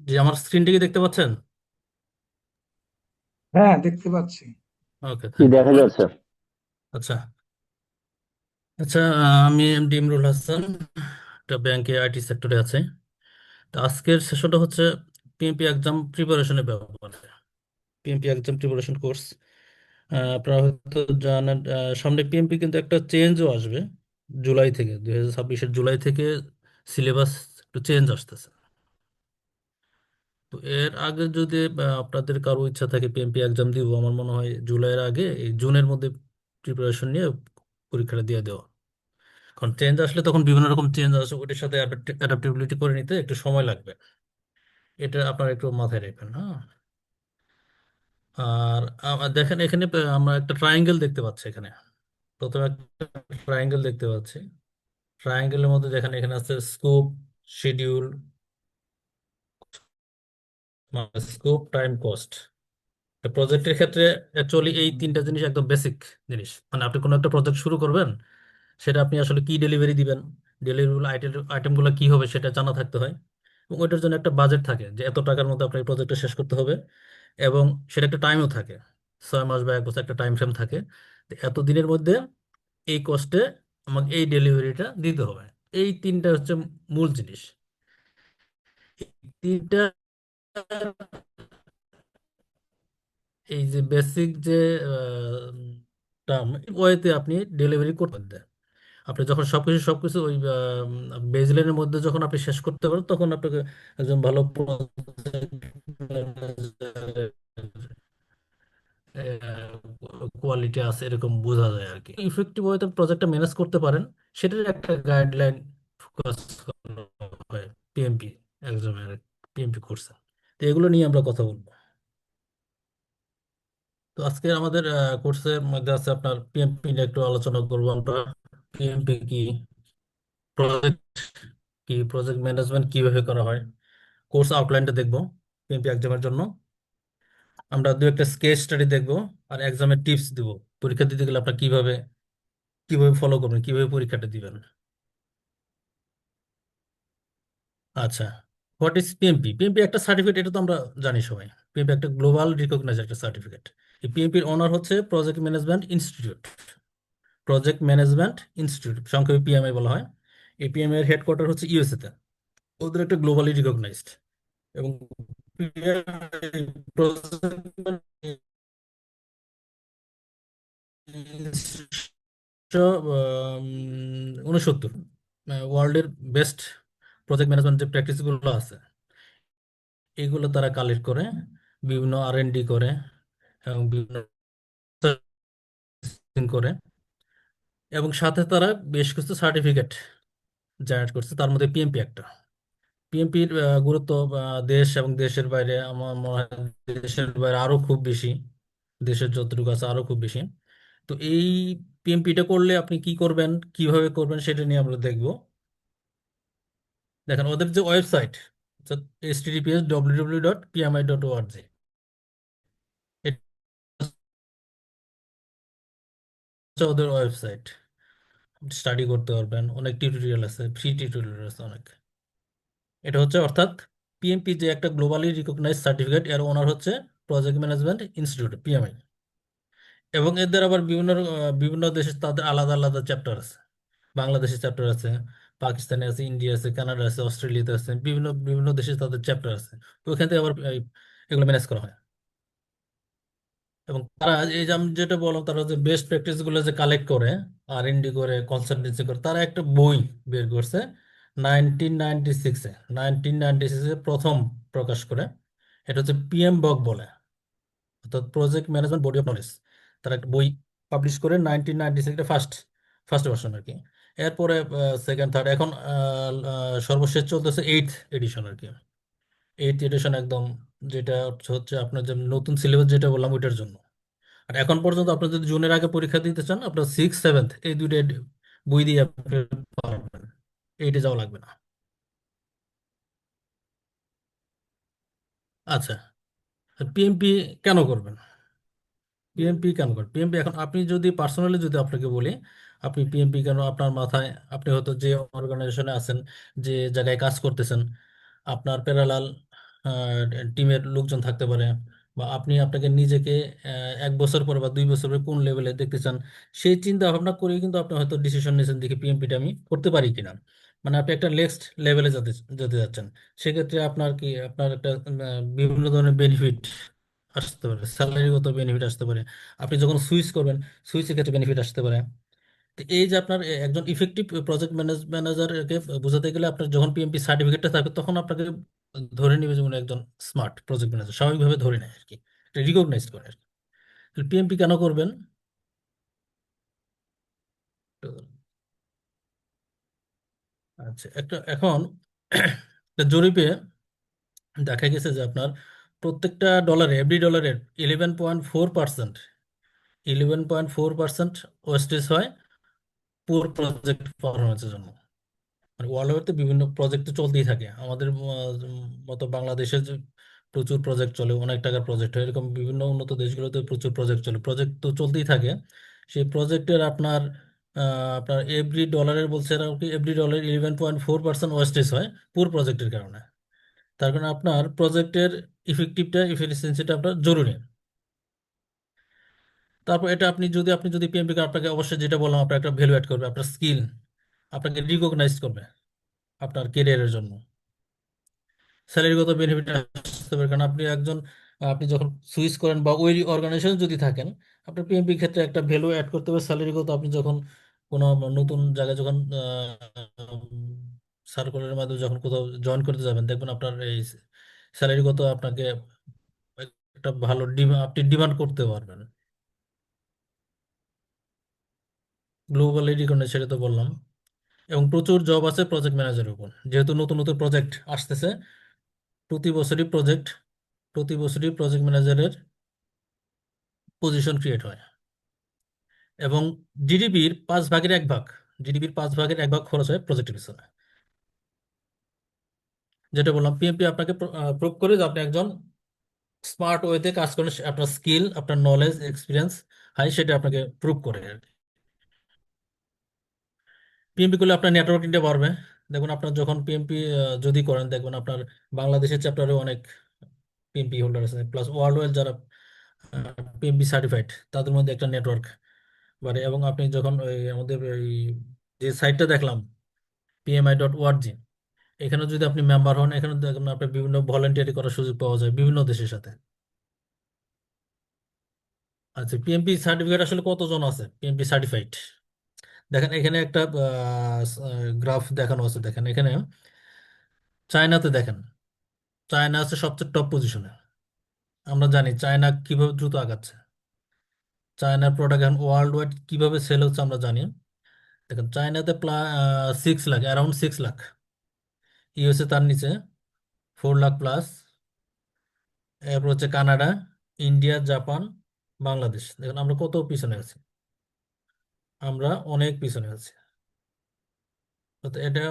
জি, আমার স্ক্রিনটি কি দেখতে পাচ্ছেন? হ্যাঁ, দেখতে পাচ্ছি। ওকে, কি থ্যাংক ইউ। দেখা যাচ্ছে? আচ্ছা। আচ্ছা, আমি এমডি ইমরুল হাসান, একটা ব্যাংকে আইটি সেক্টরে আছে। তো আজকের সেশনটা হচ্ছে পিএমপি এক্সাম প্রিপারেশনের ব্যাপারে। পিএমপি এক্সাম প্রিপারেশন কোর্স, আপনারা হয়তো জানেন, সামনে পিএমপি কিন্তু একটা চেঞ্জও আসবে। জুলাই থেকে, 2026-এর জুলাই থেকে সিলেবাস একটু চেঞ্জ আসতেছে। তো এর আগে যদি আপনাদের কারো ইচ্ছা থাকে পিএমপি এক্সাম দিব, আমার মনে হয় জুলাইয়ের আগে এই জুনের মধ্যে প্রিপারেশন নিয়ে পরীক্ষাটা দিয়ে দেওয়া। কারণ চেঞ্জ আসলে তখন বিভিন্ন রকম চেঞ্জ আসে, ওইটার সাথে অ্যাডাপ্টেবিলিটি করে নিতে একটু সময় লাগবে। এটা আপনারা একটু মাথায় রাখবেন, হ্যাঁ। আর দেখেন এখানে আমরা একটা ট্রায়াঙ্গেল দেখতে পাচ্ছি এখানে। প্রথমে একটা ট্রায়াঙ্গেল দেখতে পাচ্ছি। ট্রায়াঙ্গেলের মধ্যে দেখেন এখানে আছে scope, schedule, scope, time, cost. প্রজেক্টের ক্ষেত্রে অ্যাকচুয়ালি এই তিনটা জিনিস একদম বেসিক জিনিস। মানে আপনি কোনো একটা প্রজেক্ট শুরু করবেন, সেটা আপনি আসলে কি ডেলিভারি দিবেন, ডেলিভারি আইটেমগুলো কি হবে সেটা জানা থাকতে হয়। এবং ওইটার জন্য একটা বাজেট থাকে যে এত টাকার মধ্যে আপনার প্রজেক্টটা শেষ করতে হবে। এবং সেটা একটা টাইমও থাকে, 6 মাস বা 1 বছর একটা টাইম ফ্রেম থাকে। তো এত দিনের মধ্যে এই কস্টে আমাকে এই ডেলিভারিটা দিতে হবে। এই তিনটা হচ্ছে মূল জিনিস। তিনটা, এই যে বেসিক যে টার্ম, ওয়েতে আপনি ডেলিভারি করতে দেন। আপনি যখন সবকিছু সবকিছু ওই বেজলাইনের মধ্যে যখন আপনি শেষ করতে পারেন, তখন আপনাকে একজন ভালো কোয়ালিটি আছে এরকম বোঝা যায় আর কি। ইফেক্টিভ ওয়েতে প্রজেক্টটা ম্যানেজ করতে পারেন, সেটার একটা গাইডলাইন ফোকাস করা হয় পিএমপি এক্সামের, পিএমপি কোর্সে। তো এগুলো নিয়ে আমরা কথা বলবো। তো আজকে আমাদের কোর্সের মধ্যে আছে আপনার পিএমপি নিয়ে একটু আলোচনা করবো আমরা। পিএমপি কি, প্রজেক্ট কি, প্রজেক্ট ম্যানেজমেন্ট কিভাবে করা হয়, কোর্স আউটলাইনটা দেখবো পিএমপি এক্সামের জন্য। আমরা দু একটা কেস স্টাডি দেখবো, আর এক্সামের টিপস দিব। পরীক্ষা দিতে গেলে আপনার কিভাবে কিভাবে ফলো করবেন, কিভাবে পরীক্ষাটা দিবেন। আচ্ছা, হোয়াট ইজ পিএমপি? পিএমপি একটা সার্টিফিকেট, এটা তো আমরা জানি সবাই। পিএমপি একটা গ্লোবাল রিকগনাইজ একটা সার্টিফিকেট। এই পিএমপির ওনার হচ্ছে project management institute. Project management institute, সংক্ষেপে পিএমআই বলা হয়। এই পিএমআই এর হেডকোয়ার্টার হচ্ছে ইউএসএ তে। ওদের একটা গ্লোবালি রিকগনাইজড। এবং প্রজেক্ট 1969 ওয়ার্ল্ডের বেস্ট প্রজেক্ট ম্যানেজমেন্ট যে প্র্যাকটিসগুলো আছে, এগুলো তারা কালেক্ট করে, বিভিন্ন R&D করে, এবং বিভিন্ন testing করে, এবং সাথে তারা বেশ কিছু সার্টিফিকেট জেনারেট করছে, তার মধ্যে পিএমপি একটা। পিএমপির গুরুত্ব দেশ এবং দেশের বাইরে, আমার মনে হয় দেশের বাইরে আরো খুব বেশি, দেশের যতটুকু আছে আরো খুব বেশি। তো এই পিএমপিটা করলে আপনি কি করবেন, কিভাবে করবেন, সেটা নিয়ে আমরা দেখব। দেখেন ওদের যে ওয়েবসাইট, https://www.pmi.org, এটা হচ্ছে ওদের ওয়েবসাইট। স্টাডি করতে পারবেন, অনেক টিউটোরিয়াল আছে, ফ্রি টিউটোরিয়াল আছে অনেক। এটা হচ্ছে অর্থাৎ পিএমপি যে একটা গ্লোবালি রিকগনাইজ সার্টিফিকেট, এর ওনার হচ্ছে প্রজেক্ট ম্যানেজমেন্ট ইনস্টিটিউট, পিএমআই। এবং এদের আবার বিভিন্ন দেশে তাদের আলাদা আলাদা চ্যাপ্টার আছে। বাংলাদেশের চ্যাপ্টার আছে, পাকিস্তানে আছে, ইন্ডিয়া আছে, কানাডা আছে, অস্ট্রেলিয়াতে আছে, বিভিন্ন বিভিন্ন দেশে তাদের চ্যাপ্টার আছে। তো ওখান থেকে আবার এগুলো ম্যানেজ করা হয়। এবং তারা এই যে আমি যেটা বললাম, তারা যে বেস্ট প্র্যাকটিস গুলো যে কালেক্ট করে, R&D করে, কনসালটেন্সি করে, তারা একটা বই বের করছে 1996-এ। 1996-এ প্রথম প্রকাশ করে। এটা হচ্ছে পিএম বক বলে, অর্থাৎ project management body of knowledge. তারা একটা বই পাবলিশ করে 1996, ফার্স্ট ফার্স্ট ভার্সন আর কি। এরপরে সেকেন্ড, থার্ড, এখন সর্বশেষ চলতেছে এইথ এডিশন আর কি। এইথ এডিশন একদম, যেটা হচ্ছে আপনার যে নতুন সিলেবাস যেটা বললাম ওইটার জন্য। আর এখন পর্যন্ত আপনি যদি জুনের আগে পরীক্ষা দিতে চান, আপনার সিক্স সেভেন্থ এই দুইটা বই দিয়ে আপনি পারবেন, এইটা যাওয়া লাগবে না। আচ্ছা, পিএমপি কেন করবেন? পিএমপি কেন করেন? পিএমপি এখন আপনি যদি পার্সোনালি যদি আপনাকে বলি, আপনি পিএমপি কেন আপনার মাথায়, আপনি হয়তো যে অর্গানাইজেশনে আছেন, যে জায়গায় কাজ করতেছেন, আপনার প্যারালাল টিমের লোকজন থাকতে পারে, বা আপনি আপনাকে নিজেকে 1 বছর পরে বা 2 বছর পরে কোন লেভেলে দেখতে চান, সেই চিন্তা ভাবনা করে কিন্তু আপনি হয়তো ডিসিশন নিয়েছেন দেখি পিএমপিটা আমি করতে পারি কিনা। মানে আপনি একটা নেক্সট লেভেলে যেতে যেতে যাচ্ছেন। সেক্ষেত্রে আপনার কি, আপনার একটা বিভিন্ন ধরনের বেনিফিট আসতে পারে, স্যালারিগত বেনিফিট আসতে পারে। আপনি যখন সুইচ করবেন, সুইচের ক্ষেত্রে বেনিফিট আসতে পারে। তো এই যে আপনার একজন ইফেক্টিভ প্রজেক্ট ম্যানেজারকে বোঝাতে গেলে আপনার যখন পিএমপি সার্টিফিকেটটা থাকবে, তখন আপনাকে ধরে নিবে যে উনি একজন স্মার্ট প্রজেক্ট ম্যানেজার, স্বাভাবিকভাবে ধরে নেয় আর কি, রিকগনাইজ করে আর কি। পিএমপি কেন করবেন? তো, আচ্ছা, একটা এখন একটা জরিপে দেখা গেছে যে আপনার প্রত্যেকটা ডলারে, এভরি ডলারের 11.4%, 11.4% ওয়েস্টেজ হয় পুরো প্রজেক্ট পারফরমেন্সের জন্য। মানে ওয়ার্ল্ড ওভার তো বিভিন্ন প্রজেক্ট তো চলতেই থাকে, আমাদের মতো বাংলাদেশে যে প্রচুর প্রজেক্ট চলে, অনেক টাকার প্রজেক্ট হয়, এরকম বিভিন্ন উন্নত দেশগুলোতে প্রচুর প্রজেক্ট চলে, প্রজেক্ট তো চলতেই থাকে। সেই প্রজেক্টের আপনার আপনার এভরি ডলারের বলছে এরা কি, এভরি ডলার 11.4% ওয়েস্টেজ হয় পুরো প্রজেক্টের কারণে। তার কারণে আপনার প্রজেক্টের ইফেক্টিভটা, ইফিসিয়েন্সিটা আপনার জরুরি। তারপর এটা আপনি যদি পিএমপি, আপনাকে অবশ্যই যেটা বললাম, আপনার একটা ভ্যালু অ্যাড করবে, আপনার স্কিল আপনাকে রিকগনাইজ করবে আপনার কেরিয়ারের জন্য। স্যালারিগত বেনিফিট আসতে পারে, কারণ আপনি একজন, আপনি যখন সুইচ করেন বা ওই অর্গানাইজেশন যদি থাকেন, আপনার পিএমপি ক্ষেত্রে একটা ভ্যালু অ্যাড করতে হবে স্যালারিগত। আপনি যখন কোনো নতুন জায়গায় যখন সার্কুলারের মাধ্যমে যখন কোথাও জয়েন করতে যাবেন, দেখবেন আপনার এই স্যালারিগত আপনাকে একটা ভালো আপনি ডিমান্ড করতে পারবেন। গ্লোবালি রিকগনাইজ, সেটা তো বললাম। এবং প্রচুর জব আছে প্রজেক্ট ম্যানেজারের উপর, যেহেতু নতুন নতুন প্রজেক্ট আসতেছে। প্রতি বছরই প্রজেক্ট প্রতি বছরই প্রজেক্ট ম্যানেজারের পজিশন ক্রিয়েট হয়। এবং জিডিপির 5 ভাগের 1 ভাগ, জিডিপির 5 ভাগের 1 ভাগ খরচ হয় প্রজেক্টের পিছনে। যেটা বললাম, পিএমপি আপনাকে প্রুভ করে যে আপনি একজন স্মার্ট ওয়েতে কাজ করেন, আপনার স্কিল, আপনার নলেজ, এক্সপিরিয়েন্স হাই, সেটা আপনাকে প্রুভ করে আর কি। পিএমপি করলে আপনার নেটওয়ার্কিংটা বাড়বে। দেখুন, আপনার যখন পিএমপি যদি করেন, দেখবেন আপনার বাংলাদেশের চ্যাপ্টারে অনেক পিএমপি হোল্ডার আছে, প্লাস ওয়ার্ল্ড ওয়াইড যারা পিএমপি সার্টিফাইড, তাদের মধ্যে একটা নেটওয়ার্ক বাড়ে। এবং আপনি যখন ওই আমাদের এই যে সাইটটা দেখলাম, pmi.org, এখানে যদি আপনি মেম্বার হন, এখানে দেখুন আপনার বিভিন্ন ভলেন্টিয়ারি করার সুযোগ পাওয়া যায় বিভিন্ন দেশের সাথে। আচ্ছা, পিএমপি সার্টিফিকেট আসলে কতজন আছে পিএমপি সার্টিফাইড? দেখেন এখানে একটা গ্রাফ দেখানো আছে, দেখেন এখানে চায়নাতে দেখেন, চায়না আছে সবচেয়ে টপ পজিশনে। আমরা জানি চায়না কিভাবে দ্রুত আগাচ্ছে, চায়নার প্রোডাক্ট এখন ওয়ার্ল্ড ওয়াইড কিভাবে সেল হচ্ছে আমরা জানি। দেখেন চায়নাতে 6 লাখ, অ্যারাউন্ড 6 লাখ। ইউএসএ তার নিচে 4 লাখ প্লাস। এরপর হচ্ছে কানাডা, ইন্ডিয়া, জাপান, বাংলাদেশ। দেখুন আমরা কত পিছনে আছি, আমরা অনেক পিছনে আছি। তো এটা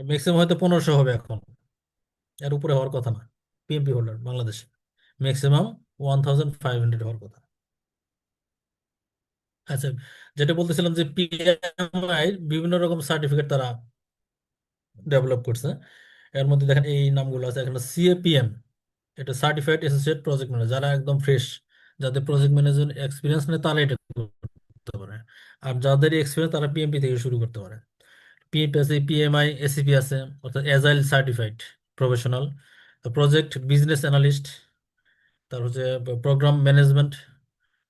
ম্যাক্সিমাম হয়তো 1500 হবে এখন, এর উপরে হওয়ার কথা না। পিএমপি হোল্ডার বাংলাদেশে ম্যাক্সিমাম 1500 হওয়ার কথা। আচ্ছা, যেটা বলতেছিলাম যে পিএমআই বিভিন্ন রকম সার্টিফিকেট তারা ডেভেলপ করছে। এর মধ্যে দেখেন এই নামগুলো আছে, এখানে সিএপিএম, এটা সার্টিফাইড অ্যাসোসিয়েট প্রজেক্ট ম্যানেজার, যারা একদম ফ্রেশ, যাদের প্রজেক্ট ম্যানেজমেন্ট এক্সপিরিয়েন্স নেই, তারা এটা করতে পারে। আর যাদের এক্সপিরিয়েন্স, তারা পিএমপি থেকে শুরু করতে পারে। পিএমপি আছে, পিএমআই, এসিপি আছে, অর্থাৎ agile certified professional, project business analyst, তারপর হচ্ছে প্রোগ্রাম ম্যানেজমেন্ট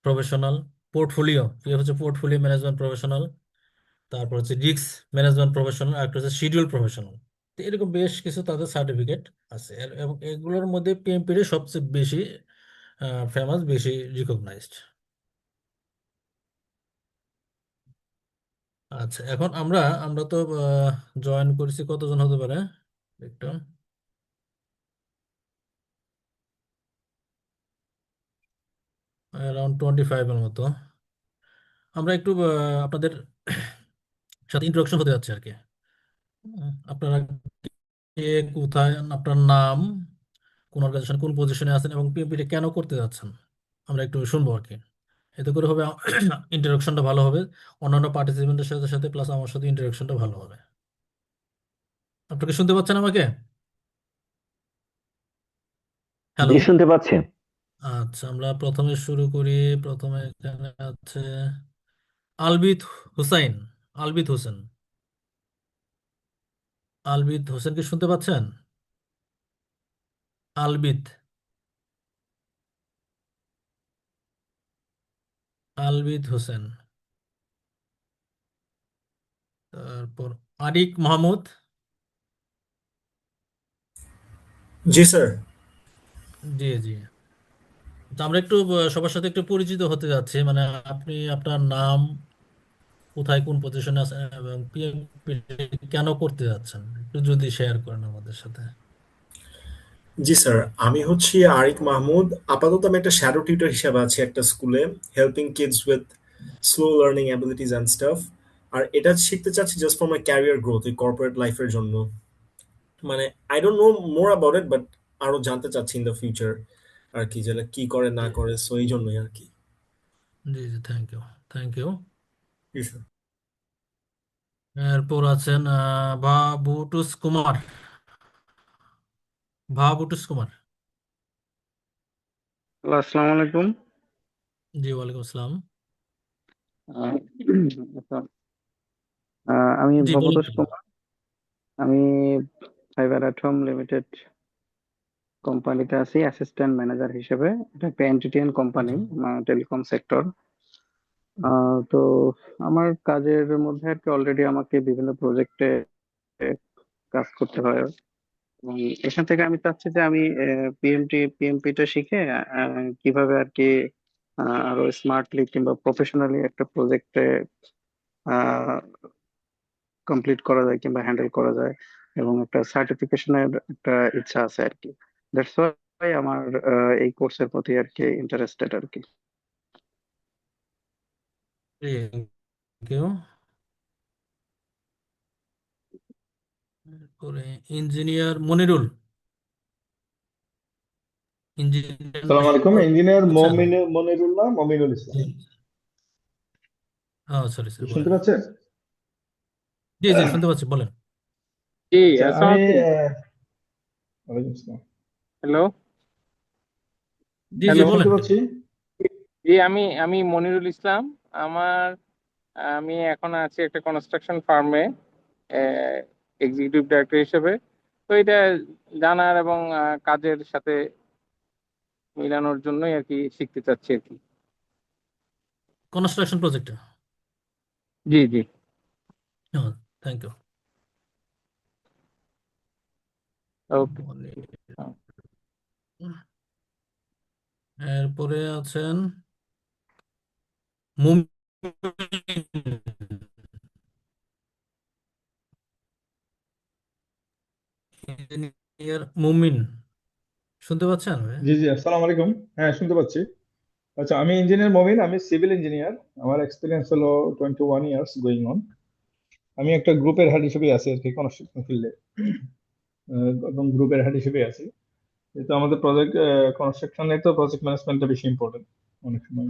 প্রফেশনাল, পোর্টফোলিও, হচ্ছে পোর্টফোলিও ম্যানেজমেন্ট প্রফেশনাল, তারপর হচ্ছে রিস্ক ম্যানেজমেন্ট প্রফেশনাল, আর একটা হচ্ছে শিডিউল প্রফেশনাল। তো এরকম বেশ কিছু তাদের সার্টিফিকেট আছে। এবং এগুলোর মধ্যে পিএমপি সবচেয়ে বেশি ফেমাস, বেশি রিকগনাইজড। আচ্ছা, এখন আমরা আমরা তো জয়েন করেছি, কতজন হতে পারে একটু। অ্যারাউন্ড 25 এর মতো। আমরা একটু আপনাদের সাথে ইন্ট্রোডাকশন হতে যাচ্ছে আর কি। আপনারা কে, কোথায়, আপনার নাম, কোন অর্গানাইজেশন, কোন পজিশনে আছেন এবং পিএমপিটা কেন করতে যাচ্ছেন আমরা একটু শুনবো আর কি। এতে করে হবে ইন্টারাকশনটা ভালো হবে, অন্যান্য পার্টিসিপেন্টের সাথে সাথে প্লাস আমার সাথে ইন্টারাকশনটা ভালো হবে। আপনাকে শুনতে পাচ্ছেন আমাকে? হ্যালো। জি, শুনতে পাচ্ছি। আচ্ছা, আমরা প্রথমে শুরু করি। প্রথমে এখানে আছে আলবিত হুসাইন। আলবিত হোসেন। আলবিত হোসেনকে শুনতে পাচ্ছেন? আলবিত। আলবিত হোসেন। তারপর আরিক মাহমুদ। জি স্যার। জি জি। তো আমরা একটু সবার সাথে একটু পরিচিত হতে যাচ্ছি, মানে আপনি আপনার নাম, কোথায় কোন পজিশনে আছেন এবং পিএমপি কেন করতে যাচ্ছেন একটু যদি শেয়ার করেন আমাদের সাথে। জি স্যার, আমি হচ্ছি আরিক মাহমুদ। আপাতত আমি একটা শ্যাডো টিউটর হিসেবে আছি একটা স্কুলে, helping kids with slow learning abilities and stuff. আর এটা শিখতে চাচ্ছি just for my career growth, এই কর্পোরেট লাইফের জন্য। মানে I don't know more about it, but আরো জানতে চাচ্ছি ইন দ্য ফিউচার আর কি, যেটা কি করে না জি করে, সো এই জন্যই আর কি। জি জি, থ্যাংক ইউ। Thank you. জি স্যার। এরপর আছেন ভাবুটুস কুমার। ভাবুটুস কুমার। হ্যালো, আসসালামু আলাইকুম। জি, ওয়ালাইকুম আসসালাম। আহ, আচ্ছা, আমি জি বলেন ভবতোষ তো। কুমার। আমি ফাইবার অ্যাট হোম লিমিটেড কোম্পানিতে আছি অ্যাসিস্ট্যান্ট ম্যানেজার হিসেবে। এটা একটা এন্টিটিএন কোম্পানি, জি টেলিকম সেক্টর। তো আমার কাজের মধ্যে আর কি অলরেডি আমাকে বিভিন্ন প্রজেক্টে কাজ করতে হয়, এবং এখান থেকে আমি চাচ্ছি যে আমি পিএমপিটা শিখে কিভাবে আর কি আরো স্মার্টলি কিংবা প্রফেশনালি একটা প্রজেক্টে কমপ্লিট করা যায় কিংবা হ্যান্ডেল করা যায়, এবং একটা সার্টিফিকেশনের একটা ইচ্ছা আছে আর কি। দ্যাটস ওয়াই আমার এই কোর্সের প্রতি আর কি ইন্টারেস্টেড আর কি। জি, থ্যাংক ইউ। এরপরে ইঞ্জিনিয়ার মনিরুল। ইঞ্জিনিয়ার সালাম আলাইকুম, মনিরুল ইঞ্জিনিয়ার আছেন? মনিরুল্লাহ মমিনুল ইসলাম। সরি স্যার, শুনতে বলেন। পাচ্ছেন? জি জি, শুনতে পাচ্ছি, বলেন। জি, আচ্ছা, আসসালামু আমি আলাইকুম। ওয়ালাইকুম আসসালাম। হ্যালো। জি জি, জি, হ্যালো। শুনতে বলেন। পাচ্ছি। জি, আমি মনিরুল ইসলাম। আমার আমি এখন আছি একটা কনস্ট্রাকশন ফার্মে এক্সিকিউটিভ ডাইরেক্টর হিসেবে। তো এটা জানার এবং কাজের সাথে মিলানোর জন্যই আর কি শিখতে চাচ্ছি আর কি। Construction project. জি জি। Thank you. ওকে। এরপরে আছেন মুমিন। ইঞ্জিনিয়ার মুমিন, শুনতে পাচ্ছেন ভাই? জি জি, আসসালামু আলাইকুম। হ্যাঁ, শুনতে পাচ্ছি। আচ্ছা, আমি ইঞ্জিনিয়ার মমিন, আমি সিভিল ইঞ্জিনিয়ার। আমার এক্সপিরিয়েন্স হলো 21 ইয়ার্স গোয়িং অন। আমি একটা গ্রুপের হেড হিসেবে আছি আর কি, কনস্ট্রাকশন ফিল্ডে, এবং গ্রুপের হেড হিসেবে আছি। যেহেতু আমাদের প্রজেক্ট কনস্ট্রাকশনে, তো প্রজেক্ট ম্যানেজমেন্টটা বেশি ইম্পর্টেন্ট অনেক সময়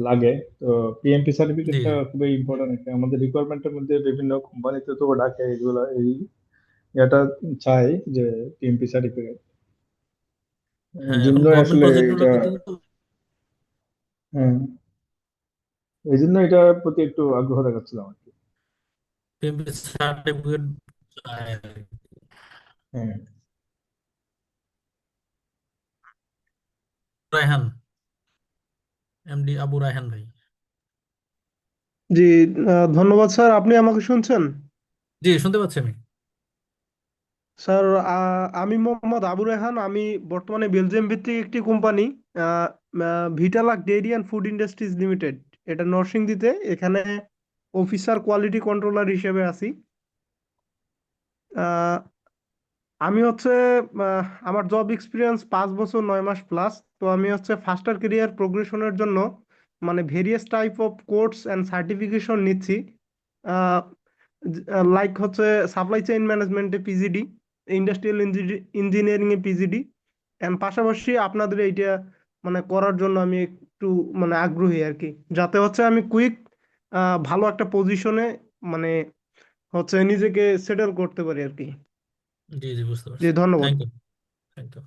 লাগে। তো পিএমপি জি সার্টিফিকেটটা জি। খুবই ইম্পর্টেন্ট একটা আমাদের রিকোয়ারমেন্টের মধ্যে। বিভিন্ন কোম্পানিতে তো ডাকে এগুলো, এই এটা চাই যে পিএমপি সার্টিফিকেট। হ্যাঁ, এই এখন জন্য গভর্নমেন্ট আসলে এটা, প্রজেক্টগুলোতে তো হ্যাঁ, এই জন্য এটার প্রতি একটু আগ্রহ দেখাচ্ছিলাম আর কি। পিএমপি সার্টিফিকেট চায় আর কি। হ্যাঁ। রায়হান, এমডি আবু রায়হান ভাই। জি, ধন্যবাদ স্যার। আপনি আমাকে শুনছেন? জি, শুনতে পাচ্ছি আমি। স্যার, আমি মোহাম্মদ আবু রেহান। আমি বর্তমানে বেলজিয়াম ভিত্তিক একটি company, Vitalac dairy and food industries limited, এটা নরসিংদীতে, এখানে অফিসার কোয়ালিটি কন্ট্রোলার হিসেবে আছি। আমি হচ্ছে আমার জব এক্সপিরিয়েন্স 5 বছর 9 মাস প্লাস। তো আমি হচ্ছে ফাস্টার ক্যারিয়ার প্রোগ্রেশনের জন্য মানে various type of course and certification নিচ্ছি। লাইক হচ্ছে সাপ্লাই চেইন ম্যানেজমেন্টে PGD, industrial engineering A PGD, and পাশাপাশি আপনাদের এইটা মানে করার জন্য আমি একটু মানে আগ্রহী আর কি, যাতে হচ্ছে আমি কুইক ভালো একটা পজিশনে মানে হচ্ছে নিজেকে সেটেল করতে পারি আর কি। জি জি, বুঝতে জি, পারছি। ধন্যবাদ। Thank you. Thank you.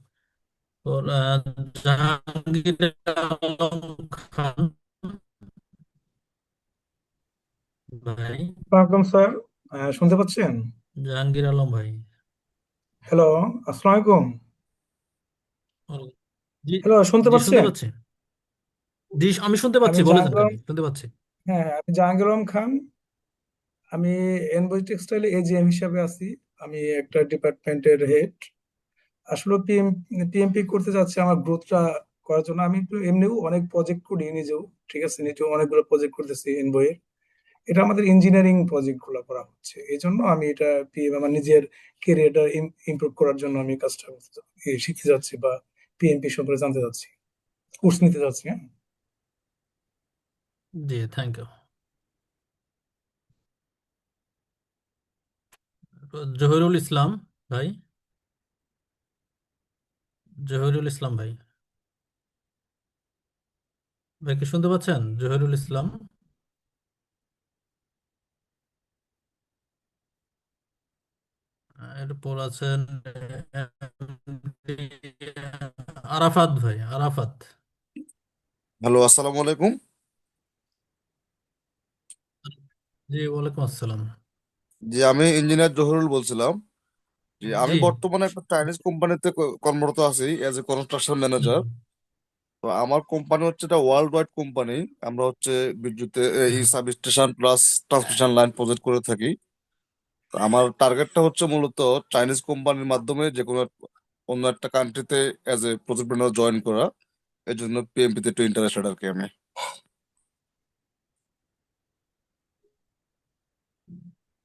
তো জাহাঙ্গীর আলম খান ভাই। ওয়ালাইকুম স্যার, শুনতে পাচ্ছেন? জাহাঙ্গীর আলম ভাই। হ্যালো, আসসালামু আলাইকুম। জি হ্যালো, শুনতে জি, শুনতে পাচ্ছেন? পাচ্ছি। জি, আমি শুনতে পাচ্ছি, আমি বলে যান জাহাঙ্গীর খালি, আলম। শুনতে পাচ্ছি। হ্যাঁ, আমি জাহাঙ্গীর আলম খান। আমি এনবয় টেক্সটাইলে এজিএম হিসাবে আছি। আমি একটা ডিপার্টমেন্টের হেড। আসলে পিএমপি করতে যাচ্ছি আমার গ্রোথটা করার জন্য। আমি একটু এমনিও অনেক প্রজেক্ট করি নিজেও। ঠিক আছে, নিজেও অনেকগুলো প্রজেক্ট করতেছি এনবয়ের। এটা আমাদের ইঞ্জিনিয়ারিং প্রজেক্ট গুলো করা হচ্ছে, এই জন্য আমি এটা পিএম আমার নিজের কেরিয়ারটা ইমপ্রুভ করার জন্য আমি কাজটা শিখতে যাচ্ছি বা পিএমপি সম্পর্কে জানতে যাচ্ছি, কোর্স নিতে যাচ্ছি। হ্যাঁ, জি, থ্যাংক ইউ। জহিরুল ইসলাম ভাই। জহিরুল ইসলাম ভাই, ভাই কি শুনতে পাচ্ছেন? জহিরুল ইসলাম। এরপর আছেন আরাফাত ভাই, আরাফাত। হ্যালো, আসসালামু আলাইকুম। জি, ওয়ালাইকুম আসসালাম। জি, আমি ইঞ্জিনিয়ার জহুরুল বলছিলাম। জি, আমি জি বর্তমানে একটা চাইনিজ কোম্পানিতে কর্মরত আছি এজ এ কনস্ট্রাকশন ম্যানেজার। তো আমার কোম্পানি হচ্ছে একটা ওয়ার্ল্ড ওয়াইড কোম্পানি। আমরা হচ্ছে বিদ্যুতে এই sub station plus transmission line project করে থাকি। তো আমার টার্গেটটা হচ্ছে মূলত চাইনিজ কোম্পানির মাধ্যমে যে কোনো অন্য একটা কান্ট্রিতে as a project manager join করা। এই জন্য পিএমপি তে একটু ইন্টারেস্টেড আর কি আমি।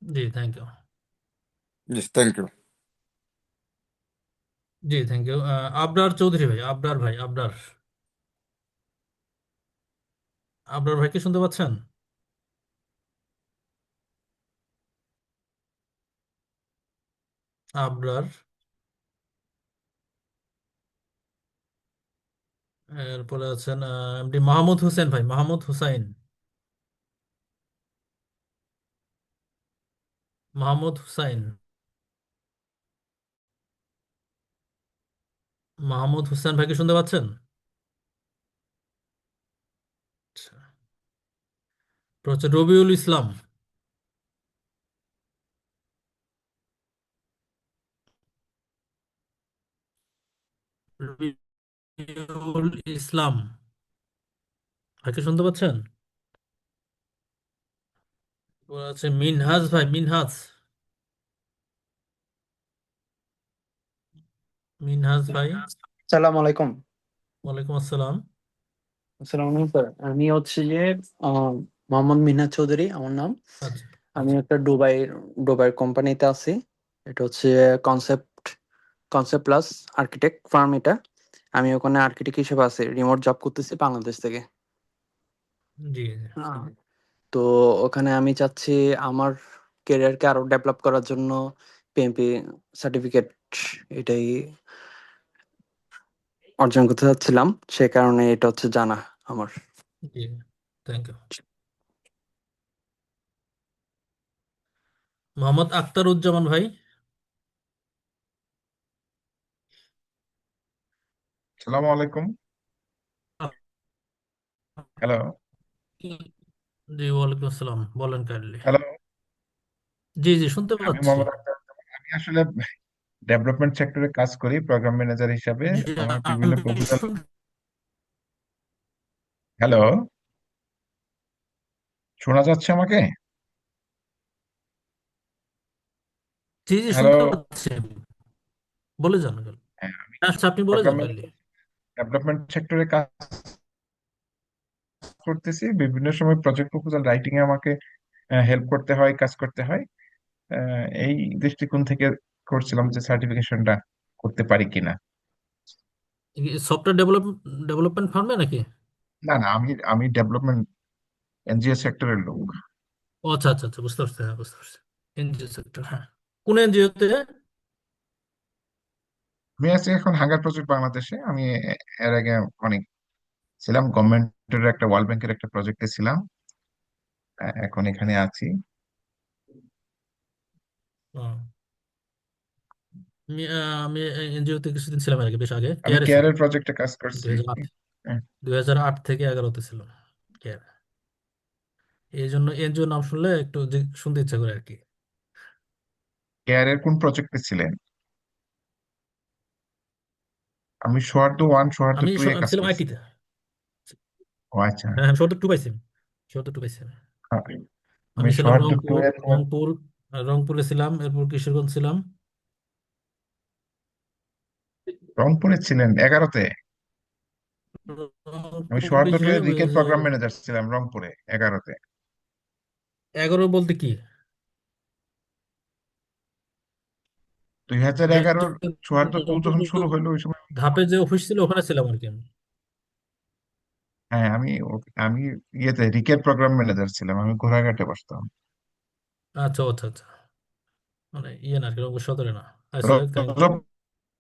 জি, থ্যাংক ইউ। জি, থ্যাংক ইউ। জি, থ্যাংক ইউ। আবরার চৌধুরী ভাই, আবরার ভাই, আবরার। আবরার ভাই কি শুনতে পাচ্ছেন? আবরার। এরপরে আছেন এমডি মাহমুদ হোসেন ভাই, মাহমুদ হুসাইন। মাহমুদ হুসাইন। মাহমুদ হোসেন ভাই কি শুনতে পাচ্ছেন? আচ্ছা। এরপর হচ্ছে রবিউল ইসলাম। রবিউল ইসলাম ভাই কি শুনতে পাচ্ছেন? এরপর আছে মিনহাজ ভাই, মিনহাজ। মিনহাজ ভাই। সালাম আলাইকুম। ওয়ালাইকুম আসসালাম। আসসালামু আলাইকুম স্যার, আমি হচ্ছে যে আহ, মোহাম্মদ মিনাজ চৌধুরী আমার নাম। আচ্ছা আমি আচ্ছা। একটা দুবাই কোম্পানিতে আছি। এটা হচ্ছে concept concept plus architect farm এটা। আমি ওখানে আর্কিটেক্ট হিসেবে আছি, রিমোট জব করতেছি বাংলাদেশ থেকে। জি জি। আহ, তো ওখানে আমি চাচ্ছি আমার ক্যারিয়ারকে আরো ডেভেলপ করার জন্য পিএমপি সার্টিফিকেট এটাই অর্জন করতে চাচ্ছিলাম, সে কারণে এটা হচ্ছে জানা আমার। জি, থ্যাংক ইউ। মোহাম্মদ আখতারুজ্জামান ভাই। সালামু আলাইকুম। হ্যালো। জি, ওয়ালাইকুম আসসালাম, বলেন কাইন্ডলি। হ্যালো। জি জি, শুনতে আমি পাচ্ছি। মোহাম্মদ আক্তার। আমি আসলে ডেভেলপমেন্ট সেক্টরে কাজ করি প্রোগ্রাম ম্যানেজার হিসাবে। জি, আমার বিভিন্ন আমি প্রপোজাল। শুন- হ্যালো, শোনা যাচ্ছে আমাকে? জি জি, হ্যালো। শুনতে পাচ্ছি। বলে যান। হ্যাঁ, আমি আচ্ছা, আপনি বলে প্রোগ্রাম যান কাইন্ডলি। ম্যানেজার ডেভেলপমেন্ট সেক্টরে কাজ করতেছি। বিভিন্ন সময় প্রজেক্ট প্রপোজাল রাইটিং এ আমাকে হেল্প করতে হয়, কাজ করতে হয়। এই দৃষ্টিকোণ থেকে করছিলাম যে সার্টিফিকেশনটা করতে পারি কিনা। সফটওয়্যার ডেভেলপমেন্ট ফার্মে নাকি? না না, আমি ডেভেলপমেন্ট এনজিও সেক্টরের লোক। ও আচ্ছা আচ্ছা আচ্ছা, বুঝতে পারছি, হ্যাঁ বুঝতে পারছি। এনজিও সেক্টর, হ্যাঁ। কোন এনজিওতে? আমি আছি এখন হাঙ্গার প্রজেক্ট বাংলাদেশে। আমি এর আগে অনেক ছিলাম গভর্নমেন্টের একটা, ওয়ার্ল্ড ব্যাংকের একটা প্রজেক্টে ছিলাম। এখন এখানে আছি। আমি এনজিওতে কিছুদিন ছিলাম আর কি, বেশ আগে আমি কেয়ারে ছিলাম। কেয়ারের প্রজেক্টে কাজ করছি। 2008, হ্যাঁ, 2008 থেকে 11তে ছিলাম কেয়ার। এই জন্য এনজিও নাম শুনলে একটু শুনতে ইচ্ছা করে আর কি। কেয়ারের কোন প্রজেক্টে ছিলেন? আমি সোহার্দ 1 সোহার্দ 2 এ কাজ ছিলাম করছি। আইটিতে। ও আচ্ছা। হ্যাঁ হ্যাঁ, সত্তর টু পাইছি। সত্তর টু পাইছি আমি। হ্যাঁ, আমি আমি ছিলাম সোহার্দ 2 রংপুর। এর রংপুর রংপুরে ছিলাম, এরপর কিশোরগঞ্জ ছিলাম। রংপুরে ছিলেন 11তে। আমি রংপুরে সোহার্দ 2 যে এর ওই রিটেল যে প্রোগ্রাম ম্যানেজার ছিলাম রংপুরে 11তে। 11 বলতে কি? 2011 সোহার্দ 2 যখন শুরু হলো ওই সময় ধাপে যে অফিস ছিল ওখানে ছিলাম আর কি আমি। হ্যাঁ, আমি ইয়েতে রিকেল প্রোগ্রাম ম্যানেজার ছিলাম। আমি ঘোড়াঘাটে বসতাম। আচ্ছা আচ্ছা আচ্ছা, মানে ইয়ে না আর কি, রংপুর সদরে না। আচ্ছা, থ্যাংক ইউ। রজব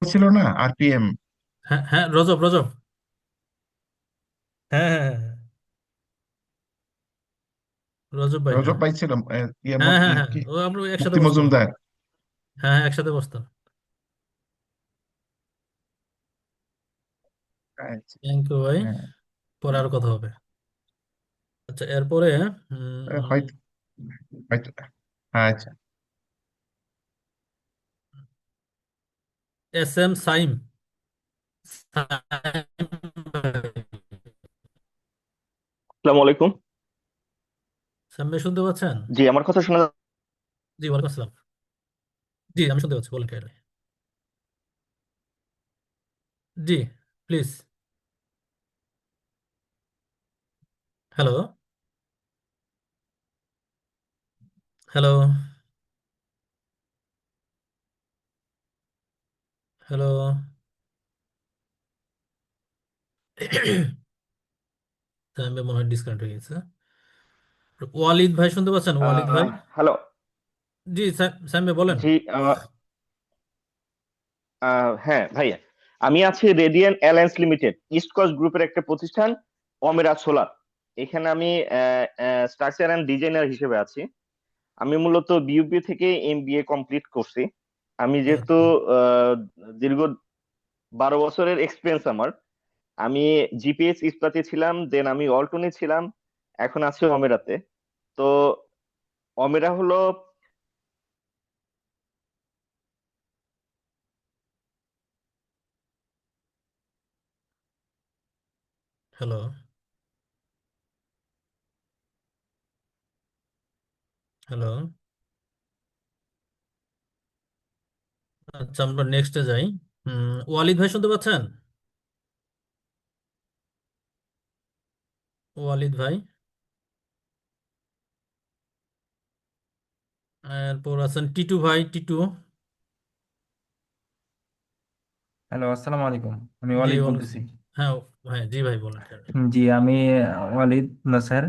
ছিল না আরপিএম? হ্যাঁ হ্যাঁ, রজব রজব। হ্যাঁ হ্যাঁ হ্যাঁ হ্যাঁ, রজব ভাই, রজব হ্যাঁ। ভাই ছিল হ্যাঁ হ্যাঁ হ্যাঁ, কি ও আমরা একসাথে মুক্তি বসতাম। মজুমদার। হ্যাঁ হ্যাঁ, একসাথে বসতাম। আচ্ছা, থ্যাংক ইউ ভাই। হ্যাঁ, পরে আরো কথা হবে। আচ্ছা, এরপরে হয়তো হয়তো আচ্ছা। S M Saim. সাইম ভাই। আসসালামু আলাইকুম। সাইম ভাই, শুনতে পাচ্ছেন? জি, আমার কথা শোনা জি, ওয়ালাইকুম আসসালাম। জি, আমি শুনতে পাচ্ছি, বলেন clearly. G, please. Hello. Hello. Hello. Saim ভাই মনে হয় ডিসকানেক্ট হয়ে গেছে। ওয়ালিদ ভাই, শুনতে পাচ্ছেন ওয়ালিদ ভাই? হ্যালো। জি, সাইম ভাই বলেন। জি, হ্যাঁ ভাইয়া, আমি আছি radian alliance limited, east coast গ্রুপের একটা প্রতিষ্ঠান, অমেরা সোলার। এখানে আমি স্ট্রাকচার অ্যান্ড ডিজাইনার হিসেবে আছি। আমি মূলত বিইউপি থেকে এমবিএ কমপ্লিট করছি। আমি যেহেতু আচ্ছা। আহ, দীর্ঘ 12 বছরের এক্সপিরিয়েন্স আমার। আমি জিপিএস ইস্পাতে ছিলাম, দেন আমি অল্টনে ছিলাম, এখন আছি অমেরাতে। তো অমেরা হলো হ্যালো। হ্যালো। আচ্ছা, আমরা নেক্সটে যাই। ওয়ালিদ ভাই, শুনতে পাচ্ছেন? ওয়ালিদ ভাই। এরপর আছেন টিটু ভাই, টিটু। হ্যালো, আসসালামু আলাইকুম। আমি জি, ওয়ালিদ ওয়ালাইকুম বলতেছি। আসসালাম। হ্যাঁ হ্যাঁ, জি ভাই বলেন। জি, আমি ওয়ালিদ নাসার।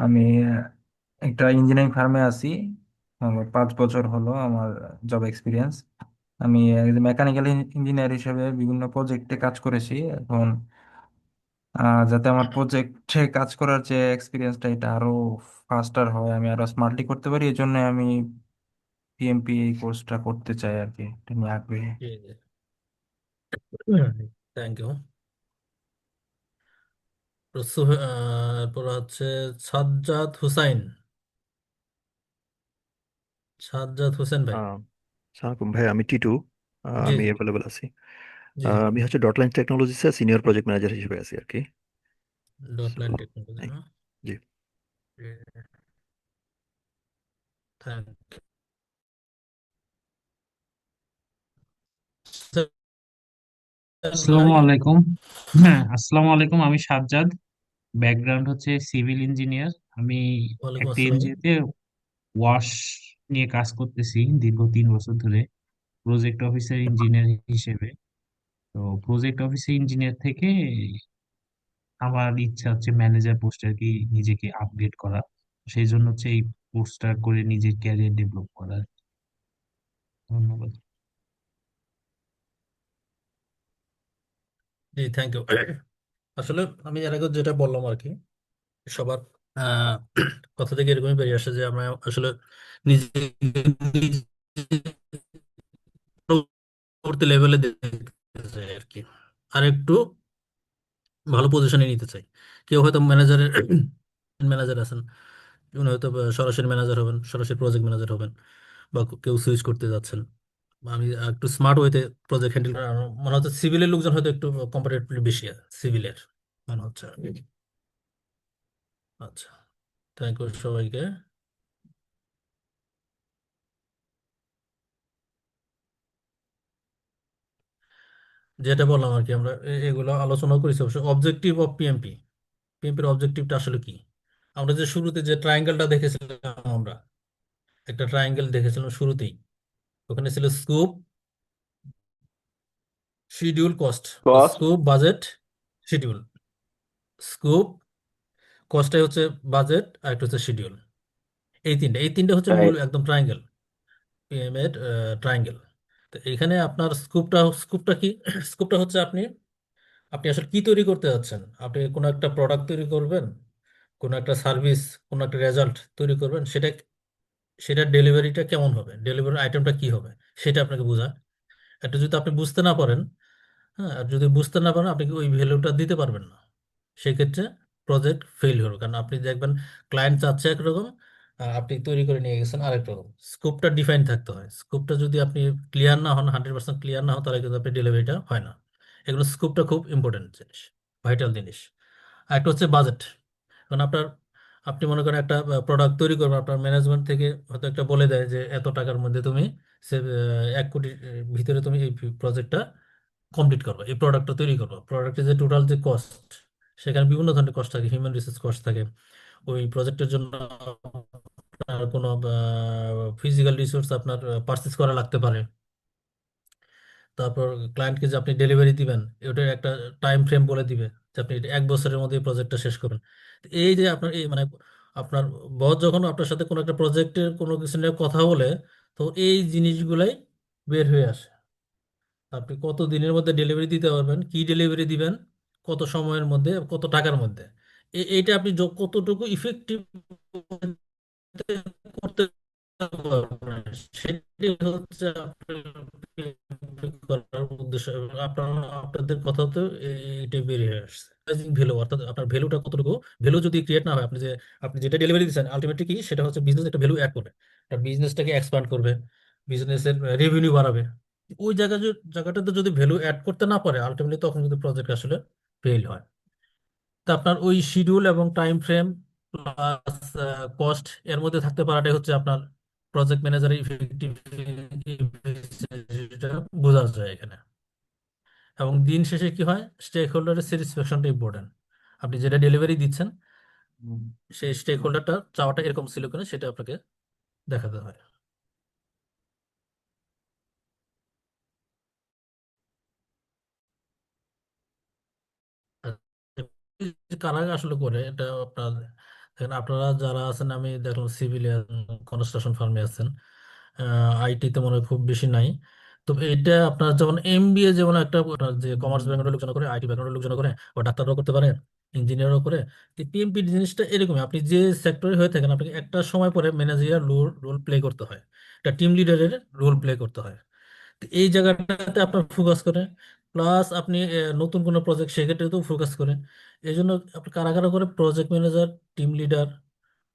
আমি একটা ইঞ্জিনিয়ারিং ফার্মে আছি। আমার 5 বছর হলো আমার জব এক্সপিরিয়েন্স। আমি মেকানিক্যাল ইঞ্জিনিয়ার হিসেবে বিভিন্ন প্রজেক্টে কাজ করেছি। এখন যাতে আমার প্রজেক্টে কাজ করার যে এক্সপিরিয়েন্সটা এটা আরো ফাস্টার হয়, আমি আরো স্মার্টলি করতে পারি, এই জন্য আমি পিএমপি এই কোর্সটা করতে চাই আর কি, এটা নিয়ে আগ্রহী। জি জি, থ্যাংক ইউ। এরপর হচ্ছে সাজ্জাদ হুসাইন। সাজ্জাদ হোসেন ভাই। আহ সালামালাইকুম ভাই, আমি টিটু। জি আমি জি অ্যাভেলেবল আছি। জি জি। আমি হচ্ছে ডটলাইন টেকনোলজিসে সিনিয়র প্রজেক্ট ম্যানেজার হিসেবে আছি আর কি। ডট সো লাইন টেকনোলজি এই, না? জি। থ্যাংক ভাই। আসসালামু আলাইকুম। হ্যাঁ, আসসালামু আলাইকুম। আমি সাজ্জাদ, ব্যাকগ্রাউন্ড হচ্ছে সিভিল ইঞ্জিনিয়ার। আমি ওয়ালাইকুম একটা আসসালাম। এনজিওতে ওয়াশ নিয়ে কাজ করতেছি দীর্ঘ 3 বছর ধরে। প্রজেক্ট অফিসার ইঞ্জিনিয়ার হিসেবে। তো প্রজেক্ট অফিসার ইঞ্জিনিয়ার থেকে আমার ইচ্ছা হচ্ছে ম্যানেজার পোস্টে আর কি নিজেকে আপগ্রেড করা। সেই জন্য হচ্ছে এই কোর্সটা করে নিজের ক্যারিয়ার ডেভেলপ করা। ধন্যবাদ। জি, থ্যাংক ইউ। আসলে আমি এর আগে যেটা বললাম আর কি, সবার আহ, কথা থেকে এরকমই বেরিয়ে আসে যে আমরা আসলে নিজে পরবর্তী লেভেলে দেখতে চাই আর কি, আর একটু ভালো পজিশনে নিতে চাই। কেউ হয়তো ম্যানেজারের ম্যানেজার আছেন, উনি হয়তো সরাসরি ম্যানেজার হবেন, সরাসরি প্রজেক্ট ম্যানেজার হবেন, বা কেউ সুইচ করতে যাচ্ছেন। বা আমি একটু স্মার্ট ওয়েতে প্রজেক্ট হ্যান্ডেল করা, মনে হচ্ছে সিভিলের লোকজন হয়তো একটু কম্পারেটিভলি বেশি সিভিলের মনে হচ্ছে আর কি। আচ্ছা, থ্যাংক ইউ সবাইকে। যেটা বললাম আর কি, আমরা এগুলো আলোচনা করেছি অবশ্য। অবজেক্টিভ অফ পিএমপি, পিএমপির অবজেক্টিভটা আসলে কি? আমরা যে শুরুতে যে ট্রায়াঙ্গেলটা দেখেছিলাম, আমরা একটা ট্রায়াঙ্গেল দেখেছিলাম শুরুতেই। ওখানে ছিল স্কোপ, শিডিউল, কস্ট, বা cost. Scope, budget, schedule. Scope, কস্টটাই হচ্ছে বাজেট, আর একটা হচ্ছে শিডিউল। এই তিনটা হচ্ছে মূল রাইট। একদম ট্রায়াঙ্গেল, পিএম এর ট্রায়াঙ্গেল। তো এখানে আপনার স্কোপটা কি? স্কোপটা হচ্ছে আপনি আপনি আসলে কি তৈরি করতে যাচ্ছেন। আপনি কোনো একটা প্রোডাক্ট তৈরি করবেন, কোনো একটা সার্ভিস, কোনো একটা রেজাল্ট তৈরি করবেন, সেটা সেটা ডেলিভারিটা কেমন হবে, ডেলিভারি আইটেমটা কি হবে, সেটা আপনাকে বোঝা। এটা যদি আপনি বুঝতে না পারেন, হ্যাঁ, আর যদি বুঝতে না পারেন, আপনি কি ওই ভ্যালুটা দিতে পারবেন না। সেক্ষেত্রে প্রজেক্ট ফেল হবে, কারণ আপনি দেখবেন ক্লায়েন্ট চাচ্ছে একরকম, আপনি তৈরি করে নিয়ে গেছেন আরেক রকম। স্কোপটা ডিফাইন থাকতে হয়। স্কোপটা যদি আপনি ক্লিয়ার না হন, 100% ক্লিয়ার না হন, তাহলে কিন্তু আপনি ডেলিভারিটা হয় না। এগুলো স্কোপটা খুব ইম্পর্টেন্ট জিনিস, ভাইটাল জিনিস। আর একটা হচ্ছে বাজেট। কারণ আপনি মনে করেন একটা প্রোডাক্ট তৈরি করবেন, আপনার ম্যানেজমেন্ট থেকে হয়তো একটা বলে দেয় যে এত টাকার মধ্যে তুমি 1 কোটির ভিতরে তুমি এই প্রজেক্টটা কমপ্লিট করবো, এই প্রোডাক্টটা তৈরি করবো। প্রোডাক্টের যে টোটাল যে কস্ট, সেখানে বিভিন্ন ধরনের কস্ট থাকে, হিউম্যান রিসোর্স কস্ট থাকে। ওই প্রজেক্টের জন্য আপনার কোনো ফিজিক্যাল রিসোর্স আপনার পারচেস করা লাগতে পারে। তারপর ক্লায়েন্টকে যে আপনি ডেলিভারি দিবেন, ওটার একটা টাইম ফ্রেম বলে দিবে যে আপনি এটা 1 বছরের মধ্যে এই প্রজেক্টটা শেষ করবেন। তো এই যে আপনার এই মানে আপনার বস যখন আপনার সাথে কোনো একটা প্রজেক্টের কোনো কিছু নিয়ে কথা বলে, তো এই জিনিসগুলাই বের হয়ে আসে। আপনি কত দিনের মধ্যে ডেলিভারি দিতে পারবেন, কি ডেলিভারি দিবেন, কত সময়ের মধ্যে, কত টাকার মধ্যে। এইটা আপনি কতটুকু ইফেক্টিভ করতে পারবেন, সেটি হচ্ছে আপনার করার উদ্দেশ্য। এবং আপনাদের কথাতে এটা বেরিয়ে আসছে ভ্যালু, অর্থাৎ আপনার ভ্যালুটা কতটুকু। ভ্যালু যদি ক্রিয়েট না হয়, আপনি যেটা ডেলিভারি দিচ্ছেন, আলটিমেটলি কি সেটা হচ্ছে বিজনেস একটা ভ্যালু অ্যাড করবে, বিজনেসটাকে এক্সপান্ড করবে, বিজনেসের রেভিনিউ বাড়াবে। ওই জায়গাটাতে যদি ভ্যালু অ্যাড করতে না পারে, আলটিমেটলি তখন কিন্তু প্রজেক্ট আসলে ফেল হয়। তা আপনার ওই শিডিউল এবং টাইম ফ্রেম প্লাস কস্ট এর মধ্যে থাকতে পারাটাই হচ্ছে আপনার প্রজেক্ট ম্যানেজারের ইফেক্টিভ বোঝা যায় এখানে। এবং দিন শেষে কি হয়, স্টেক হোল্ডারের স্যাটিসফ্যাকশনটা ইম্পর্টেন্ট। আপনি যেটা ডেলিভারি দিচ্ছেন, সেই স্টেক হোল্ডারটা চাওয়াটা এরকম ছিল কিনা, সেটা আপনাকে দেখাতে হয়। আর কারা আসলে করে এটা আপনার দেখেন, আপনারা যারা আছেন, আমি দেখলাম সিভিলিয়ান কনস্ট্রাকশন ফার্মে আছেন, আইটিতে মনে হয় খুব বেশি নাই। তো এটা আপনার যেমন এমবিএ, যেমন একটা আপনার যে কমার্স ব্যাকগ্রাউন্ডের লোকজন করে, আইটি ব্যাকগ্রাউন্ডের লোকজন করে, বা ডাক্তাররাও করতে পারে, ইঞ্জিনিয়ারও করে। পিএমপি জিনিসটা এরকমই, আপনি যে সেক্টরে হয়ে থাকেন, আপনাকে একটা সময় পরে ম্যানেজারিয়াল রোল প্লে করতে হয়, একটা টিম লিডারের রোল প্লে করতে হয়। তো এই জায়গাটাতে আপনার ফোকাস করে, প্লাস আপনি নতুন কোনো প্রজেক্ট সেক্ষেত্রেও ফোকাস করে। এই জন্য আপনি কারা কারা করে, project manager, team leader,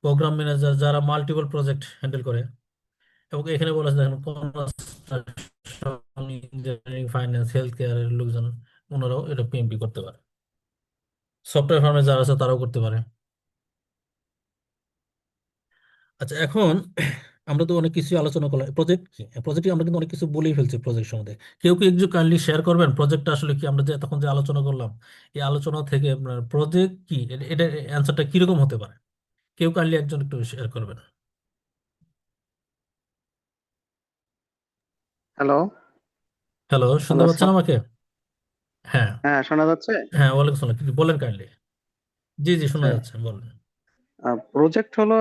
program manager, যারা মাল্টিপল প্রজেক্ট হ্যান্ডেল করে। এবং এখানে বলা আছে দেখেন, কনস্ট্রাকশন, ইঞ্জিনিয়ারিং, ফাইন্যান্স, হেলথ কেয়ারের লোকজন, ওনারাও এটা পিএমপি করতে পারে। সফটওয়্যার ফার্মে যারা আছে তারাও করতে পারে। আচ্ছা, এখন আমরা তো অনেক কিছু আলোচনা করলাম। প্রজেক্ট কি, প্রজেক্টে আমরা কিন্তু অনেক কিছু বলেই ফেলছি প্রজেক্ট সম্বন্ধে। কেউ কি একটু কাইন্ডলি শেয়ার করবেন প্রজেক্টটা আসলে কি? আমরা যে তখন যে আলোচনা করলাম, এই আলোচনা থেকে আপনার প্রজেক্ট কি, এটা অ্যান্সারটা কিরকম হতে পারে? কেউ কাইন্ডলি একজন একটু শেয়ার করবেন। হ্যালো। হ্যালো, শুনতে হ্যালো, পাচ্ছেন আমাকে? হ্যাঁ। হ্যাঁ, শোনা যাচ্ছে? হ্যাঁ, ওয়ালাইকুম সালাম, কিছু বলেন কাইন্ডলি। জি জি, শোনা আচ্ছা, যাচ্ছে, বলেন। প্রজেক্ট হলো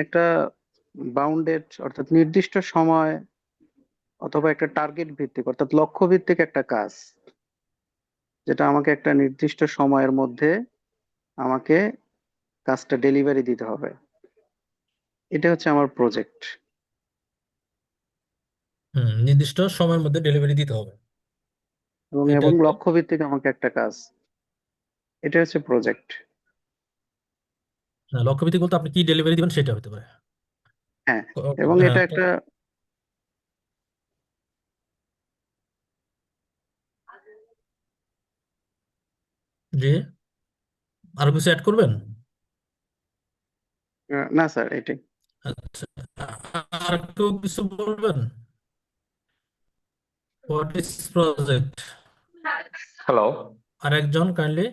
একটা বাউন্ডেড অর্থাৎ নির্দিষ্ট সময় অথবা একটা টার্গেট ভিত্তিক অর্থাৎ লক্ষ্য ভিত্তিক একটা কাজ, যেটা আমাকে একটা নির্দিষ্ট সময়ের মধ্যে আমাকে কাজটা ডেলিভারি দিতে হবে। এটা হচ্ছে আমার প্রজেক্ট। নির্দিষ্ট সময়ের মধ্যে ডেলিভারি দিতে হবে, এবং এবং এটাকে লক্ষ্য ভিত্তিক আমাকে একটা কাজ, এটা হচ্ছে প্রজেক্ট। লক্ষ্যভিত্তিক বলতে আপনি কি ডেলিভারি দিবেন সেটা হতে পারে। হ্যাঁ, এবং হ্যাঁ এটা একটা জি, আরো কিছু অ্যাড করবেন? না স্যার, এটাই। আচ্ছা, আর কেউ কিছু বলবেন? What is project? হ্যালো। আর একজন কাইন্ডলি,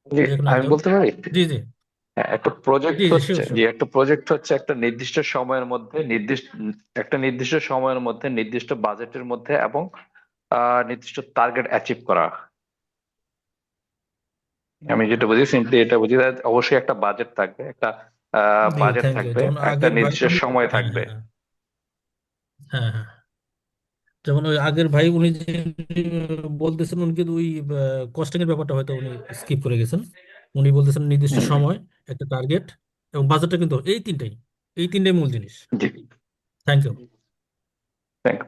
জি, যে কোনো আমি একজন। বলতে পারি। জি জি হ্যাঁ, একটা প্রজেক্ট জি জি, হচ্ছে শিওর শিওর। একটা নির্দিষ্ট সময়ের মধ্যে নির্দিষ্ট সময়ের মধ্যে নির্দিষ্ট বাজেটের মধ্যে এবং নির্দিষ্ট টার্গেট অ্যাচিভ করা। আমি যেটা বুঝি সিম্পলি এটা বুঝি that অবশ্যই একটা বাজেট থাকবে, একটা জি, বাজেট থ্যাংক ইউ। থাকবে, যেমন একটা আগের ভাই, নির্দিষ্ট সময় হ্যাঁ থাকবে। হ্যাঁ হ্যাঁ হ্যাঁ, যেমন ওই আগের ভাই উনি যে বলতেছেন, উনি কিন্তু ওই কস্টিং এর ব্যাপারটা হয়তো উনি স্কিপ করে গেছেন। উনি বলতেছেন নির্দিষ্ট হুম, সময়, একটা টার্গেট এবং বাজেটটা, কিন্তু এই তিনটাই মূল জিনিস। জি, থ্যাংক ইউ। থ্যাংক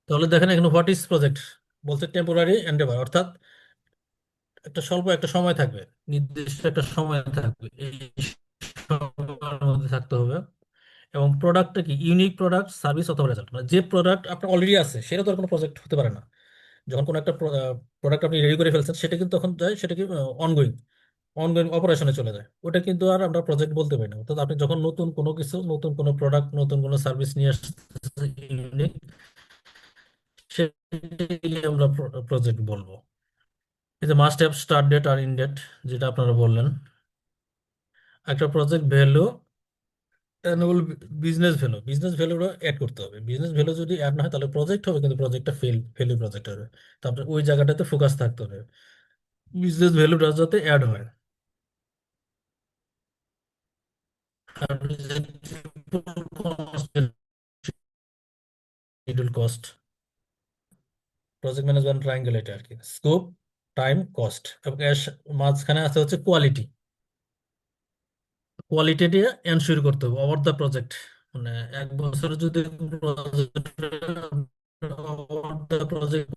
তাহলে দেখেন এখানে হোয়াট ইজ প্রজেক্ট বলতে টেম্পোরারি এন্ডেভার, অর্থাৎ একটা স্বল্প একটা সময় থাকবে, নির্দিষ্ট একটা সময় থাকবে, এই সময়ের মধ্যে থাকতে হবে। এবং প্রোডাক্টটা কি, ইউনিক প্রোডাক্ট, সার্ভিস অথবা রেজাল্ট, মানে যে প্রোডাক্ট আপনার অলরেডি আছে সেটা তো আর কোনো প্রজেক্ট হতে পারে না। যখন কোনো একটা প্রোডাক্ট আপনি রেডি করে ফেলছেন, সেটা কিন্তু তখন যায়, সেটা কি অনগোয়িং অনগোয়িং অপারেশনে চলে যায়, ওটা কিন্তু আর আমরা প্রজেক্ট বলতে পারি না। অর্থাৎ আপনি যখন নতুন কোনো কিছু, নতুন কোনো প্রোডাক্ট, নতুন কোনো সার্ভিস নিয়ে আসতেছেন ইউনিক, সেটাকে আমরা প্রজেক্ট বলবো। এই যে মাস্ট হ্যাভ স্টার্ট ডেট আর ইন ডেট, যেটা আপনারা বললেন, একটা প্রজেক্ট ভ্যালু, অ্যানুয়াল বিজনেস ভ্যালুটা অ্যাড করতে হবে। বিজনেস ভ্যালু যদি অ্যাড না হয় তাহলে প্রজেক্ট হবে, কিন্তু প্রজেক্টটা ফেলি প্রজেক্ট হবে। তারপরে ওই জায়গাটাতে ফোকাস থাকতে হবে, বিজনেস ভ্যালুটা যাতে অ্যাড হয়। Schedule cost, project management triangle, এটা আর কি স্কোপ, টাইম, কস্ট, এবং এর মাঝখানে আছে হচ্ছে কোয়ালিটি। কোয়ালিটিটা এনশিওর করতে হবে ওভার দ্য প্রজেক্ট, মানে এক বছরে যদি over the project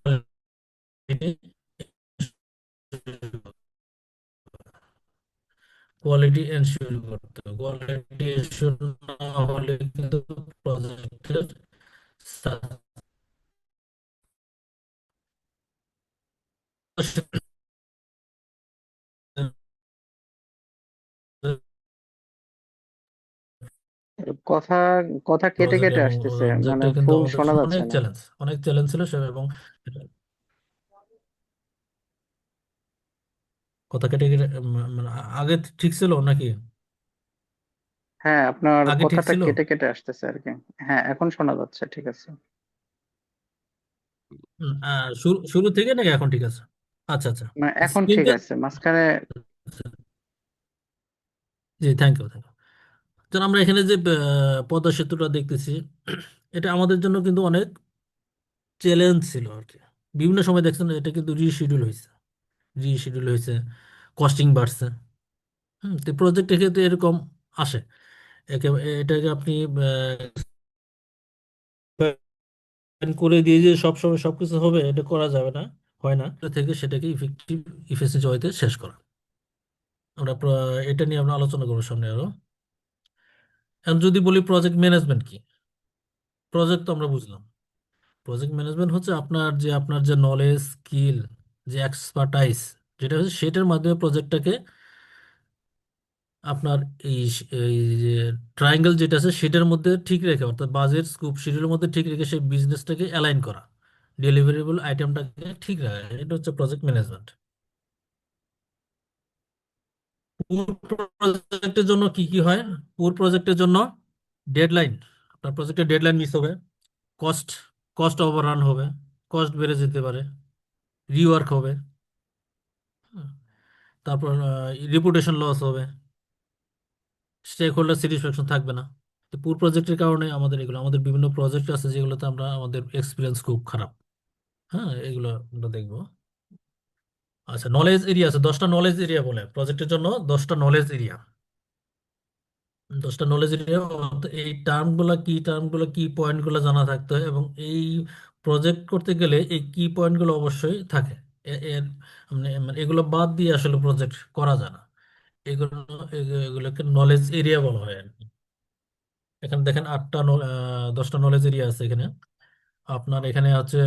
quality ensure করতে হবে। কোয়ালিটি এনশিওর না হলে কিন্তু প্রজেক্টের কথা কথা কেটে প্রজেক্ট কেটে এবং আসতেছে, মানে যেটা কিন্তু ফুল আমাদের শোনা যাচ্ছে না। অনেক চ্যালেঞ্জ ছিল সে, এবং কথা কেটে কেটে মানে আগে ঠিক ছিল নাকি? হ্যাঁ, আপনার আগে ঠিক কথাটা ছিল? কেটে কেটে আসতেছে আর কি। হ্যাঁ, এখন শোনা যাচ্ছে, ঠিক আছে। শুরু শুরু থেকে নাকি এখন ঠিক আছে? আচ্ছা আচ্ছা। না, এখন ঠিক স্ক্রিনতে, আছে, মাঝখানে। জি, থ্যাংক ইউ থ্যাংক ইউ। তো আমরা এখানে যে পদ্মা সেতুটা দেখতেছি, এটা আমাদের জন্য কিন্তু অনেক চ্যালেঞ্জ ছিল আর কি। বিভিন্ন সময় দেখছেন এটা কিন্তু রিশিডিউল হয়েছে, কস্টিং বাড়ছে। তো প্রজেক্টের ক্ষেত্রে এরকম আসে। এটাকে আপনি করে দিয়ে যে সবসময় সবকিছু হবে এটা করা যাবে না, হয় না। এটা থেকে সেটাকে ইফেক্টিভ ইফিসিয়েন্সি ওয়েতে শেষ করা। এটা নিয়ে আমরা আলোচনা করবো সামনে আরো। এখন যদি বলি প্রজেক্ট ম্যানেজমেন্ট কি, প্রজেক্ট তো আমরা বুঝলাম। প্রজেক্ট ম্যানেজমেন্ট হচ্ছে আপনার যে নলেজ, স্কিল, যে এক্সপার্টাইজ যেটা হচ্ছে, সেটার মাধ্যমে প্রজেক্টটাকে আপনার এই যে ট্রায়াঙ্গেল যেটা আছে সেটার মধ্যে ঠিক রেখে, অর্থাৎ বাজেট, স্কোপ, শিডিউলের মধ্যে ঠিক রেখে সেই বিজনেসটাকে অ্যালাইন করা, ডেলিভারেবল আইটেমটাকে ঠিক রাখা, এটা হচ্ছে প্রজেক্ট ম্যানেজমেন্ট। পুর প্রজেক্টের জন্য কি কি হয়? পুর প্রজেক্টের জন্য ডেডলাইন, আপনার প্রজেক্টের ডেডলাইন মিস হবে, কস্ট, কস্ট ওভাররান হবে, কস্ট বেড়ে যেতে পারে, রিওয়ার্ক হবে, হ্যাঁ, তারপর রিপুটেশন লস হবে, স্টেক হোল্ডার স্যাটিসফ্যাকশন থাকবে না। তো পুর প্রজেক্টের কারণে আমাদের এগুলো, আমাদের বিভিন্ন প্রজেক্ট আছে যেগুলোতে আমরা আমাদের এক্সপিরিয়েন্স খুব খারাপ। হ্যাঁ, এগুলো আমরা দেখবো। আচ্ছা, নলেজ এরিয়া আছে, 10টা নলেজ এরিয়া বলে প্রজেক্টের জন্য, 10টা নলেজ এরিয়া। 10টা নলেজ এরিয়া, এই টার্মগুলো কি পয়েন্টগুলো জানা থাকতে হয়, এবং এই প্রজেক্ট করতে গেলে এই কি পয়েন্টগুলো অবশ্যই থাকে। এর মানে এগুলো বাদ দিয়ে আসলে প্রজেক্ট করা যায় না। এগুলো এগুলোকে নলেজ এরিয়া বলা হয় আর কি। এখানে দেখেন 10টা নলেজ এরিয়া আছে এখানে। আপনার এখানে হচ্ছে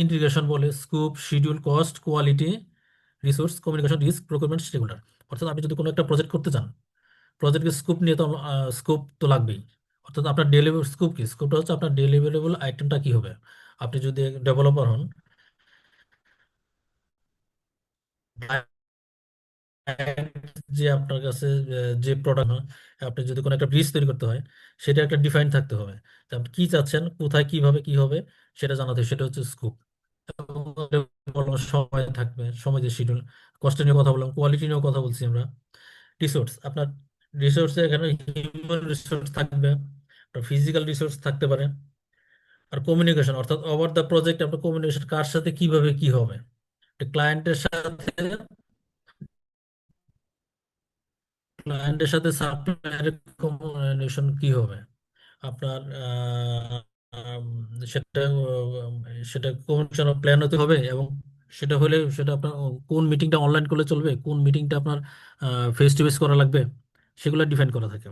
ইন্টিগ্রেশন বলে scope, schedule, cost, quality, resource, communication, risk, procurement, stakeholder. অর্থাৎ আপনি যদি কোনো একটা প্রজেক্ট করতে চান, প্রজেক্টের স্কোপ নিয়ে তো স্কোপ তো লাগবেই। অর্থাৎ আপনার ডেলিভার স্কোপ কি, স্কোপটা হচ্ছে আপনার ডেলিভারেবল আইটেমটা কি হবে। আপনি যদি ডেভেলপার হন, যে আপনার কাছে যে প্রোডাক্ট, আপনি যদি কোনো একটা ব্রিজ তৈরি করতে হয়, সেটা একটা ডিফাইন থাকতে হবে, যে আপনি কি চাচ্ছেন, কোথায় কিভাবে কি হবে সেটা জানাতে হবে, সেটা হচ্ছে স্কোপ। সময় থাকবে, সময় যে শিডিউল, কষ্ট নিয়ে কথা বললাম, কোয়ালিটি নিয়েও কথা বলছি আমরা। রিসোর্স, আপনার রিসোর্সে এখানে হিউম্যান রিসোর্স থাকবে, ফিজিক্যাল রিসোর্স থাকতে পারে। আর কমিউনিকেশন, অর্থাৎ ওভার দ্য প্রজেক্ট আপনার কমিউনিকেশন কার সাথে কিভাবে কি হবে, ক্লায়েন্টের সাথে, সাপ্লায়ারের কমিউনিকেশন কি হবে আপনার, আম, সেটা সেটা কমিউনিকেশন প্ল্যান হতে হবে, এবং সেটা হলে সেটা আপনার কোন মিটিংটা অনলাইন করলে চলবে, কোন মিটিংটা আপনার ফেস টু ফেস করা লাগবে, সেগুলো ডিফাইন করা থাকে।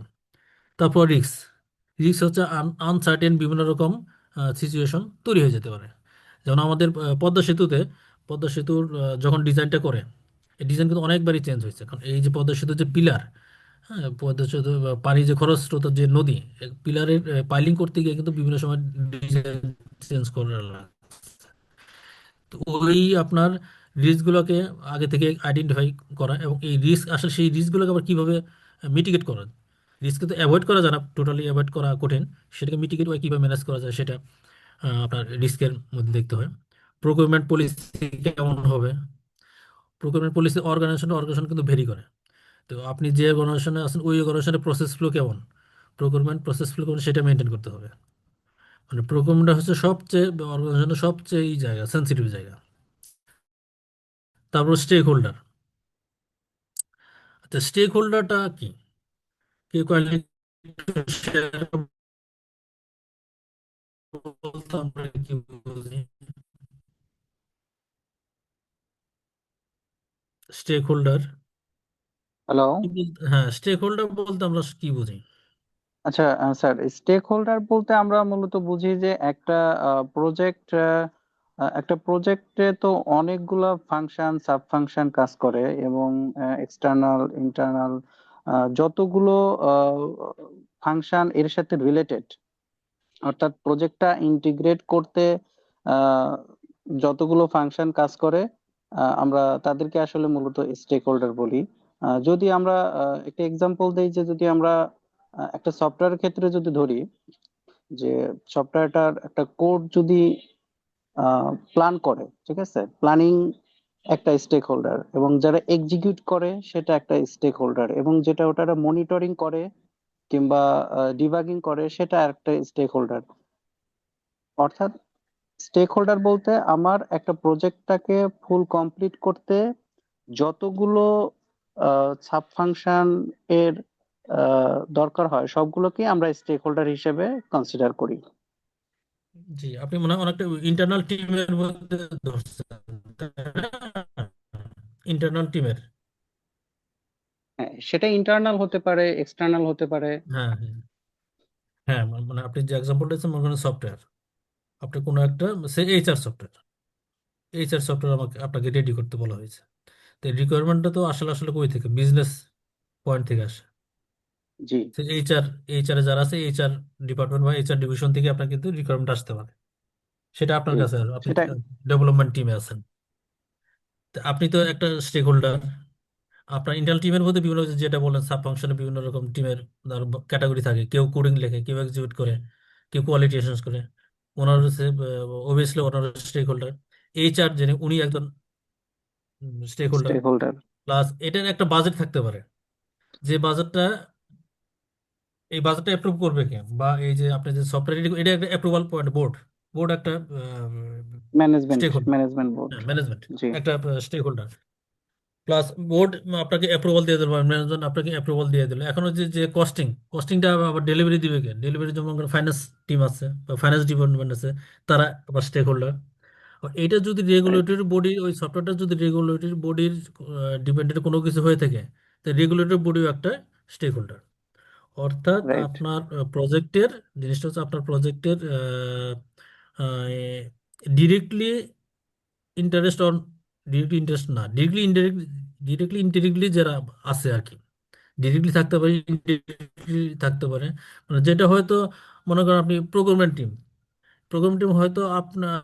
তারপর রিস্ক, রিস্ক হচ্ছে আনসার্টেন বিভিন্ন রকম সিচুয়েশন তৈরি হয়ে যেতে পারে। যেমন আমাদের পদ্মা সেতুর যখন ডিজাইনটা করে, এই ডিজাইন কিন্তু অনেকবারই চেঞ্জ হয়েছে, কারণ এই যে পদ্মা সেতুর যে পিলার, হ্যাঁ, পদ্মা সেতু পানি যে খরস্রোত যে নদী, পিলারের পাইলিং করতে গিয়ে কিন্তু বিভিন্ন সময় ডিজাইন চেঞ্জ করে লাগে। তো ওই আপনার রিস্কগুলোকে আগে থেকে আইডেন্টিফাই করা, এবং এই রিস্ক আসলে সেই রিস্কগুলোকে আবার কীভাবে মিটিগেট করা, রিস্ক তো অ্যাভয়েড করা যায় না, টোটালি অ্যাভয়েড করা কঠিন, সেটাকে মিটিগেট বা কীভাবে ম্যানেজ করা যায় সেটা আপনার রিস্কের মধ্যে দেখতে হয়। প্রকিউরমেন্ট পলিসি কেমন হবে, প্রকিউরমেন্ট পলিসি অর্গানাইজেশন কিন্তু ভেরি করে। তো আপনি যে অর্গানাইজেশনে আছেন ওই অর্গানাইজেশনের প্রসেস ফ্লো কেমন, প্রকিউরমেন্ট প্রসেস ফ্লো কেমন, সেটা মেনটেন করতে হবে। মানে প্রকিউরমেন্ট হচ্ছে সবচেয়ে অর্গানাইজেশনের সবচেয়ে এই জায়গা, সেন্সিটিভ জায়গা। তারপর স্টেক হোল্ডার। আচ্ছা, স্টেক হোল্ডারটা কি, কেউ কাইন্ডলি শেয়ার বলতে আমরা কি বুঝি স্টেক হোল্ডার? হ্যালো। হ্যাঁ, স্টেক হোল্ডার বলতে আমরা কি বুঝি? আচ্ছা স্যার, স্টেক হোল্ডার বলতে আমরা মূলত বুঝি যে একটা প্রজেক্টে তো অনেকগুলা ফাংশন সাব ফাংশন কাজ করে, এবং এক্সটার্নাল ইন্টারনাল যতগুলো ফাংশন এর সাথে রিলেটেড, অর্থাৎ প্রজেক্টটা ইন্টিগ্রেট করতে আহ, যতগুলো ফাংশন কাজ করে, আমরা তাদেরকে আসলে মূলত স্টেক হোল্ডার বলি। যদি আমরা একটা এক্সাম্পল দেই, যে যদি আমরা একটা সফটওয়্যারের ক্ষেত্রে যদি ধরি, যে সফটওয়্যারটার একটা কোড যদি প্ল্যান করে, ঠিক আছে, প্ল্যানিং একটা স্টেক হোল্ডার, এবং যারা এক্সিকিউট করে সেটা একটা স্টেক হোল্ডার, এবং যেটা ওটা মনিটরিং করে কিংবা ডিবাগিং করে সেটা একটা স্টেক হোল্ডার। অর্থাৎ স্টেক হোল্ডার বলতে আমার একটা প্রজেক্টটাকে ফুল কমপ্লিট করতে যতগুলো সাব ফাংশন এর দরকার হয় সবগুলোকে আমরা স্টেক হোল্ডার হিসেবে কনসিডার করি। জি, আপনি মনে হয় অনেকটা ইন্টারনাল টিমের মধ্যে ধরছেন, ইন্টারনাল টিমের। হ্যাঁ, সেটা ইন্টারনাল হতে পারে, এক্সটার্নাল হতে পারে। হ্যাঁ, হ্যাঁ, হ্যাঁ, মানে আপনি যে এক্সাম্পলটা দিচ্ছেন, মনে করেন সফটওয়্যার, আপনি কোনো একটা সে এইচআর সফটওয়্যার আপনাকে রেডি করতে বলা হয়েছে। তো রিকোয়ারমেন্টটা তো আসলে আসলে কই থেকে, বিজনেস পয়েন্ট থেকে আসে। জি এইচআর যারা আছে, এইচআর ডিপার্টমেন্ট বা এইচআর ডিভিশন থেকে আপনার কিন্তু রিকোয়ারমেন্ট আসতে পারে, সেটা আপনার জি কাছে আর আপনি সেটা ডেভেলপমেন্ট টিমে আছেন। তো আপনি তো একটা স্টেক হোল্ডার, আপনার ইন্টারনাল টিমের মধ্যে বিভিন্ন, যেটা বলেন সাব ফাংশনে বিভিন্ন রকম টিমের ক্যাটাগরি থাকে, কেউ কোডিং লেখে, কেউ এক্সিকিউট করে, কেউ কোয়ালিটি অ্যাসুরেন্স করে, ওনার হচ্ছে অবভিয়াসলি ওনার স্টেক হোল্ডার। এইচআর যিনি উনি একজন stakeholder. Stakeholder. Plus এটার একটা বাজেট থাকতে পারে, যে বাজেটটা, এই বাজেটটা অ্যাপ্রুভ করবে কে, বা এই যে আপনি যে সফটওয়্যার, এটা একটা অ্যাপ্রুভাল পয়েন্ট, বোর্ড। বোর্ড একটা management stakeholder, management board. Management জি। একটা স্টেক হোল্ডার। প্লাস বোর্ড আপনাকে অ্যাপ্রুভাল দিয়ে দিল, ম্যানেজমেন্ট আপনাকে অ্যাপ্রুভাল দিয়ে দিল। এখন হচ্ছে যে কস্টিংটা আবার ডেলিভারি দিবে কে? ডেলিভারি যেমন ফাইন্যান্স টিম আছে বা ফাইন্যান্স ডিপার্টমেন্ট আছে, তারা আবার স্টেক হোল্ডার। এটা যদি রাইট রেগুলেটরি বডি, ওই সফটওয়্যারটা যদি রেগুলেটরি বডির ডিপেন্ডেন্ট কোনো কিছু হয়ে থাকে, তো রেগুলেটরি বডিও একটা স্টেক হোল্ডার। অর্থাৎ রাইট আপনার প্রজেক্টের জিনিসটা হচ্ছে আপনার প্রজেক্টের directly interest on, directly interest না, ডিরেক্টলি ইনডিরেক্ট, ডিরেক্টলি ইনডিরেক্টলি যারা আছে আর কি। ডিরেক্টলি থাকতে পারে, ইনডিরেক্টলি থাকতে পারে। মানে যেটা হয়তো মনে করেন আপনি প্রোগ্রামেন্ট টিম, প্রোগ্রাম টিম হয়তো আপনার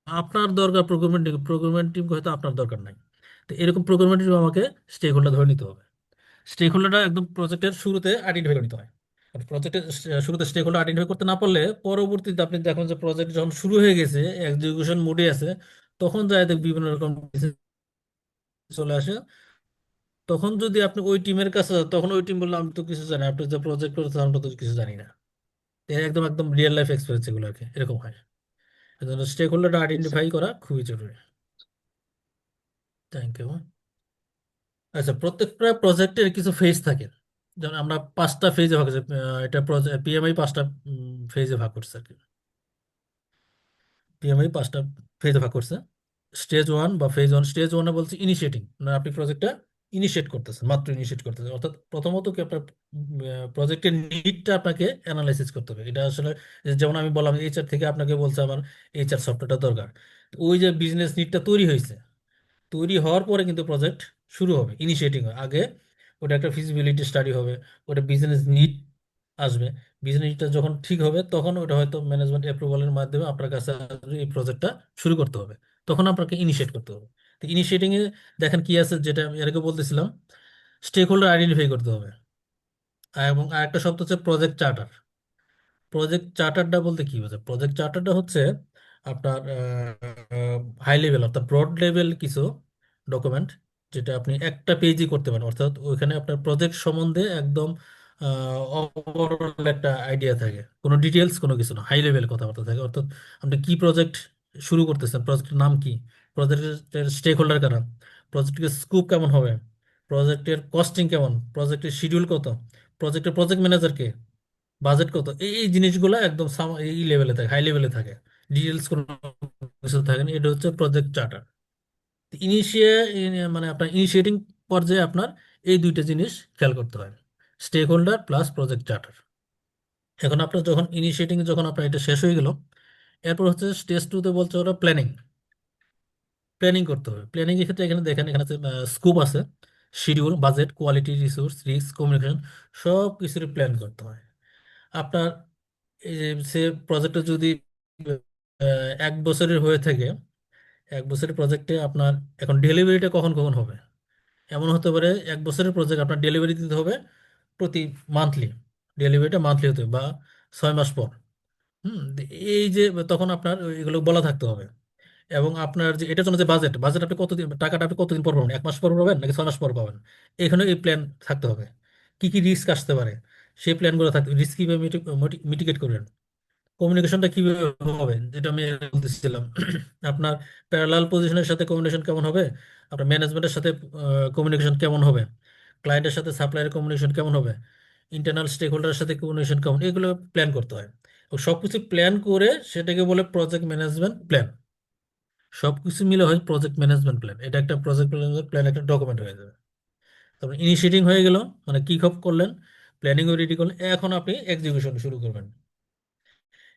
আপনার দরকার, প্রোগ্রামেন্ট টিম হয়তো আপনার দরকার নাই। তো এরকম প্রোগ্রামেন্ট টিম আমাকে স্টেক হোল্ডার ধরে নিতে হবে। স্টেক হোল্ডারটা একদম প্রজেক্টের শুরুতে আইডেন্টিফাই করে নিতে হয়। প্রজেক্টের শুরুতে স্টেক হোল্ডার আইডেন্টিফাই করতে না পারলে, পরবর্তীতে আপনি দেখেন যে প্রজেক্ট যখন শুরু হয়ে গেছে, এক্সিকিউশন মোডে আছে, তখন যায় দেখ বিভিন্ন রকম disease চলে আসে। তখন যদি আপনি ওই টিমের কাছে যান, তখন ওই টিম বললো আমি তো কিছু জানি না, আপনি যে প্রজেক্ট করেছেন আমরা তো কিছু জানি না। তো একদম একদম রিয়েল লাইফ এক্সপিরিয়েন্স এগুলো আর কি, এরকম হয়। এজন্য স্টেক হোল্ডারটা আইডেন্টিফাই করা খুবই জরুরি। Thank you. আচ্ছা, প্রত্যেকটা প্রজেক্টের কিছু ফেজ থাকে। যেমন আমরা 5টা ফেজে ভাগ করছি, এটা পিএমআই 5টা ফেজে ভাগ করছে আর কি। পিএমআই 5টা ফেজে ভাগ করছে। স্টেজ ওয়ান বা ফেজ ওয়ান, স্টেজ ওয়ানে বলছে ইনিশিয়েটিং, মানে আপনি প্রজেক্টটা ইনিশিয়েট করতেছেন, মাত্র ইনিশিয়েট করতেছেন। অর্থাৎ প্রথমত কি আপনার প্রজেক্টের নিডটা আপনাকে অ্যানালাইসিস করতে হবে। এটা আসলে যেমন আমি বললাম এইচআর থেকে আপনাকে বলছে আমার এইচআর সফটওয়্যারটা দরকার। তো ওই যে বিজনেস নিডটা তৈরি হয়েছে, তৈরি হওয়ার পরে কিন্তু প্রজেক্ট শুরু হবে, ইনিশিয়েটিং আগে ওটা একটা ফিজিবিলিটি স্টাডি হবে, ওটা বিজনেস নিড আসবে। বিজনেস নিডটা যখন ঠিক হবে, তখন ওটা হয়তো ম্যানেজমেন্ট অ্যাপ্রুভালের মাধ্যমে আপনার কাছে আসবে, এই প্রজেক্টটা শুরু করতে হবে। তখন আপনাকে ইনিশিয়েট করতে হবে। তো ইনিশিয়েটিং এ দেখেন কি আছে, যেটা আমি এর আগে বলতেছিলাম, স্টেক হোল্ডার আইডেন্টিফাই করতে হবে। এবং আরেকটা শব্দ হচ্ছে প্রজেক্ট চার্টার। প্রজেক্ট চার্টারটা বলতে কি বোঝায়? প্রজেক্ট চার্টারটা হচ্ছে আপনার হাই লেভেল অর্থাৎ ব্রড লেভেল কিছু ডকুমেন্ট, যেটা আপনি একটা পেজই করতে পারেন। অর্থাৎ ওইখানে আপনার প্রজেক্ট সম্বন্ধে একদম ওভারঅল একটা আইডিয়া থাকে, কোনো ডিটেলস কোনো কিছু না, হাই লেভেল কথাবার্তা থাকে। অর্থাৎ আপনি কি প্রজেক্ট শুরু করতেছেন, প্রজেক্টের নাম কি, প্রজেক্টের স্টেক হোল্ডার কারা, প্রজেক্টের স্কোপ কেমন হবে, প্রজেক্টের কস্টিং কেমন, প্রজেক্টের শিডিউল কত, প্রজেক্টের প্রজেক্ট ম্যানেজার কে, বাজেট কত, এই এই জিনিসগুলো একদম এই লেভেলে থাকে, হাই লেভেলে থাকে। ডিটেলস কোনো কিছু থাকে না। এটা হচ্ছে প্রজেক্ট চার্টার। ইনিশিয়ে মানে আপনার ইনিশিয়েটিং পর্যায়ে আপনার এই দুইটা জিনিস খেয়াল করতে হয়, stakeholder plus project charter. এখন আপনার যখন ইনিশিয়েটিং, যখন আপনার এটা শেষ হয়ে গেল, এরপর হচ্ছে স্টেজ টুতে বলছে ওরা প্ল্যানিং। প্ল্যানিং করতে হবে। প্ল্যানিং এর ক্ষেত্রে এখানে দেখেন, এখানে স্কোপ আছে, schedule, budget, quality, resource, risk, communication, সব কিছুর প্ল্যান করতে হয়। আপনার এই যে সে প্রজেক্টটা যদি 1 বছরের হয়ে থাকে, 1 বছরের প্রজেক্টে আপনার এখন ডেলিভারিটা কখন কখন হবে? এমন হতে পারে 1 বছরের প্রজেক্ট আপনার ডেলিভারি দিতে হবে প্রতি মান্থলি, ডেলিভারিটা মান্থলি হতে হবে, বা 6 মাস পর। তো এই যে তখন আপনার এগুলো বলা থাকতে হবে। এবং আপনার যে এটার জন্য যে বাজেট, আপনি কতদিন, টাকাটা আপনি কতদিন পর পাবেন, 1 মাস পর পাবেন নাকি 6 মাস পর পাবেন, এখানে এই প্ল্যান থাকতে হবে। কি কি রিস্ক আসতে পারে সেই প্ল্যানগুলো থাকতে, রিস্ক কিভাবে মিটিগেট করবেন, কমিউনিকেশনটা কিভাবে হবে, যেটা আমি বলতেছিলাম। আপনার প্যারালাল পজিশনের সাথে কমিউনিকেশন কেমন হবে, আপনার ম্যানেজমেন্টের সাথে কমিউনিকেশন কেমন হবে, ক্লায়েন্টের সাথে সাপ্লায়ারের কমিউনিকেশন কেমন হবে, ইন্টারনাল স্টেক হোল্ডারের সাথে কমিউনিকেশন কেমন, এগুলো প্ল্যান করতে হয়। ও সবকিছু প্ল্যান করে সেটাকে বলে প্রজেক্ট ম্যানেজমেন্ট প্ল্যান। সবকিছু মিলে হয় প্রজেক্ট ম্যানেজমেন্ট প্ল্যান। এটা একটা প্রজেক্ট ম্যানেজমেন্ট প্ল্যান, একটা ডকুমেন্ট হয়ে যাবে। তারপর ইনিশিয়েটিং হয়ে গেল, মানে কিক অফ করলেন, প্ল্যানিংও রেডি করলেন, এখন আপনি এক্সিকিউশন শুরু করবেন।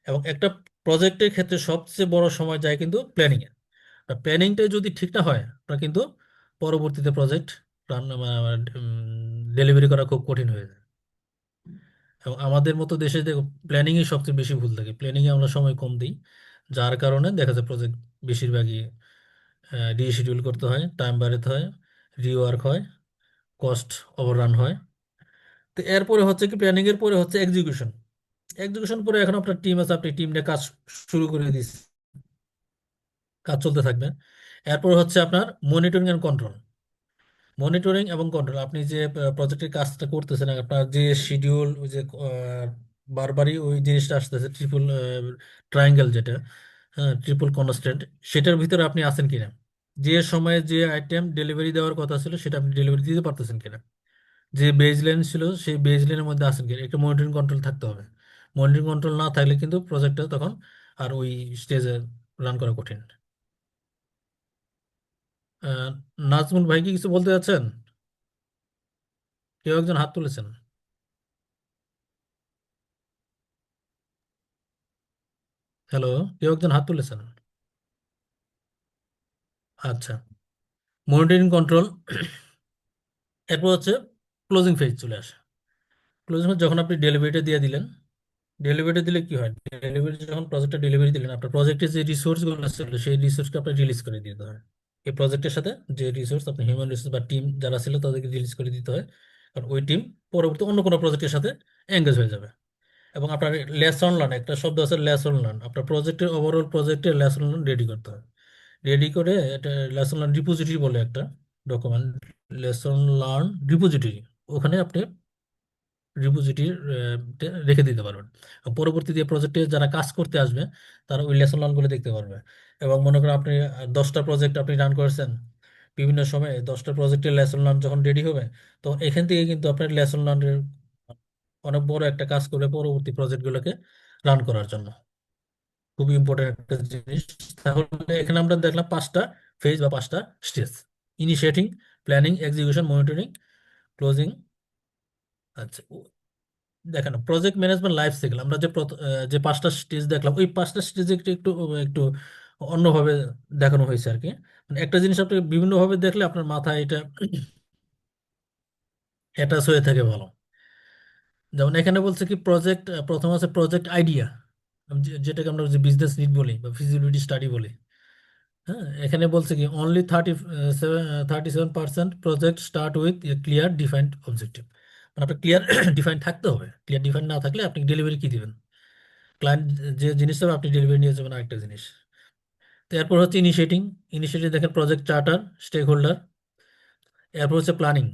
এবং একটা প্রজেক্টের ক্ষেত্রে সবচেয়ে বড় সময় যায় কিন্তু প্ল্যানিং এ। প্ল্যানিংটা যদি ঠিক না হয়, আপনার কিন্তু পরবর্তীতে প্রজেক্ট রান ডেলিভারি করা খুব কঠিন হয়ে যায়। এবং আমাদের মতো দেশে প্ল্যানিংয়ে সবচেয়ে বেশি ভুল থাকে, প্ল্যানিংয়ে আমরা সময় কম দিই, যার কারণে দেখা যায় প্রজেক্ট বেশিরভাগই রিশিডিউল করতে হয়, টাইম বাড়াতে হয়, রিওয়ার্ক হয়, কস্ট ওভাররান হয়। তো এরপরে হচ্ছে কি, প্ল্যানিং এর পরে হচ্ছে এক্সিকিউশন। এক্সিকিউশন পরে এখন আপনার টিম আছে, আপনি টিম নিয়ে কাজ শুরু করে দিচ্ছেন, কাজ চলতে থাকবে। এরপর হচ্ছে আপনার মনিটরিং এন্ড কন্ট্রোল। মনিটরিং এবং কন্ট্রোল, আপনি যে প্রজেক্টের কাজটা করতেছেন, আপনার যে শিডিউল, ওই যে বারবারই ওই জিনিসটা আসতেছে, ট্রিপল ট্রায়াঙ্গেল যেটা, হ্যাঁ, ট্রিপল কনস্ট্যান্ট, সেটার ভিতরে আপনি আছেন কিনা, যে সময়ে যে আইটেম ডেলিভারি দেওয়ার কথা ছিল সেটা আপনি ডেলিভারি দিতে পারতেছেন কিনা, যে বেজ লাইন ছিল সেই বেজ লাইনের মধ্যে আছেন কিনা, একটা মনিটরিং কন্ট্রোল থাকতে হবে। মনিটরিং কন্ট্রোল না থাকলে কিন্তু প্রজেক্টটা তখন আর ওই স্টেজে রান করা কঠিন। আহ, নাজমুল ভাই কি কিছু বলতে যাচ্ছেন? কেউ একজন হাত তুলেছেন। হ্যালো, কেউ একজন হাত তুলেছেন। আচ্ছা, মনিটরিং কন্ট্রোল। এরপর হচ্ছে ক্লোজিং ফেজ চলে আসে। ক্লোজিং ফেজ যখন আপনি ডেলিভারিটা দিয়ে দিলেন, ডেলিভারি দিলে কি হয়, ডেলিভারি যখন প্রজেক্টটা ডেলিভারি দিলেন, আপনার প্রজেক্টের যে রিসোর্সগুলো ছিল সেই রিসোর্সকে আপনার রিলিজ করে দিতে হয়। এই প্রজেক্টের সাথে যে রিসোর্স, আপনি হিউম্যান রিসোর্স বা টিম যারা ছিল তাদেরকে রিলিজ করে দিতে হয়, কারণ ওই টিম পরবর্তী অন্য কোনো প্রজেক্টের সাথে এঙ্গেজ হয়ে যাবে। এবং আপনার লেসন লার্ন, একটা শব্দ আছে লেসন লার্ন, আপনার প্রজেক্টের ওভারঅল প্রজেক্টের লেসন লার্ন রেডি করতে হয়। রেডি করে এটা লেসন লার্ন রিপোজিটরি বলে একটা ডকুমেন্ট, লেসন লার্ন রিপোজিটরি, ওখানে আপনি রিপোজিটরি রেখে দিতে পারবেন। পরবর্তী যে প্রজেক্টে যারা কাজ করতে আসবে তারা ওই লেসন লার্নগুলো দেখতে পারবে। এবং মনে করেন আপনি 10টা প্রজেক্ট আপনি রান করেছেন, বিভিন্ন সময়ে 10টা প্রজেক্টের লেসন লার্ন যখন রেডি হবে, তো এখান থেকে কিন্তু আপনার লেসন লার্নের অনেক বড় একটা কাজ করবে পরবর্তী প্রজেক্টগুলোকে রান করার জন্য। খুবই ইম্পর্টেন্ট একটা জিনিস। তাহলে এখানে আমরা দেখলাম 5টা ফেজ বা 5টা stage: initiating, planning, execution, monitoring, closing. আচ্ছা, দেখেন প্রজেক্ট ম্যানেজমেন্ট লাইফ সাইকেল, আমরা যে 5টা স্টেজ দেখলাম, ওই 5টা স্টেজে একটু একটু একটু অন্যভাবে দেখানো হয়েছে আর কি। মানে একটা জিনিস আপনি বিভিন্নভাবে দেখলে আপনার মাথায় এটা অ্যাটাচ হয়ে থাকে ভালো। যেমন এখানে বলছে কি, প্রজেক্ট প্রথম আছে প্রজেক্ট আইডিয়া, যেটাকে আমরা যে বিজনেস নিড বলি বা ফিজিবিলিটি স্টাডি বলি। হ্যাঁ, এখানে বলছে কি only 37% project start with a clear defined objective. মানে আপনার ক্লিয়ার ডিফাইন থাকতে হবে, ক্লিয়ার ডিফাইন না থাকলে আপনি ডেলিভারি কি দিবেন, ক্লায়েন্ট যে জিনিস হবে আপনি ডেলিভারি নিয়ে যাবেন আরেকটা জিনিস। তো এরপর হচ্ছে ইনিশিয়েটিং। ইনিশিয়েটিভ দেখেন প্রজেক্ট চার্টার, স্টেক হোল্ডার। এরপর হচ্ছে প্ল্যানিং,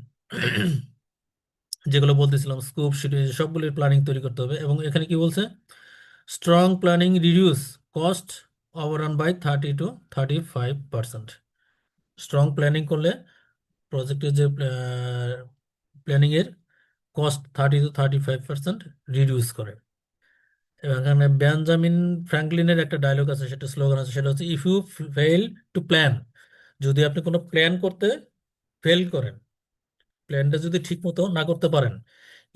যেগুলো বলতেছিলাম, স্কোপ, শিডিউল, সবগুলোর প্ল্যানিং তৈরি করতে হবে। এবং এখানে কি বলছে, strong planning reduce cost overrun by 30 to 35%। Strong planning করলে প্রজেক্টের যে প্ল্যানিং এর কস্ট 30 to 35% রিডিউস করে। এবং এখানে বেঞ্জামিন ফ্র্যাঙ্কলিনের একটা ডায়লগ আছে, সেটা স্লোগান আছে, সেটা হচ্ছে if you fail to plan, যদি আপনি কোনো প্ল্যান করতে ফেল করেন, প্ল্যানটা যদি ঠিক মতো না করতে পারেন,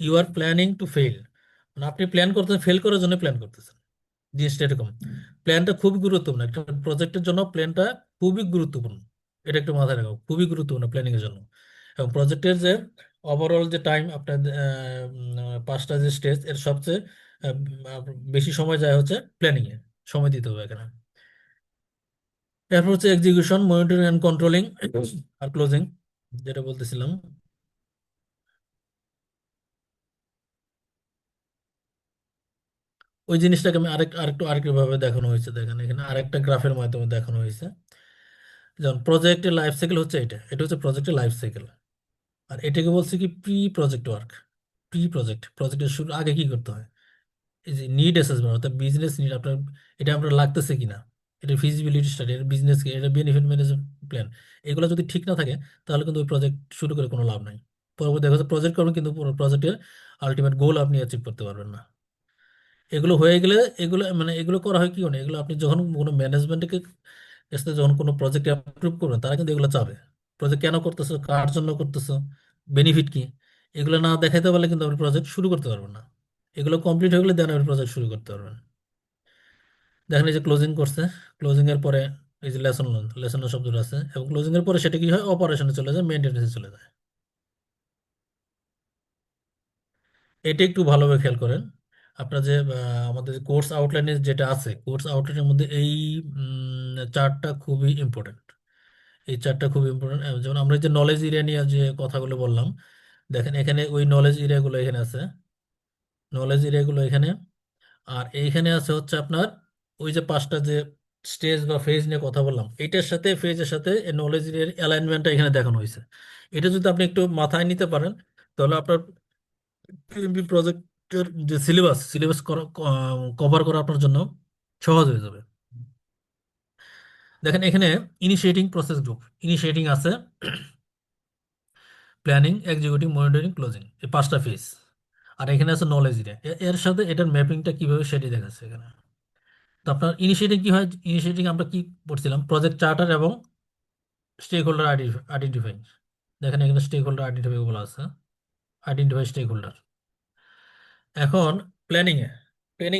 you are planning to fail, মানে আপনি প্ল্যান করতেছেন, ফেল করার জন্য প্ল্যান করতেছেন। জিনিসটা এরকম। প্ল্যানটা খুবই গুরুত্বপূর্ণ, একটা প্রজেক্টের জন্য প্ল্যানটা খুবই গুরুত্বপূর্ণ। এটা একটু মাথায় রাখো, খুবই গুরুত্বপূর্ণ প্ল্যানিং এর জন্য। এবং প্রজেক্টের যে ওভারঅল যে টাইম আপনার 5টা যে স্টেজ, এর সবচেয়ে বেশি সময় যায় হচ্ছে প্ল্যানিং এ, সময় দিতে হবে এখানে। এরপর হচ্ছে এক্সিকিউশন, মনিটরিং অ্যান্ড কন্ট্রোলিং, আর ক্লোজিং, যেটা বলতেছিলাম। ওই জিনিসটাকে আমি আরেকটু ভাবে দেখানো হয়েছে, দেখেন এখানে আরেকটা গ্রাফের মাধ্যমে দেখানো হয়েছে। যেমন প্রজেক্টের লাইফ সাইকেল হচ্ছে এটা, এটা হচ্ছে প্রজেক্টের লাইফ সাইকেল। আর এটাকে বলছে কি pre project work. Pre project, প্রজেক্টের শুরু আগে কি করতে হয়, এই যে নিড অ্যাসেসমেন্ট, অর্থাৎ বিজনেস নিড, আপনার এটা আপনার লাগতেছে কিনা, এটা ফিজিবিলিটি স্টাডি, এটা বিজনেস কি, এটা বেনিফিট ম্যানেজমেন্ট প্ল্যান, এগুলো যদি ঠিক না থাকে তাহলে কিন্তু ওই প্রজেক্ট শুরু করে কোনো লাভ নাই। পরবর্তী দেখা যাচ্ছে প্রজেক্ট করবেন কিন্তু প্রজেক্টের আলটিমেট গোল আপনি অ্যাচিভ করতে পারবেন না। এগুলো হয়ে গেলে, এগুলো মানে এগুলো করা হয় কি, মানে এগুলো আপনি যখন কোনো ম্যানেজমেন্টকে সাথে যখন কোনো প্রজেক্ট অ্যাপ্রুভ করবেন, তারা কিন্তু এগুলো চাবে, প্রজেক্ট কেন করতেছো, কার জন্য করতেছো, বেনিফিট কি, এগুলো না দেখাইতে পারলে কিন্তু আপনি প্রজেক্ট শুরু করতে পারবেন না। এগুলো কমপ্লিট হয়ে গেলে দেন আপনি প্রজেক্ট শুরু করতে পারবেন। দেখেন এই যে ক্লোজিং করছে, ক্লোজিং এর পরে এই যে লেসন লার্ন, লেসন লার্ন শব্দটা আছে, এবং ক্লোজিং এর পরে সেটা কি হয়, অপারেশনে চলে যায়, মেইনটেনেন্সে চলে যায়। এটা একটু ভালোভাবে খেয়াল করেন। আপনার যে আমাদের কোর্স আউটলাইনে যেটা আছে, কোর্স আউটলাইনের মধ্যে এই চার্টটা খুবই ইম্পর্টেন্ট। এই চার্টটা খুবই ইম্পর্টেন্ট। যেমন আমরা যে নলেজ এরিয়া নিয়ে যে কথাগুলো বললাম, দেখেন এখানে ওই নলেজ এরিয়াগুলো এখানে আছে, নলেজ এরিয়াগুলো এখানে। আর এইখানে আছে হচ্ছে আপনার ওই যে পাঁচটা যে স্টেজ বা ফেজ নিয়ে কথা বললাম, এটার সাথে ফেজের সাথে নলেজের অ্যালাইনমেন্টটা এখানে দেখানো হয়েছে। এটা যদি আপনি একটু মাথায় নিতে পারেন, তাহলে আপনার পিএমপি প্রজেক্টের যে সিলেবাস কভার করা আপনার জন্য সহজ হয়ে যাবে। দেখেন এখানে ইনিশিয়েটিং প্রসেস গ্রুপ, ইনিশিয়েটিং আছে, প্ল্যানিং, এক্সিকিউটিং, মনিটরিং, ক্লোজিং, এই পাঁচটা ফেজ। আর এখানে আছে নলেজ এরিয়া, এর সাথে এটার ম্যাপিংটা কিভাবে সেটি দেখাচ্ছে এখানে। তো আপনার ইনিশিয়েটিং কি হয়, ইনিশিয়েটিং আমরা কি পড়ছিলাম, প্রজেক্ট চার্টার এবং স্টেক হোল্ডার আইডেন্টিফাই। দেখেন এখানে স্টেক হোল্ডার আইডেন্টিফাই বলা আছে, আইডেন্টিফাই স্টেক হোল্ডার। এখন প্ল্যানিং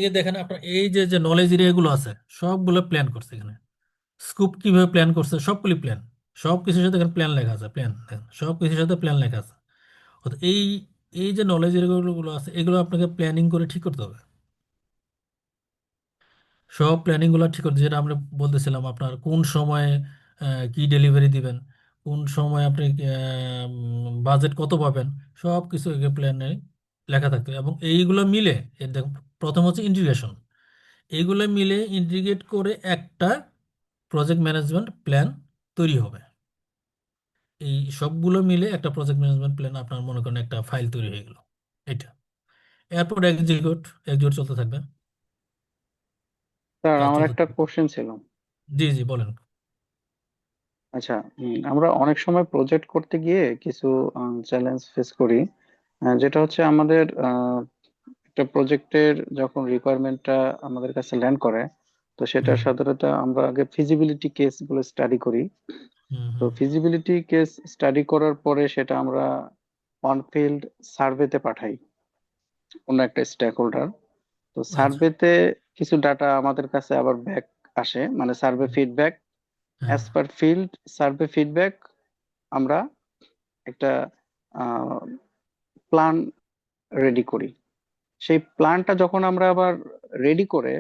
এ দেখেন আপনার এই যে যে নলেজ এরিয়াগুলো আছে সবগুলো প্ল্যান করছে এখানে। স্কুপ কিভাবে প্ল্যান করছে, সবগুলি প্ল্যান, সব কিছুর সাথে এখানে প্ল্যান লেখা আছে, প্ল্যান দেখেন সব কিছুর সাথে প্ল্যান লেখা আছে। অর্থাৎ এই এই যে নলেজ এরিয়াগুলো আছে এগুলো আপনাকে প্ল্যানিং করে ঠিক করতে হবে। সব প্ল্যানিং গুলো ঠিক করতে, যেটা আমরা বলতেছিলাম আপনার কোন সময়ে কি ডেলিভারি দিবেন, কোন সময় আপনি বাজেট কত পাবেন, সব কিছু প্ল্যানে লেখা থাকতে হবে। এবং এইগুলো মিলে দেখুন, প্রথম হচ্ছে ইন্টিগ্রেশন, এইগুলো মিলে ইন্টিগ্রেট করে একটা প্রজেক্ট ম্যানেজমেন্ট প্ল্যান তৈরি হবে। এই সবগুলো মিলে একটা প্রজেক্ট ম্যানেজমেন্ট প্ল্যান আপনার মনে করেন একটা ফাইল তৈরি হয়ে গেল এটা। এরপর এক্সিকিউট, এক্সিকিউট চলতে থাকবে, স্যার কাজ আমার চলতে একটা থাকবে। কোশ্চেন ছিল। জি জি বলেন। আচ্ছা, আমরা অনেক সময় প্রজেক্ট করতে গিয়ে কিছু চ্যালেঞ্জ ফেস করি, যেটা হচ্ছে আমাদের একটা প্রজেক্টের যখন রিকোয়ারমেন্টটা আমাদের কাছে ল্যান্ড করে, তো সেটা হুম সাধারণত আমরা আগে ফিজিবিলিটি কেস গুলো স্টাডি করি। হুম তো হুম ফিজিবিলিটি কেস স্টাডি করার পরে সেটা আমরা অন ফিল্ড সার্ভেতে পাঠাই কোনো একটা স্টেক হোল্ডার। তো আচ্ছা। সার্ভেতে কিছু ডাটা আমাদের কাছে আবার ব্যাক আসে, মানে সার্ভে ফিডব্যাক। হ্যাঁ। As per field survey feedback আমরা একটা প্ল্যান রেডি করি। সেই প্ল্যানটা যখন আমরা আবার রেডি করে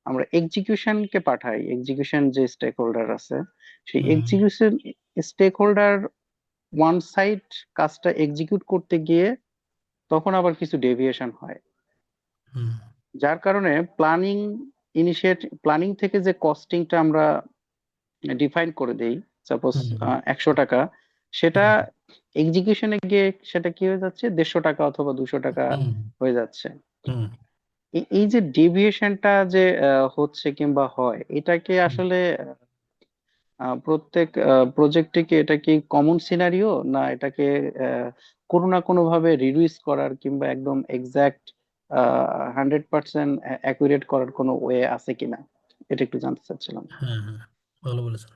আমরা এক্সিকিউশনকে পাঠাই, এক্সিকিউশন যে স্টেক হোল্ডার আছে সেই hmm execution stakeholder one side কাজটা এক্সিকিউট করতে গিয়ে তখন আবার কিছু ডেভিয়েশন হয়, হুম যার কারণে প্ল্যানিং থেকে যে কস্টিংটা আমরা ডিফাইন করে দেই, সাপোজ হুম 100 টাকা, সেটা হুম এক্সিকিউশনে গিয়ে সেটা কি হয়ে যাচ্ছে 150 টাকা অথবা 200 টাকা হুম হয়ে যাচ্ছে। হুম এই যে ডেভিয়েশনটা যে হচ্ছে কিংবা হয়, এটাকে হুম। আসলে প্রত্যেক প্রজেক্টে কি এটা কি কমন সিনারিও, না এটাকে আহ, কোনো না কোনো ভাবে রিডিউস করার কিংবা একদম এক্সাক্ট 100% অ্যাকুরেট করার কোনো ওয়ে আছে কিনা, এটা একটু জানতে চাচ্ছিলাম। হ্যাঁ হ্যাঁ, ভালো বলেছেন।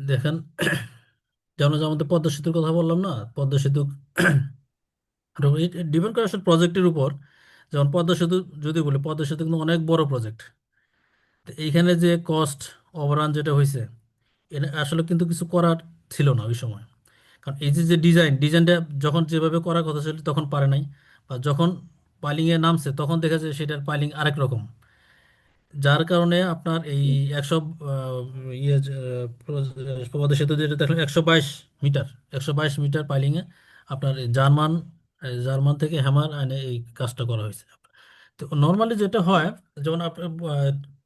দেখেন যেমন যে আমাদের পদ্মা সেতুর কথা বললাম না, পদ্মা সেতু ডিপেন্ড করে আসলে প্রজেক্টের উপর। যেমন পদ্মা সেতু যদি বলি, পদ্মা সেতু কিন্তু অনেক বড় প্রজেক্ট। এইখানে যে কস্ট ওভারান যেটা হয়েছে, এটা আসলে কিন্তু কিছু করার ছিল না ওই সময়। কারণ এই যে যে ডিজাইনটা যখন যেভাবে করার কথা ছিল তখন পারে নাই, বা যখন পাইলিংয়ে নামছে তখন দেখা যায় সেটার পাইলিং আরেক রকম। যার কারণে আপনার এই 100 ইয়ে পদ্মা সেতু যেটা দেখলাম 122 মিটার, 122 মিটার পাইলিংয়ে আপনার এই জার্মান থেকে হ্যামার এনে এই কাজটা করা হয়েছে। তো নর্মালি যেটা হয়, যেমন আপনার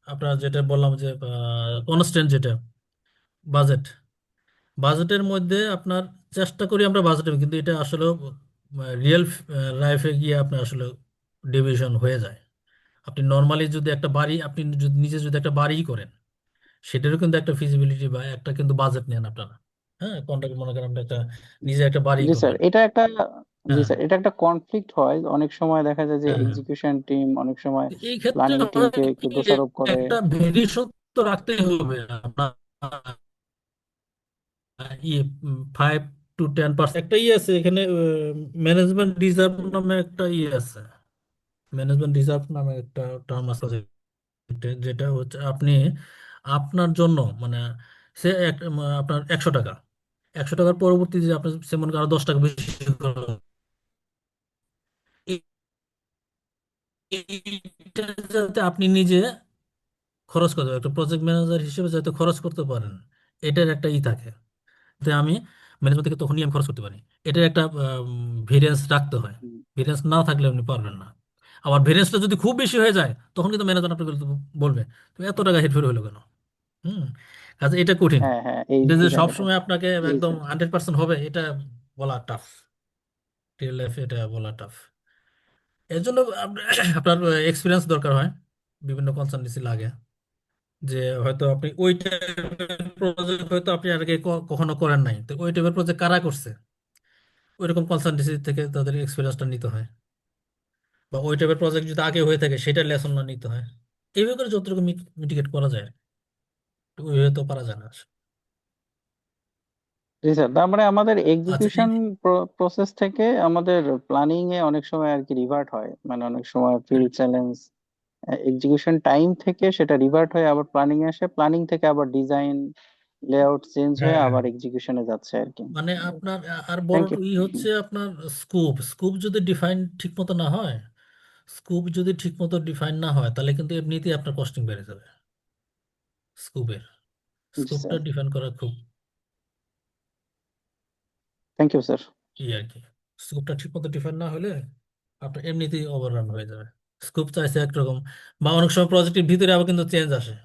আপনার যেটা বললাম যে কনস্ট্যান্ট যেটা বাজেট, বাজেটের মধ্যে আপনার চেষ্টা করি আমরা বাজেটে, কিন্তু এটা আসলে রিয়েল লাইফে গিয়ে আপনার আসলে ডেভিয়েশন হয়ে যায়। আপনি নর্মালি যদি একটা বাড়ি, আপনি যদি নিজে যদি একটা বাড়ি করেন, সেটারও কিন্তু একটা ফিজিবিলিটি বা একটা কিন্তু বাজেট নেন আপনারা। হ্যাঁ, কন্ট্রাক্ট মনে করেন আপনি একটা নিজে একটা বাড়ি জি স্যার, করবেন। এটা একটা, জি হ্যাঁ স্যার, এটা একটা কনফ্লিক্ট হয় অনেক সময়, দেখা যায় যে হ্যাঁ হ্যাঁ। এক্সিকিউশন টিম অনেক সময় তো এই ক্ষেত্রে প্ল্যানিং হয় টিমকে কি, একটু দোষারোপ করে। একটা ভেরিয়েশন তো রাখতেই হবে আপনার। ইয়ে 5 to 10% একটা ইয়ে আছে এখানে, ম্যানেজমেন্ট রিজার্ভ নামে একটা ইয়ে আছে, ম্যানেজমেন্ট রিজার্ভ নামে একটা টার্ম আছে, যেটা হচ্ছে আপনি আপনার জন্য মানে আপনার 100 টাকা, 100 টাকার পরবর্তীতে যে আপনি সে মনে করেন আরো 10 টাকা বেশি খরচ, এই- এইটা যাতে আপনি নিজে খরচ করতে পারেন, একটা প্রজেক্ট ম্যানেজার হিসেবে যাতে খরচ করতে পারেন, এটার একটা ই থাকে। যাতে আমি ম্যানেজমেন্ট থেকে তখনই আমি খরচ করতে পারি, এটার একটা ভেরিয়েন্স রাখতে হয়। হুম, ভেরিয়েন্স না থাকলে আপনি পারবেন না। আবার ভেরিয়েন্সটা যদি খুব বেশি হয়ে যায় তখন কিন্তু ম্যানেজার আপনাকে বলবে তুমি এত টাকা হেরফের হলো কেন। হুম। কাজে এটা কঠিন। হ্যাঁ হ্যাঁ, এই এটা যে এই জায়গাটা। সবসময় আপনাকে জি একদম স্যার। 100% হবে এটা বলা টাফ। রিয়েল লাইফে এটা বলা টাফ। এর জন্য আপনার এক্সপিরিয়েন্স দরকার হয়, বিভিন্ন কনসালটেন্সি লাগে, যে হয়তো আপনি ওই টাইপের প্রজেক্ট হয়তো আপনি আগে কখনো করেন নাই, তো ওই টাইপের প্রজেক্ট কারা করছে ওইরকম কনসালটেন্সি থেকে তাদের এক্সপিরিয়েন্সটা নিতে হয়, বা ওই টাইপের প্রজেক্ট যদি আগে হয়ে থাকে সেটার লেসন না নিতে হয়। এইভাবে করে যতটুকু মিটিগেট করা যায়, ওইভাবে তো পারা যায় না। জি স্যার, তার মানে আমাদের আচ্ছা এক্সিকিউশন প্রসেস থেকে আমাদের প্ল্যানিং এ অনেক সময় আর কি রিভার্ট হয়, মানে অনেক সময় ফিল্ড চ্যালেঞ্জ, এক্সিকিউশন টাইম থেকে সেটা রিভার্ট হয়ে আবার প্ল্যানিং এ আসে, প্ল্যানিং থেকে আবার ডিজাইন লেআউট চেঞ্জ হয়ে হ্যাঁ, আবার এক্সিকিউশনে যাচ্ছে আর কি। মানে আপনার আর বড় থ্যাংক ইউ। হচ্ছে আপনার স্কোপ, স্কোপ যদি ডিফাইন ঠিক মতো না হয়, স্কোপ যদি ঠিক মতো ডিফাইন না হয় তাহলে কিন্তু এমনিতেই আপনার কস্টিং বেড়ে যাবে। স্কোপের জি স্কোপটা স্যার, ডিফাইন করা খুব থ্যাংক ইউ স্যার। আর কি। স্কোপটা ঠিক মতো ডিফাইন না হলে আপনার এমনিতেই ওভাররান হয়ে যাবে। স্কোপ চাইছে একরকম, বা অনেক সময় প্রজেক্টের ভিতরে আবার কিন্তু চেঞ্জ আসে,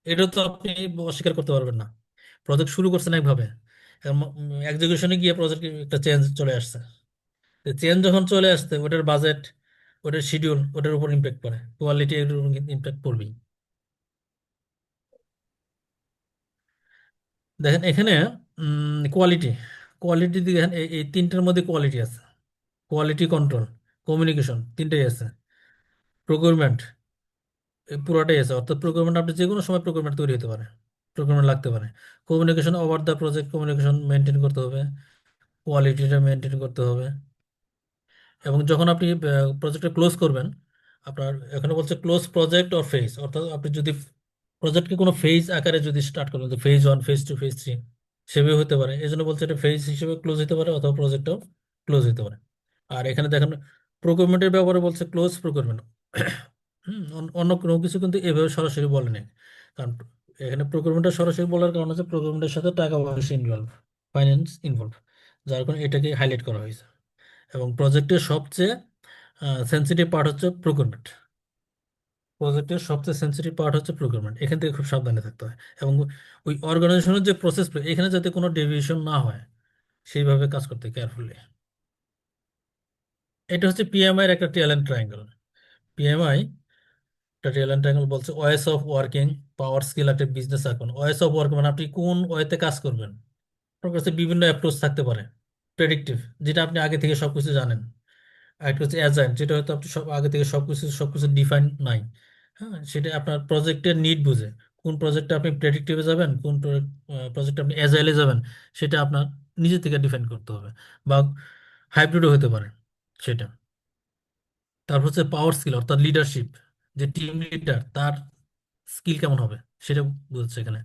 এটা তো আপনি অস্বীকার করতে পারবেন না। প্রজেক্ট শুরু করছেন একভাবে, এক্সিকিউশনে গিয়ে প্রজেক্ট একটা চেঞ্জ চলে আসছে। চেঞ্জ যখন চলে আসছে ওটার বাজেট, ওটার শিডিউল, ওটার উপর ইম্প্যাক্ট পড়ে, কোয়ালিটি এর উপর ইম্প্যাক্ট পড়বেই। দেখেন এখানে কোয়ালিটি, কোয়ালিটি দেখেন এই তিনটার মধ্যে কোয়ালিটি আছে, কোয়ালিটি কন্ট্রোল, কমিউনিকেশন, তিনটাই আছে। প্রকিউরমেন্ট পুরোটাই আছে, অর্থাৎ প্রকিউরমেন্ট আপনি যে কোনো সময় প্রকিউরমেন্ট তৈরি হতে পারে, প্রকিউরমেন্ট লাগতে পারে। Communication over the project communication maintain করতে হবে, কোয়ালিটিটা মেনটেন করতে হবে। এবং যখন আপনি প্রজেক্টটা ক্লোজ করবেন, আপনার এখানে বলছে ক্লোজ প্রজেক্ট অর ফেজ, অর্থাৎ আপনি যদি প্রজেক্টকে কোনো ফেজ আকারে যদি স্টার্ট করেন, ফেজ 1, ফেজ 2, ফেজ 3 সেভাবে হতে পারে, এই জন্য বলছে এটা ফেজ হিসেবে ক্লোজ হতে পারে অথবা প্রজেক্টও ক্লোজ হতে পারে। আর এখানে দেখেন প্রকিউরমেন্টের ব্যাপারে বলছে ক্লোজ প্রকিউরমেন্ট। অন্য কোনো কিছু কিন্তু এভাবে সরাসরি বলে নেই, কারণ এখানে প্রকিউরমেন্টটা সরাসরি বলার কারণ হচ্ছে প্রকিউরমেন্টের সাথে টাকা পয়সা ইনভলভ, ফাইন্যান্স ইনভলভ, যার কারণে এটাকে হাইলাইট করা হয়েছে। এবং প্রজেক্টের সবচেয়ে সেন্সিটিভ পার্ট হচ্ছে প্রকিউরমেন্ট, প্রজেক্টের সবচেয়ে সেন্সিটিভ পার্ট হচ্ছে প্রকিউরমেন্ট, এখান থেকে খুব সাবধানে থাকতে হয়। এবং ওই অর্গানাইজেশনের যে প্রসেস, এখানে যাতে কোনো ডেভিয়েশন না হয় সেইভাবে কাজ করতে কেয়ারফুলি। এটা হচ্ছে পিএমআই এর একটা ট্যালেন্ট ট্রায়াঙ্গেল। পিএমআই একটা ট্যালেন্ট ট্রায়াঙ্গেল বলছে ways of working, power skill, একটা business icon. Ways of work মানে আপনি কোন ওয়েতে কাজ করবেন। আপনার কাছে বিভিন্ন অ্যাপ্রোচ থাকতে পারে। প্রেডিক্টিভ, যেটা আপনি আগে থেকে সবকিছু জানেন। আরেকটা হচ্ছে অ্যাজাইল, যেটা হয়তো আপনি সব আগে থেকে সবকিছু ডিফাইন নাই। হ্যাঁ, সেটা আপনার প্রজেক্টের নিড বুঝে কোন প্রজেক্টে আপনি প্রেডিক্টিভে যাবেন, কোন প্রজেক্টে আপনি অ্যাজাইলে যাবেন, সেটা আপনার নিজে থেকে ডিফাইন করতে হবে। বা হাইব্রিডও হতে পারে সেটা। তারপর হচ্ছে পাওয়ার স্কিল, অর্থাৎ লিডারশিপ, যে টিম লিডার তার স্কিল কেমন হবে সেটা বুঝছে এখানে।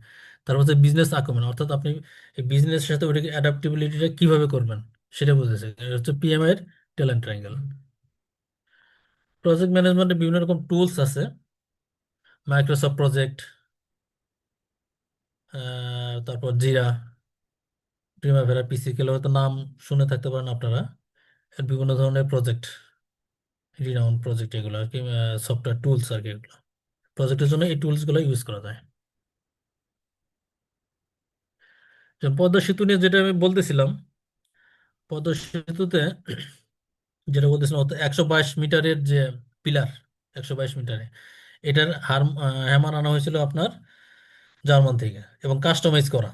তারপর হচ্ছে বিজনেস আকুমেন, অর্থাৎ আপনি এই বিজনেসের সাথে ওইটাকে অ্যাডাপ্টেবিলিটিটা কিভাবে করবেন সেটা বুঝেছে। এটা হচ্ছে পিএমআই এর ট্যালেন্ট ট্রায়াঙ্গেল। প্রজেক্ট ম্যানেজমেন্টে বিভিন্ন রকম টুলস আছে, মাইক্রোসফট প্রজেক্ট, তারপর জিরা, প্রিমাভেরা, পিসিকেল, হয়তো নাম শুনে থাকতে পারেন আপনারা। এর বিভিন্ন ধরনের প্রজেক্ট, রিনাউন প্রজেক্ট, এগুলো আর কি সফটওয়্যার টুলস আর কি, এগুলো প্রজেক্টের জন্য এই টুলসগুলো ইউজ করা যায়। যেমন পদ্মা সেতু নিয়ে যেটা আমি বলতেছিলাম, পদ্মা সেতুতে যেটা বলতেছিলাম, অর্থাৎ 122 মিটারের যে পিলার, 122 মিটারে এটার হ্যামার আনা হয়েছিল আপনার জার্মান থেকে, এবং কাস্টমাইজ করা।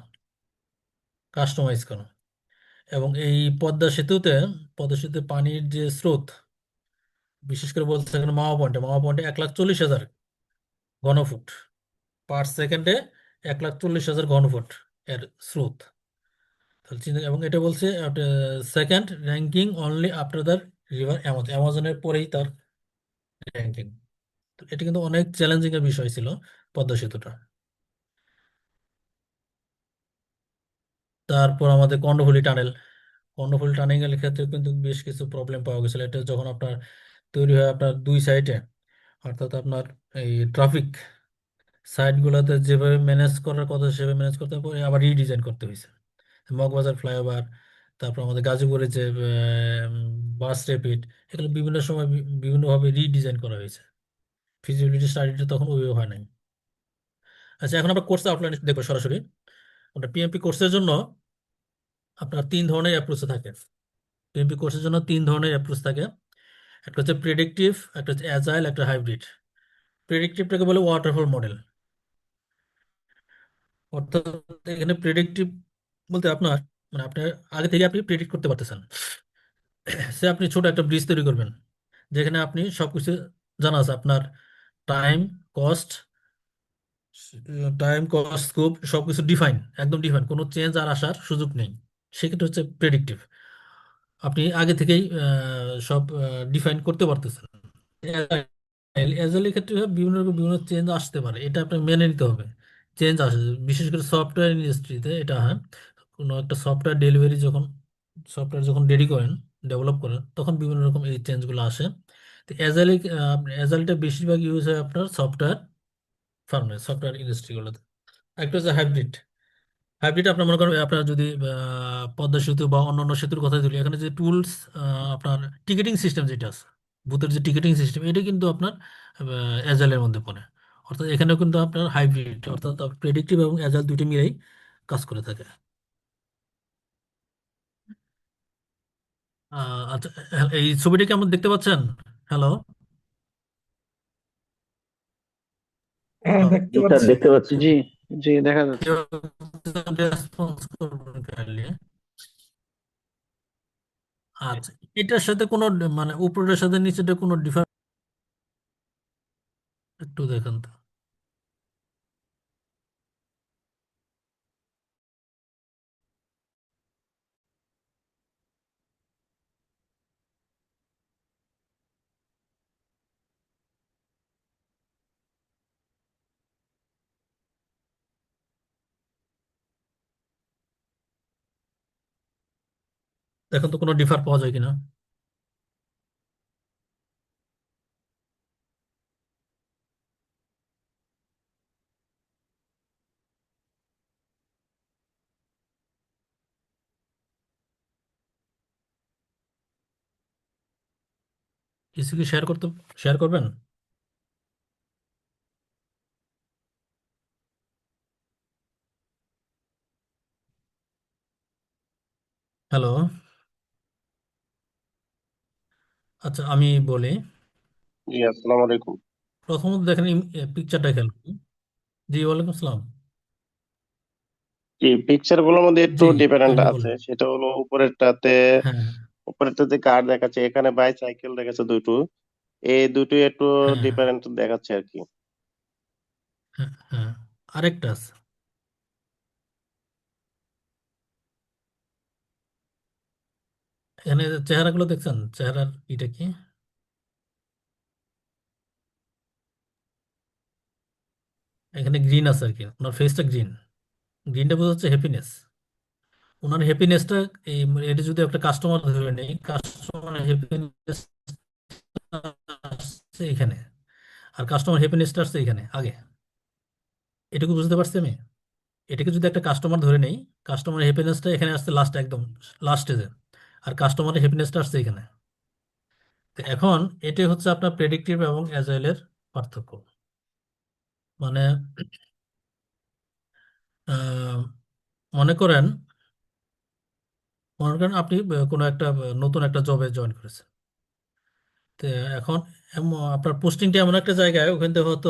এবং এই পদ্মা সেতুতে পানির যে স্রোত, বিশেষ করে বলতে এখানে মাওয়া পয়েন্টে 1,40,000 ঘনফুট পার সেকেন্ডে, 1,40,000 ঘনফুট এর স্রোত। তাহলে এবং এটা বলছে second ranking only after the river Amazon, অ্যামাজনের পরেই তার র্যাঙ্কিং। তো এটা কিন্তু অনেক চ্যালেঞ্জিং এর বিষয় ছিল পদ্মা সেতুটা। তারপর আমাদের কর্ণফুলী টানেলের ক্ষেত্রে কিন্তু বেশ কিছু প্রবলেম পাওয়া গেছিল। এটা যখন আপনার তৈরি হয় আপনার দুই সাইডে, অর্থাৎ আপনার এই ট্রাফিক সাইডগুলোতে যেভাবে ম্যানেজ করার কথা সেভাবে ম্যানেজ করতে হবে, আবার রিডিজাইন করতে হয়েছে। মগবাজার ফ্লাইওভার, তারপর আমাদের গাজীপুরে যে বাস র্যাপিড, এগুলো বিভিন্ন সময় বিভিন্নভাবে রিডিজাইন করা হয়েছে। ফিজিবিলিটি স্টাডিটা তখন ওইভাবে হয় নাই। আচ্ছা, এখন আমরা কোর্স আউটলাইন দেখবো সরাসরি। আমরা পিএমপি কোর্সের জন্য আপনার তিন ধরনের অ্যাপ্রোচ থাকে। পিএমপি কোর্সের জন্য তিন ধরনের অ্যাপ্রোচ থাকে। একটা হচ্ছে প্রেডিক্টিভ, একটা হচ্ছে অ্যাজাইল, একটা হাইব্রিড। প্রেডিক্টিভটাকে বলে ওয়াটারফল মডেল। অর্থাৎ এখানে প্রেডিক্টিভ বলতে আপনার মানে আপনার আগে থেকে আপনি প্রেডিক্ট করতে পারতেছেন। সে আপনি ছোট একটা ব্রিজ তৈরি করবেন, যেখানে আপনি সবকিছু জানা আছে আপনার। টাইম, কস্ট, স্কোপ সবকিছু ডিফাইন, একদম ডিফাইন, কোনো চেঞ্জ আর আসার সুযোগ নেই। সেক্ষেত্রে হচ্ছে প্রেডিক্টিভ। আপনি আগে থেকেই সব ডিফাইন করতে পারতেছেন। এজেলের ক্ষেত্রে বিভিন্ন রকম বিভিন্ন চেঞ্জ আসতে পারে, এটা আপনাকে মেনে নিতে হবে। চেঞ্জ আসে, বিশেষ করে সফটওয়্যার ইন্ডাস্ট্রিতে এটা হয়। কোনো একটা সফটওয়্যার ডেলিভারি যখন সফটওয়্যার যখন রেডি করেন, ডেভেলপ করেন, তখন বিভিন্ন রকম এই চেঞ্জগুলো আসে। তো এজাইলটা বেশিরভাগ ইউজ হয় আপনার সফটওয়্যার ফার্মে, সফটওয়্যার ইন্ডাস্ট্রিগুলোতে। একটা হচ্ছে হাইব্রিড। হাইব্রিড আপনার মনে করেন আপনার যদি পদ্মা সেতু বা অন্যান্য সেতুর কথা তুলি, এখানে যে টুলস, আপনার টিকেটিং সিস্টেম যেটা আছে, বুথের যে টিকেটিং সিস্টেম, এটা কিন্তু আপনার অ্যাজাইলের মধ্যে পড়ে। অর্থাৎ এখানেও কিন্তু আপনার হাইব্রিড, অর্থাৎ প্রেডিক্টিভ এবং অ্যাজাইল দুইটা মিলেই কাজ করে থাকে। আচ্ছা, এই ছবিটা কি আমরা দেখতে পাচ্ছেন? হ্যালো, হ্যাঁ, দেখতে জি স্যার, পাচ্ছি। দেখতে পাচ্ছি। জি, জি দেখা যাচ্ছে। রেসপন্স করবেন কাইন্ডলি। আচ্ছা, এটার সাথে কোনো মানে উপরের সাথে নিচেটা কোনো ডিফারেন্স একটু দেখেন তো। দেখেন তো কোনো ডিফার পাওয়া যায় কিনা। কিছু কি শেয়ার করবেন? হ্যালো, আচ্ছা আমি বলি। জি, আসসালামু আলাইকুম। প্রথমত দেখেন পিকচারটা খেয়াল করুন। জি, ওয়ালাইকুম আসসালাম। জি, পিকচার গুলোর মধ্যে একটু জি, ডিফারেন্ট কাইন্ডলি আছে। বলেন। সেটা হলো উপরেরটাতে হ্যাঁ, উপরেরটাতে কার দেখাচ্ছে, এখানে বাইসাইকেল দেখাচ্ছে দুটো। এই দুটোই একটু হ্যাঁ, হ্যাঁ, ডিফারেন্ট দেখাচ্ছে আর কি। হ্যাঁ, হ্যাঁ। আরেকটা আছে, এখানে চেহারাগুলো দেখছেন, চেহারার এটা কি, এখানে গ্রিন আছে আর কি, ওনার ফেসটা গ্রিন। গ্রিনটা বোঝাচ্ছে হ্যাপিনেস। ওনার হ্যাপিনেসটা এই এটা যদি একটা কাস্টমার ধরে নেই, কাস্টমার হ্যাপিনেস আসছে এখানে, আর কাস্টমার হ্যাপিনেসটা আসছে এখানে আগে। এটুকু বুঝতে পারছি আমি। এটাকে যদি একটা কাস্টমার ধরে নেই, কাস্টমার হ্যাপিনেসটা এখানে আসছে লাস্ট, একদম লাস্ট স্টেজে, আর কাস্টমারের হ্যাপিনেসটা আসছে এখানে। তো এখন এটাই হচ্ছে আপনার প্রেডিক্টিভ এবং অ্যাজাইলের পার্থক্য। মানে আহ, মনে করেন মনে করেন আপনি কোনো একটা নতুন একটা জবে জয়েন করেছেন। তো এখন আপনার পোস্টিংটা এমন একটা জায়গায়, ওখান থেকে হয়তো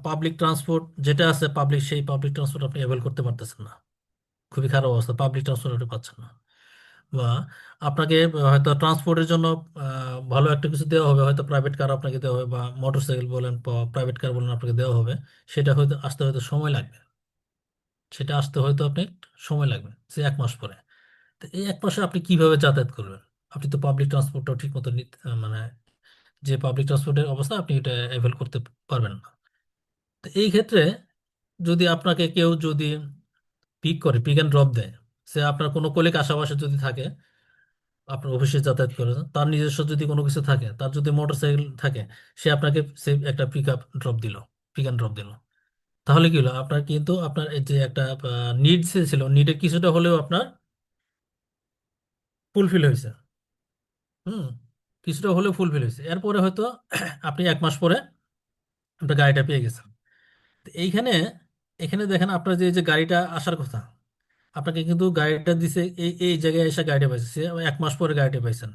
পাবলিক ট্রান্সপোর্ট যেটা আছে, সেই পাবলিক ট্রান্সপোর্ট আপনি অ্যাভেল করতে পারতেছেন না। খুবই খারাপ অবস্থা, পাবলিক ট্রান্সপোর্ট আপনি পাচ্ছেন না। বা আপনাকে হয়তো ট্রান্সপোর্টের জন্য ভালো একটা কিছু দেওয়া হবে, হয়তো প্রাইভেট কার আপনাকে দেওয়া হবে, বা মোটর সাইকেল বলেন, প্রাইভেট কার বলেন, আপনাকে দেওয়া হবে। সেটা হয়তো আসতে হয়তো সময় লাগবে। সেটা আসতে হয়তো আপনি সময় লাগবে, সে 1 মাস পরে। তো এই 1 মাসে আপনি কিভাবে যাতায়াত করবেন? আপনি তো পাবলিক ট্রান্সপোর্টটাও ঠিক মতো মানে যে পাবলিক ট্রান্সপোর্টের অবস্থা, আপনি এটা অ্যাভেল করতে পারবেন না। তো এই ক্ষেত্রে যদি আপনাকে কেউ যদি পিক অ্যান্ড ড্রপ দেয়, সে আপনার কোনো কলিগ আশেপাশে যদি থাকে, আপনার অফিসে যাতায়াত করে, তার নিজস্ব যদি কোনো কিছু থাকে, তার যদি মোটর সাইকেল থাকে, সে আপনাকে সে একটা পিক অ্যান্ড ড্রপ দিল, তাহলে কি হলো? আপনার কিন্তু আপনার এই যে একটা নিডস ছিল, নিডের কিছুটা হলেও আপনার ফুলফিল হয়েছে। হুম, কিছুটা হলেও ফুলফিল হয়েছে, এরপরে হয়তো আপনি 1 মাস পরে আপনার গাড়িটা পেয়ে গেছেন। তো এইখানে এখানে দেখেন আপনার যে যে গাড়িটা আসার কথা, আপনাকে কিন্তু গাড়িটা দিছে এই এই জায়গায় এসে গাড়িটা পাইছে, সে 1 মাস পরে গাড়িটা পাইছেন।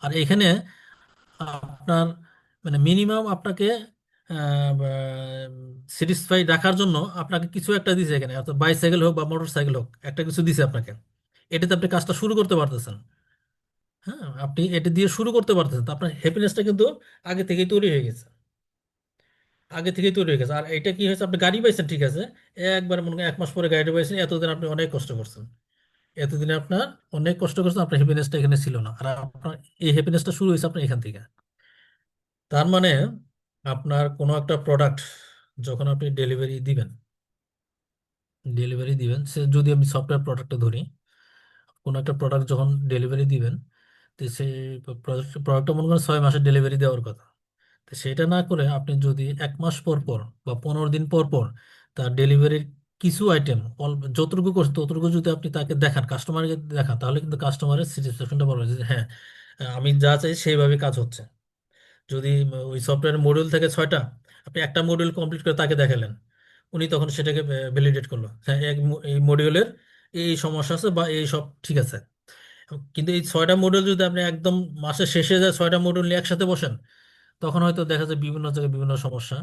আর এখানে আপনার মানে মিনিমাম আপনাকে স্যাটিসফাই রাখার জন্য আপনাকে কিছু একটা দিছে এখানে, অর্থাৎ বাইসাইকেল হোক বা মোটর সাইকেল হোক, একটা কিছু দিছে আপনাকে, এটাতে আপনি কাজটা শুরু করতে পারতেছেন। হ্যাঁ, আপনি এটা দিয়ে শুরু করতে পারতেছেন, তো আপনার হ্যাপিনেসটা কিন্তু আগে থেকেই তৈরি হয়ে গেছে, আগে থেকেই তৈরি হয়ে গেছে। আর এটা কি হয়েছে, আপনি গাড়ি পাইছেন ঠিক আছে, একবার মনে করেন 1 মাস পরে গাড়িটা পাইছেন, এতদিন আপনি অনেক কষ্ট করছেন, এতদিনে আপনার অনেক কষ্ট করছেন, আপনার হ্যাপিনেসটা এখানে ছিল না, আর আপনার এই হ্যাপিনেসটা শুরু হয়েছে আপনার এখান থেকে। তার মানে আপনার কোনো একটা প্রোডাক্ট যখন আপনি ডেলিভারি দিবেন, সে যদি আমি সফটওয়্যার প্রোডাক্টটা ধরি, কোনো একটা প্রোডাক্ট যখন ডেলিভারি দিবেন, তো সেই প্রোডাক্টটা মনে করেন 6 মাসের ডেলিভারি দেওয়ার কথা। তো সেটা না করে আপনি যদি 1 মাস পর পর বা 15 দিন পর পর তার ডেলিভারির কিছু আইটেম যতটুকু করছে ততটুকু যদি আপনি তাকে দেখান, কাস্টমারকে দেখান, তাহলে কিন্তু কাস্টমারের স্যাটিসফ্যাকশনটা বড় যে হ্যাঁ, আমি যা চাই সেইভাবে কাজ হচ্ছে। যদি ওই সফটওয়্যার মডিউল থেকে 6টা, আপনি একটা মডিউল কমপ্লিট করে তাকে দেখালেন, উনি তখন সেটাকে ভ্যালিডেট করলো, হ্যাঁ এই মডিউলের এই সমস্যা আছে বা এই সব ঠিক আছে। কিন্তু এই 6টা মডিউল যদি আপনি একদম মাসের শেষে যায় 6টা মডিউল নিয়ে একসাথে বসেন, তখন হয়তো দেখা যায় বিভিন্ন জায়গায় বিভিন্ন সমস্যা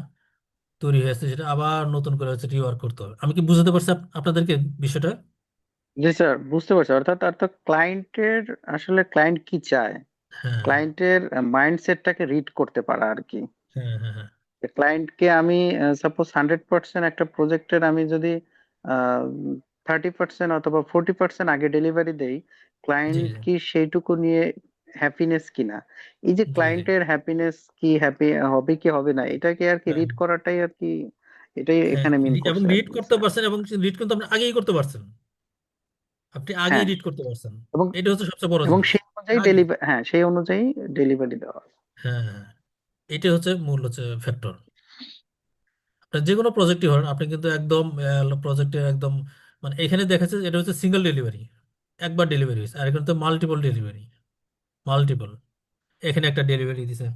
তৈরি হয়েছে, সেটা আবার নতুন করে হচ্ছে রিওয়ার্ক করতে হবে। আমি কি বুঝাতে পারছি আপনাদেরকে বিষয়টা? জি স্যার, বুঝতে পারছি। অর্থাৎ ক্লায়েন্টের, আসলে ক্লায়েন্ট কি চায়, হ্যাঁ, ক্লায়েন্টের মাইন্ডসেটটাকে রিড করতে পারা আর কি। হ্যাঁ, হ্যাঁ, হ্যাঁ। ক্লায়েন্টকে আমি সাপোজ 100% একটা প্রজেক্টের আমি যদি 30% অথবা 40% আগে ডেলিভারি দেই, জি, ক্লায়েন্ট জি, কি সেইটুকু নিয়ে হ্যাপিনেস কিনা, এই যে জি, জি। ক্লায়েন্টের হ্যাপিনেস কি, হ্যাপি হবে কি হবে না, এটাকে আর কি হ্যাঁ, রিড করাটাই আর কি, এটাই হ্যাঁ, এখানে মিন এবং করছে আর রিড কি করতে স্যার। পারছেন, এবং রিড কিন্তু আপনি আগেই করতে পারছেন, আপনি আগেই হ্যাঁ, রিড করতে পারছেন। এবং এটা হচ্ছে সবচেয়ে বড় এবং জিনিস। সেই অনুযায়ী আগে, সেই অনুযায়ী ডেলিভারি দেওয়া। হ্যাঁ, হ্যাঁ, এটা হচ্ছে মূল হচ্ছে ফ্যাক্টর। যে কোনো প্রজেক্টই হন, আপনি কিন্তু একদম প্রজেক্টের একদম মানে এখানে দেখা যাচ্ছে এটা হচ্ছে সিঙ্গেল ডেলিভারি, একবার ডেলিভারি হয়েছে, আর এখানে তো মাল্টিপল ডেলিভারি, মাল্টিপল। এখানে একটা ডেলিভারি দিছে,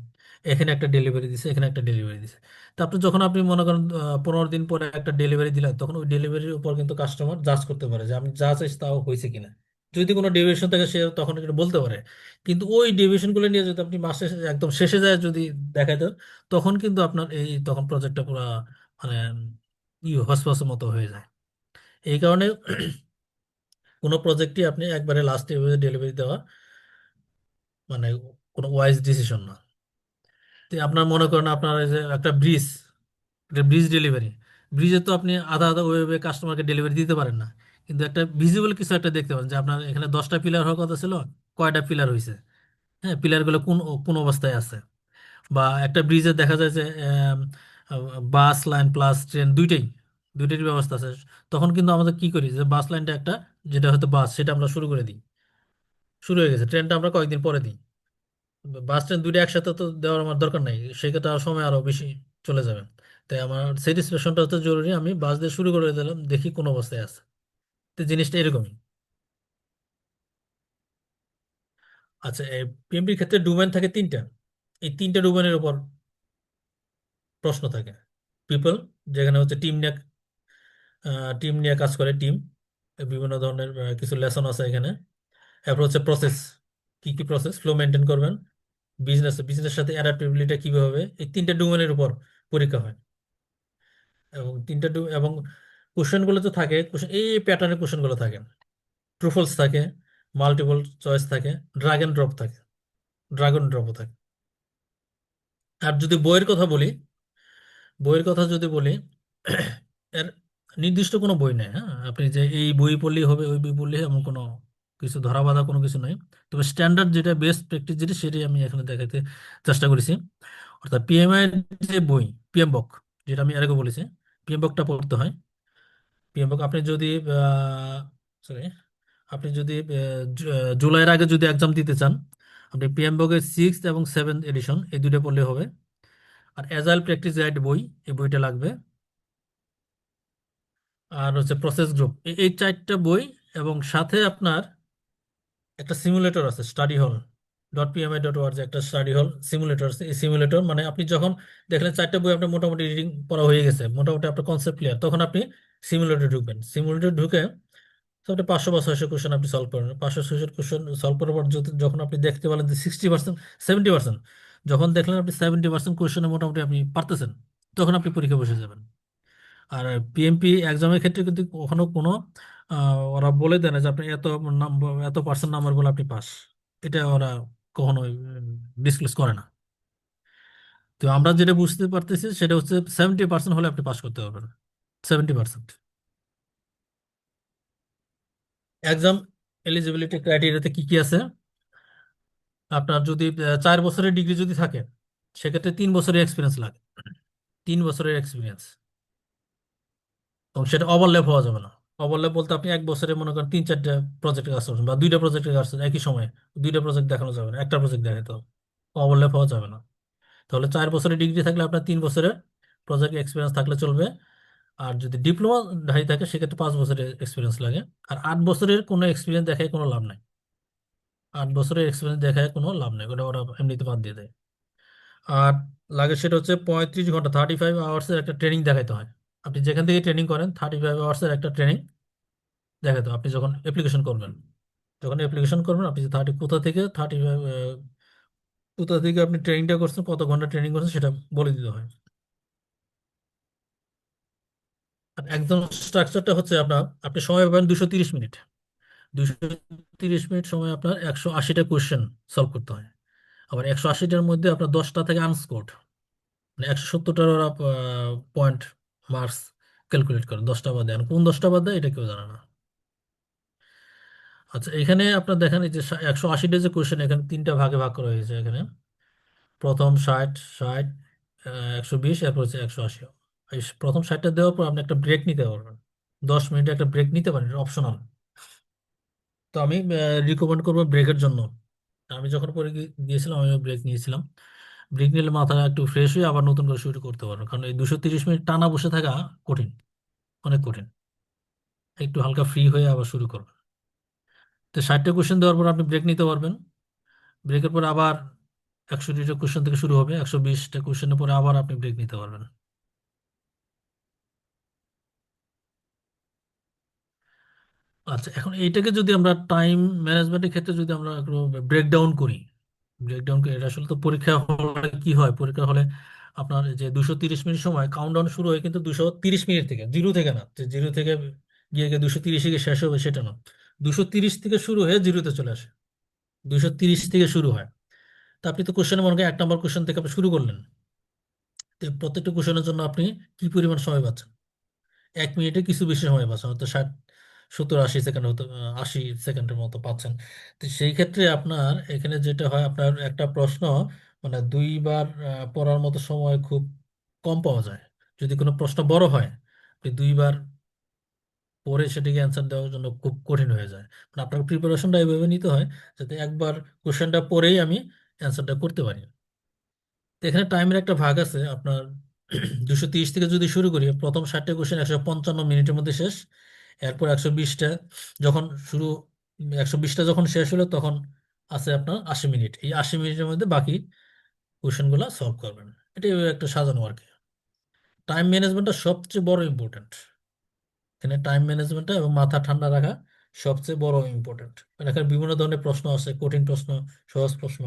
এখানে একটা ডেলিভারি দিছে, এখানে একটা ডেলিভারি দিছে। তারপর যখন আপনি মনে করেন 15 দিন পরে একটা ডেলিভারি দিলেন, তখন ওই ডেলিভারির উপর কিন্তু কাস্টমার জাজ করতে পারে যে আমি যা চাইছি তাও হয়েছে কিনা। যদি কোনো ডেভিয়েশন থাকে সে তখন এটা বলতে পারে। কিন্তু ওই ডেভিয়েশনগুলো নিয়ে যদি আপনি মাসে একদম শেষে যায় যদি দেখাই দেন, তখন কিন্তু আপনার এই তখন প্রজেক্টটা পুরো মানে হসপসের মতো হয়ে যায়। এই কারণে কোনো প্রজেক্টই আপনি একবারে লাস্টে ডেলিভারি দেওয়া মানে কোনো ওয়াইজ ডিসিশন না। তো আপনার মনে করেন আপনার এই যে একটা ব্রিজ, এটা ব্রিজ ডেলিভারি, ব্রিজে তো আপনি আধা আধা ওয়েবে কাস্টমারকে ডেলিভারি দিতে পারেন না। কিন্তু একটা ভিজিবল কিছু একটা দেখতে পারেন যে আপনার এখানে 10টা পিলার হওয়ার কথা ছিল, কয়টা পিলার হয়েছে, হ্যাঁ পিলারগুলো কোন কোন অবস্থায় আছে। বা একটা ব্রিজে দেখা যায় যে বাস লাইন প্লাস ট্রেন দুইটারই ব্যবস্থা আছে। তখন কিন্তু আমাদের কি করি যে বাস লাইনটা একটা, যেটা হয়তো বাস, সেটা আমরা শুরু করে দিই, শুরু হয়ে গেছে, ট্রেনটা আমরা কয়েকদিন পরে দিই। বাস ট্রেন দুইটা একসাথে তো দেওয়ার আমার দরকার নাই, সেক্ষেত্রে আর সময় আরো বেশি চলে যাবে। তাই আমার স্যাটিসফ্যাকশনটা হচ্ছে জরুরি, আমি বাস দিয়ে শুরু করে দিলাম, দেখি কোন অবস্থায় আছে। তো জিনিসটা এরকমই। আচ্ছা, এই পিএমপির ক্ষেত্রে ডোমেন থাকে 3টা, এই 3টা ডোমেনের উপর প্রশ্ন থাকে। পিপল, যেখানে হচ্ছে টিম নিয়ে কাজ করে, টিম বিভিন্ন ধরনের কিছু লেসন আছে এখানে। এরপর হচ্ছে প্রসেস, কি কি প্রসেস ফ্লো মেনটেন করবেন। বিজনেস সাথে অ্যাডাপ্টেবিলিটি কিভাবে হবে, এই 3টা ডোমেনের উপর পরীক্ষা হয়। এবং এবং কোশ্চেনগুলো তো থাকে, এই প্যাটার্নের কোশ্চেনগুলো থাকে, ট্রুফলস থাকে, মাল্টিপল চয়েস থাকে, ড্রাগ এন্ড ড্রপ থাকে, ড্রাগন ড্রপও থাকে। আর যদি বইয়ের কথা যদি বলি এর নির্দিষ্ট কোনো বই নেই। হ্যাঁ, আপনি যে এই বই পড়লেই হবে, ওই বই পড়লেই এমন কোনো কিছু ধরা বাঁধা কোনো কিছু নাই। তবে স্ট্যান্ডার্ড যেটা, বেস্ট প্র্যাকটিস যেটা, সেটাই আমি এখানে দেখাতে চেষ্টা করেছি। অর্থাৎ পিএমআই যে বই, পিএমবক, যেটা আমি এর আগে বলেছি, পিএমবকটা পড়তে হয়। পিএমবক আপনি যদি সরি, আপনি যদি জুলাইয়ের আগে যদি এক্সাম দিতে চান, আপনি পিএমবকের 6th এবং 7th এডিশন এই দুটো পড়লে হবে। আর অ্যাজাইল প্র্যাকটিস গাইড বই, এই বইটা লাগবে। আর হচ্ছে প্রসেস গ্রুপ, এই 4টা বই, এবং সাথে আপনার একটা সিমুলেটর আছে, স্টাডি হল .pmi.org একটা স্টাডি হল সিমুলেটর আছে। এই সিমুলেটর মানে আপনি যখন দেখলেন 4টা বই আপনার মোটামুটি রিডিং পড়া হয়ে গেছে, মোটামুটি আপনার কনসেপ্ট ক্লিয়ার, তখন আপনি সিমুলেটর ঢুকবেন। সিমুলেটর ঢুকে তো আপনি 500 বা 600 কোশ্চেন আপনি সলভ করেন। 500-600 কোশ্চেন সলভ করার পর যখন আপনি দেখতে পেলেন যে 60%, 70%, যখন দেখলেন আপনি 70% কোশ্চেনে মোটামুটি আপনি পারতেছেন, তখন আপনি পরীক্ষা বসে যাবেন। আর পিএমপি এক্সামের ক্ষেত্রে কিন্তু কখনো কোনো ওরা বলে দেয় না যে আপনি এত পার্সেন্ট নাম্বার বলে আপনি পাস, এটা ওরা কখনো ডিসক্লোজ করে না। তো আমরা যেটা বুঝতে পারতেছি সেটা হচ্ছে 70% হলে আপনি পাস করতে পারবেন, 70%। এক্সাম এলিজিবিলিটি ক্রাইটেরিয়াতে কি কি আছে? আপনার যদি 4 বছরের ডিগ্রি যদি থাকে, সেক্ষেত্রে 3 বছরের এক্সপিরিয়েন্স লাগে, 3 বছরের এক্সপিরিয়েন্স। এবং সেটা ওভারল্যাপ হওয়া যাবে না। ওভারল্যাপ বলতে আপনি 1 বছরে মনে করেন 3-4টা প্রজেক্টে কাজ করছেন বা 2টা প্রজেক্টে কাজ করছেন একই সময়ে, 2টা প্রজেক্ট দেখানো যাবে না, একটা প্রজেক্ট দেখাতে হবে, ওভারল্যাপ হওয়া যাবে না। তাহলে 4 বছরের ডিগ্রি থাকলে আপনার 3 বছরের প্রজেক্ট এক্সপিরিয়েন্স থাকলে চলবে। আর যদি ডিপ্লোমা ধারী থাকে সেক্ষেত্রে 5 বছরের এক্সপিরিয়েন্স লাগে। আর 8 বছরের কোনো এক্সপিরিয়েন্স দেখায় কোনো লাভ নাই, 8 বছরের এক্সপিরিয়েন্স দেখায় কোনো লাভ নেই, ওটা ওরা এমনিতে বাদ দিয়ে দেয়। আর লাগে সেটা হচ্ছে 35 ঘন্টা, 35 আওয়ার্সের একটা ট্রেনিং দেখাইতে হয়। আপনি যেখান থেকে ট্রেনিং করেন 35 আওয়ার্সের একটা ট্রেনিং দেখাতে হবে। আপনি যখন অ্যাপ্লিকেশন করবেন, আপনি যে কোথা থেকে আপনি ট্রেনিংটা করছেন, কত ঘন্টা ট্রেনিং করছেন সেটা বলে দিতে হয়। আর একদম স্ট্রাকচারটা হচ্ছে আপনি সময় পাবেন 230 মিনিট। 230 মিনিট সময় আপনার 180টা কোয়েশ্চেন সলভ করতে হয়। আবার 180টার মধ্যে আপনার 10টা থেকে আনস্কোর্ড, মানে 170টার ওরা পয়েন্ট মার্কস ক্যালকুলেট করে, 10টা বাদ দেয়। আর কোন 10টা বাদ দেয় এটা কেউ জানে না। আচ্ছা, এখানে আপনার দেখেন এই যে 180টা যে কোয়েশ্চেন, এখানে 3টা ভাগে ভাগ করা হয়েছে। এখানে প্রথম 60, 120, এরপর হচ্ছে 180। এই প্রথম 60টা দেওয়ার পর আপনি একটা ব্রেক নিতে পারবেন, 10 মিনিট একটা ব্রেক নিতে পারেন, এটা অপশনাল। তো আমি রিকমেন্ড করবো ব্রেকের জন্য। আমি যখন পরে গিয়েছিলাম আমি ব্রেক নিয়েছিলাম। ব্রেক নিলে মাথা একটু ফ্রেশ হয়ে আবার নতুন করে শুরু করতে পারবো, কারণ এই 230 মিনিট টানা বসে থাকা কঠিন, অনেক কঠিন। একটু হালকা ফ্রি হয়ে আবার শুরু করবেন। তো 60টা কোশ্চেন দেওয়ার পর আপনি ব্রেক নিতে পারবেন। ব্রেকের পর আবার 120টা কোশ্চেন থেকে শুরু হবে, 120টা কোশ্চেনের পরে আবার আপনি ব্রেক নিতে পারবেন। আচ্ছা, এখন এইটাকে যদি আমরা টাইম ম্যানেজমেন্টের ক্ষেত্রে যদি আমরা একটু ব্রেকডাউন করি, এটা আসলে তো পরীক্ষা হলে কি হয়, পরীক্ষা হলে আপনার এই যে 230 মিনিট সময় কাউন্টডাউন শুরু হয় কিন্তু 230 মিনিট থেকে, জিরো থেকে না, যে জিরো থেকে গিয়ে গিয়ে 230 গিয়ে শেষ হবে সেটা না। 230 থেকে শুরু হয়ে জিরোতে চলে আসে, 230 থেকে শুরু হয়। তা আপনি তো কোশ্চেনে মনে করেন 1 নম্বর কোশ্চেন থেকে আপনি শুরু করলেন, তো প্রত্যেকটা কোশ্চেনের জন্য আপনি কি পরিমাণ সময় পাচ্ছেন? 1 মিনিটে কিছু বেশি সময় পাচ্ছেন, হয়তো 60, 70, 80 সেকেন্ড, হয়তো 80 সেকেন্ডের মতো পাচ্ছেন। তো সেই ক্ষেত্রে আপনার এখানে যেটা হয়, আপনার একটা প্রশ্ন মানে 2বার পড়ার মতো সময় খুব কম পাওয়া যায়। যদি কোনো প্রশ্ন বড় হয়, আপনি 2বার পড়ে সেটাকে অ্যান্সার দেওয়ার জন্য খুব কঠিন হয়ে যায়। মানে আপনার প্রিপারেশনটা এইভাবে নিতে হয় যাতে একবার কোশ্চেনটা পড়েই আমি অ্যান্সারটা করতে পারি। তো এখানে টাইমের একটা ভাগ আছে আপনার। 230 থেকে যদি শুরু করি, প্রথম 60টা কোশ্চেন 155 মিনিটের মধ্যে শেষ। এরপর 120টা যখন শুরু 120টা যখন শেষ হলো তখন আছে আপনার 80 মিনিট। এই 80 মিনিটের মধ্যে বাকি কোশ্চেনগুলো সলভ করবেন। এটাই একটা সাজানো আর কি। টাইম ম্যানেজমেন্টটা সবচেয়ে বড় ইম্পর্টেন্ট। এখানে টাইম ম্যানেজমেন্টটা এবং মাথা ঠান্ডা রাখা সবচেয়ে বড় ইম্পর্টেন্ট। মানে এখানে বিভিন্ন ধরনের প্রশ্ন আছে, কঠিন প্রশ্ন, সহজ প্রশ্ন।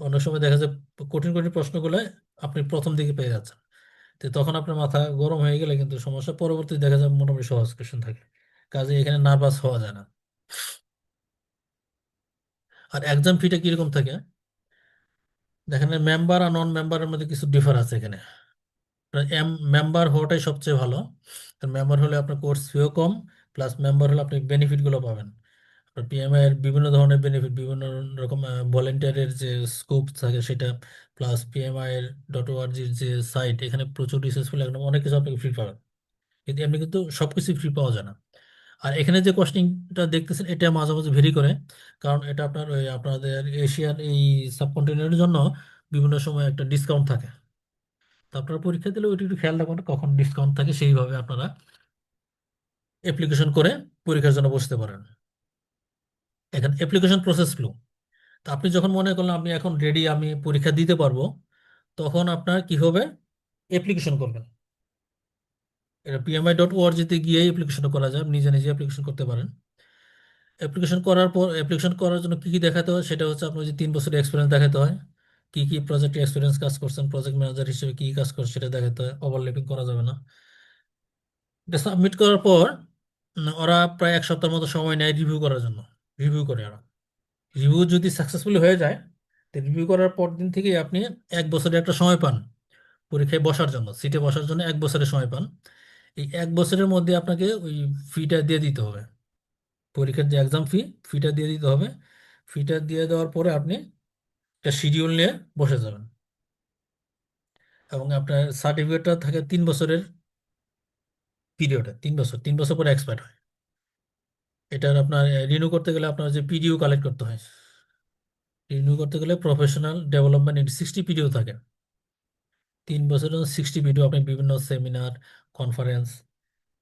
অনেক সময় দেখা যায় কঠিন কঠিন প্রশ্নগুলো আপনি প্রথম দিকে পেয়ে যাচ্ছেন, তো তখন আপনার মাথা গরম হয়ে গেলে কিন্তু সমস্যা। পরবর্তী দেখা যায় মোটামুটি সহজ কোশ্চেন থাকে, কাজে এখানে নার্ভাস হওয়া যায় না। আর এক্সাম ফিটা কিরকম থাকে দেখেন, মেম্বার আর নন মেম্বারের মধ্যে কিছু ডিফার আছে এখানে। মেম্বার হওয়াটাই সবচেয়ে ভালো। মেম্বার হলে আপনার কোর্স ফিও কম, প্লাস মেম্বার হলে আপনি বেনিফিটগুলো পাবেন। আপনার পিএমআই এর বিভিন্ন ধরনের বেনিফিট, বিভিন্ন রকম ভলেন্টিয়ারের যে স্কোপ থাকে সেটা, প্লাস পিএমআই এর .org যে সাইট, এখানে প্রচুর রিসোর্সফুল একদম অনেক কিছু আপনাকে ফ্রি পাবেন। কিন্তু এমনি কিন্তু সবকিছু ফ্রি পাওয়া যায় না। আর এখানে যে কস্টিংটা দেখতেছেন এটা মাঝে মাঝে ভেরি করে, কারণ এটা আপনার ওই আপনাদের এশিয়ার এই সাবকন্টিনেন্টের জন্য বিভিন্ন সময় একটা ডিসকাউন্ট থাকে। তো আপনারা পরীক্ষা দিলে ওইটা একটু খেয়াল রাখবেন কখন ডিসকাউন্ট থাকে, সেইভাবে আপনারা অ্যাপ্লিকেশন করে পরীক্ষার জন্য বসতে পারেন। এখানে অ্যাপ্লিকেশন প্রসেস ফ্লো। তো আপনি যখন মনে করলেন আপনি এখন রেডি, আমি পরীক্ষা দিতে পারবো, তখন আপনার কি হবে, অ্যাপ্লিকেশন করবেন। এটা pmi.org-তে গিয়ে অ্যাপ্লিকেশন করা যায়, আপনি নিজে নিজে অ্যাপ্লিকেশন করতে পারেন। অ্যাপ্লিকেশন করার পর, অ্যাপ্লিকেশন করার জন্য কি কি দেখাতে হয় সেটা হচ্ছে আপনার যে 3 বছরের এক্সপিরিয়েন্স দেখাতে হয়, কি কি প্রজেক্ট এক্সপিরিয়েন্স কাজ করছেন, প্রজেক্ট ম্যানেজার হিসেবে কি কি কাজ করছেন সেটা দেখাতে হয়, ওভারল্যাপিং করা যাবে না। এটা সাবমিট করার পর ওরা প্রায় 1 সপ্তাহের মতো সময় নেয় রিভিউ করার জন্য। রিভিউ করে ওরা, রিভিউ যদি সাকসেসফুলি হয়ে যায়, তো রিভিউ করার পর দিন থেকেই আপনি 1 বছরের একটা সময় পান পরীক্ষায় বসার জন্য, সিটে বসার জন্য 1 বছরের সময় পান। এই 1 বছরের মধ্যে আপনাকে ওই ফিটা দিয়ে দিতে হবে, পরীক্ষার যে এক্সাম ফিটা দিয়ে দিতে হবে। ফিটা দিয়ে দেওয়ার পরে আপনি একটা শিডিউল নিয়ে বসে যাবেন, এবং আপনার সার্টিফিকেটটা থাকে 3 বছরের পিরিয়ডে, 3 বছর, 3 বছর পরে এক্সপায়ার হয়। এটার আপনার রিনিউ করতে গেলে আপনার যে পিডিও কালেক্ট করতে হয়, রিনিউ করতে গেলে প্রফেশনাল ডেভেলপমেন্ট ইন 60 পিডিও থাকে। 3 বছরের 60 পিডিও আপনি বিভিন্ন সেমিনার, কনফারেন্স,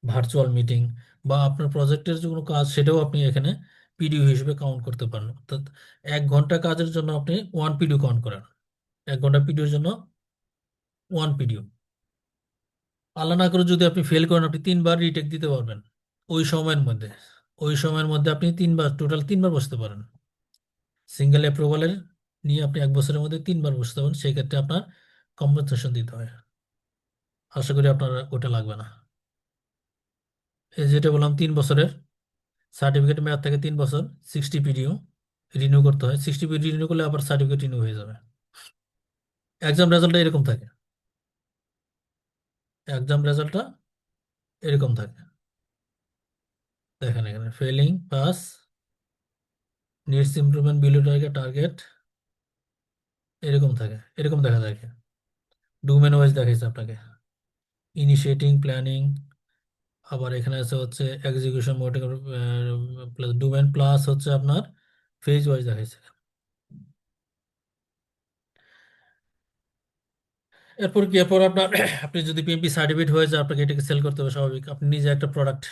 ভার্চুয়াল মিটিং বা আপনার প্রজেক্টের যে কোনো কাজ সেটাও আপনি এখানে পিডিও হিসেবে কাউন্ট করতে পারেন। অর্থাৎ 1 ঘন্টা কাজের জন্য আপনি 1 পিডিও কাউন্ট করেন, 1 ঘন্টা পিডিওর জন্য 1 পিডিও। আল্লাহ না করে যদি আপনি ফেল করেন, আপনি 3 বার রিটেক দিতে পারবেন ওই সময়ের মধ্যে। ওই সময়ের মধ্যে আপনি 3 বার, টোটাল 3 বার বসতে পারেন। সিঙ্গেল অ্যাপ্রুভালের নিয়ে আপনি 1 বছরের মধ্যে 3 বার বসতে পারেন, সেই ক্ষেত্রে আপনার কম্পেনসেশন দিতে হয়। আশা করি আপনার ওটা লাগবে না। এই যেটা বললাম 3 বছরের সার্টিফিকেট মেয়াদ থাকে 3 বছর, 60 পিডিও রিনিউ করতে হয়, 60 পিডিও রিনিউ করলে আবার সার্টিফিকেট রিনিউ হয়ে যাবে। এক্সাম রেজাল্টটা এরকম থাকে, এক্সাম রেজাল্টটা এরকম থাকে। দেখেন এখানে felling, pass, needs improvement, below target, target, এরকম থাকে, এরকম দেখা যায়। ডোমেন ওয়াইজ দেখাইছে আপনাকে, ইনিশিয়েটিং, প্ল্যানিং, আবার এখানে আছে হচ্ছে execution mode plus domain, plus হচ্ছে আপনার ফেজ ওয়াইজ দেখাইছে। এরপর কি, এরপর আপনার আপনি যদি পিএমপি সার্টিফিকেট হয়ে যায়, আপনাকে এটাকে সেল করতে হবে, স্বাভাবিক। আপনি নিজে একটা প্রোডাক্ট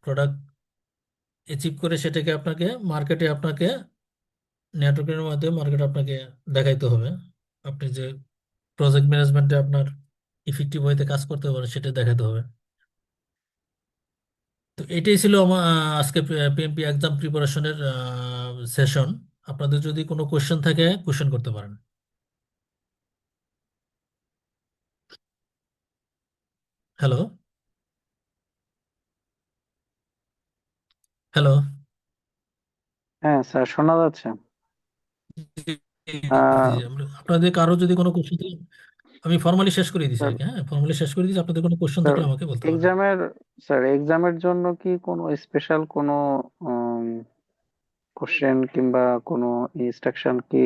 প্রোডাক্ট অ্যাচিভ করে সেটাকে আপনাকে মার্কেটে, আপনাকে নেটওয়ার্কের মাধ্যমে মার্কেটে আপনাকে দেখাইতে হবে। আপনি যে প্রজেক্ট ম্যানেজমেন্টে আপনার ইফেক্টিভ ওয়েতে কাজ করতে পারেন সেটা দেখাতে হবে। তো এটাই ছিল আমার আজকে পিএমপি এক্সাম প্রিপারেশনের সেশন। আপনাদের যদি কোনো কোশ্চেন থাকে কোশ্চেন করতে পারেন। Hello, hello. হ্যাঁ স্যার, শোনা যাচ্ছে। আহ আপনাদের কারো যদি কোনো কোশ্চেন থাকে, আমি ফর্মালি শেষ করে দিয়েছি স্যার আর কি। হ্যাঁ, ফর্মালি শেষ করে দিয়েছি, আপনাদের কোনো কোশ্চেন স্যার থাকলে আমাকে বলতে পারেন। এক্সামের এক্সামের জন্য কি কোনো স্পেশাল কোনো কোশ্চেন কিংবা কোনো ইনস্ট্রাকশন কি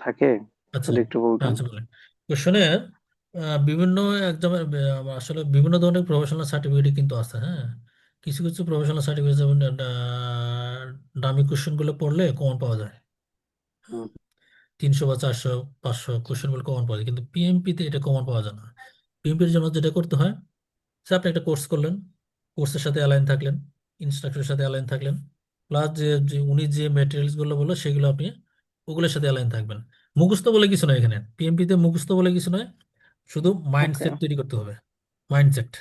থাকে? আচ্ছা, যদি একটু বলতেন। আচ্ছা বলেন। কোশ্চেনের বিভিন্ন এক্সামের আসলে বিভিন্ন ধরনের প্রফেশনাল সার্টিফিকেট কিন্তু আছে। হ্যাঁ, কিছু কিছু প্রফেশনাল সার্টিফিকেট যেমন দামি কোশ্চেনগুলো পড়লে কমন পাওয়া যায়, হুম, 300 বা 400, 500 কোশ্চেনগুলো কমন পাওয়া যায়, কিন্তু পিএমপিতে এটা কমন পাওয়া যায় না। পিএমপির জন্য যেটা করতে হয়, সে আপনি একটা কোর্স করলেন, কোর্সের সাথে অ্যালাইন থাকলেন, ইনস্ট্রাক্টরের সাথে অ্যালাইন থাকলেন, প্লাস যে যে উনি যে ম্যাটেরিয়ালসগুলো বললো সেগুলো আপনি ওগুলোর সাথে অ্যালাইন থাকবেন। মুখস্থ বলে কিছু নয় এখানে, পিএমপিতে মুখস্থ বলে কিছু নয়, শুধু ওকে, মাইন্ডসেট তৈরি করতে হবে। মাইন্ডসেট,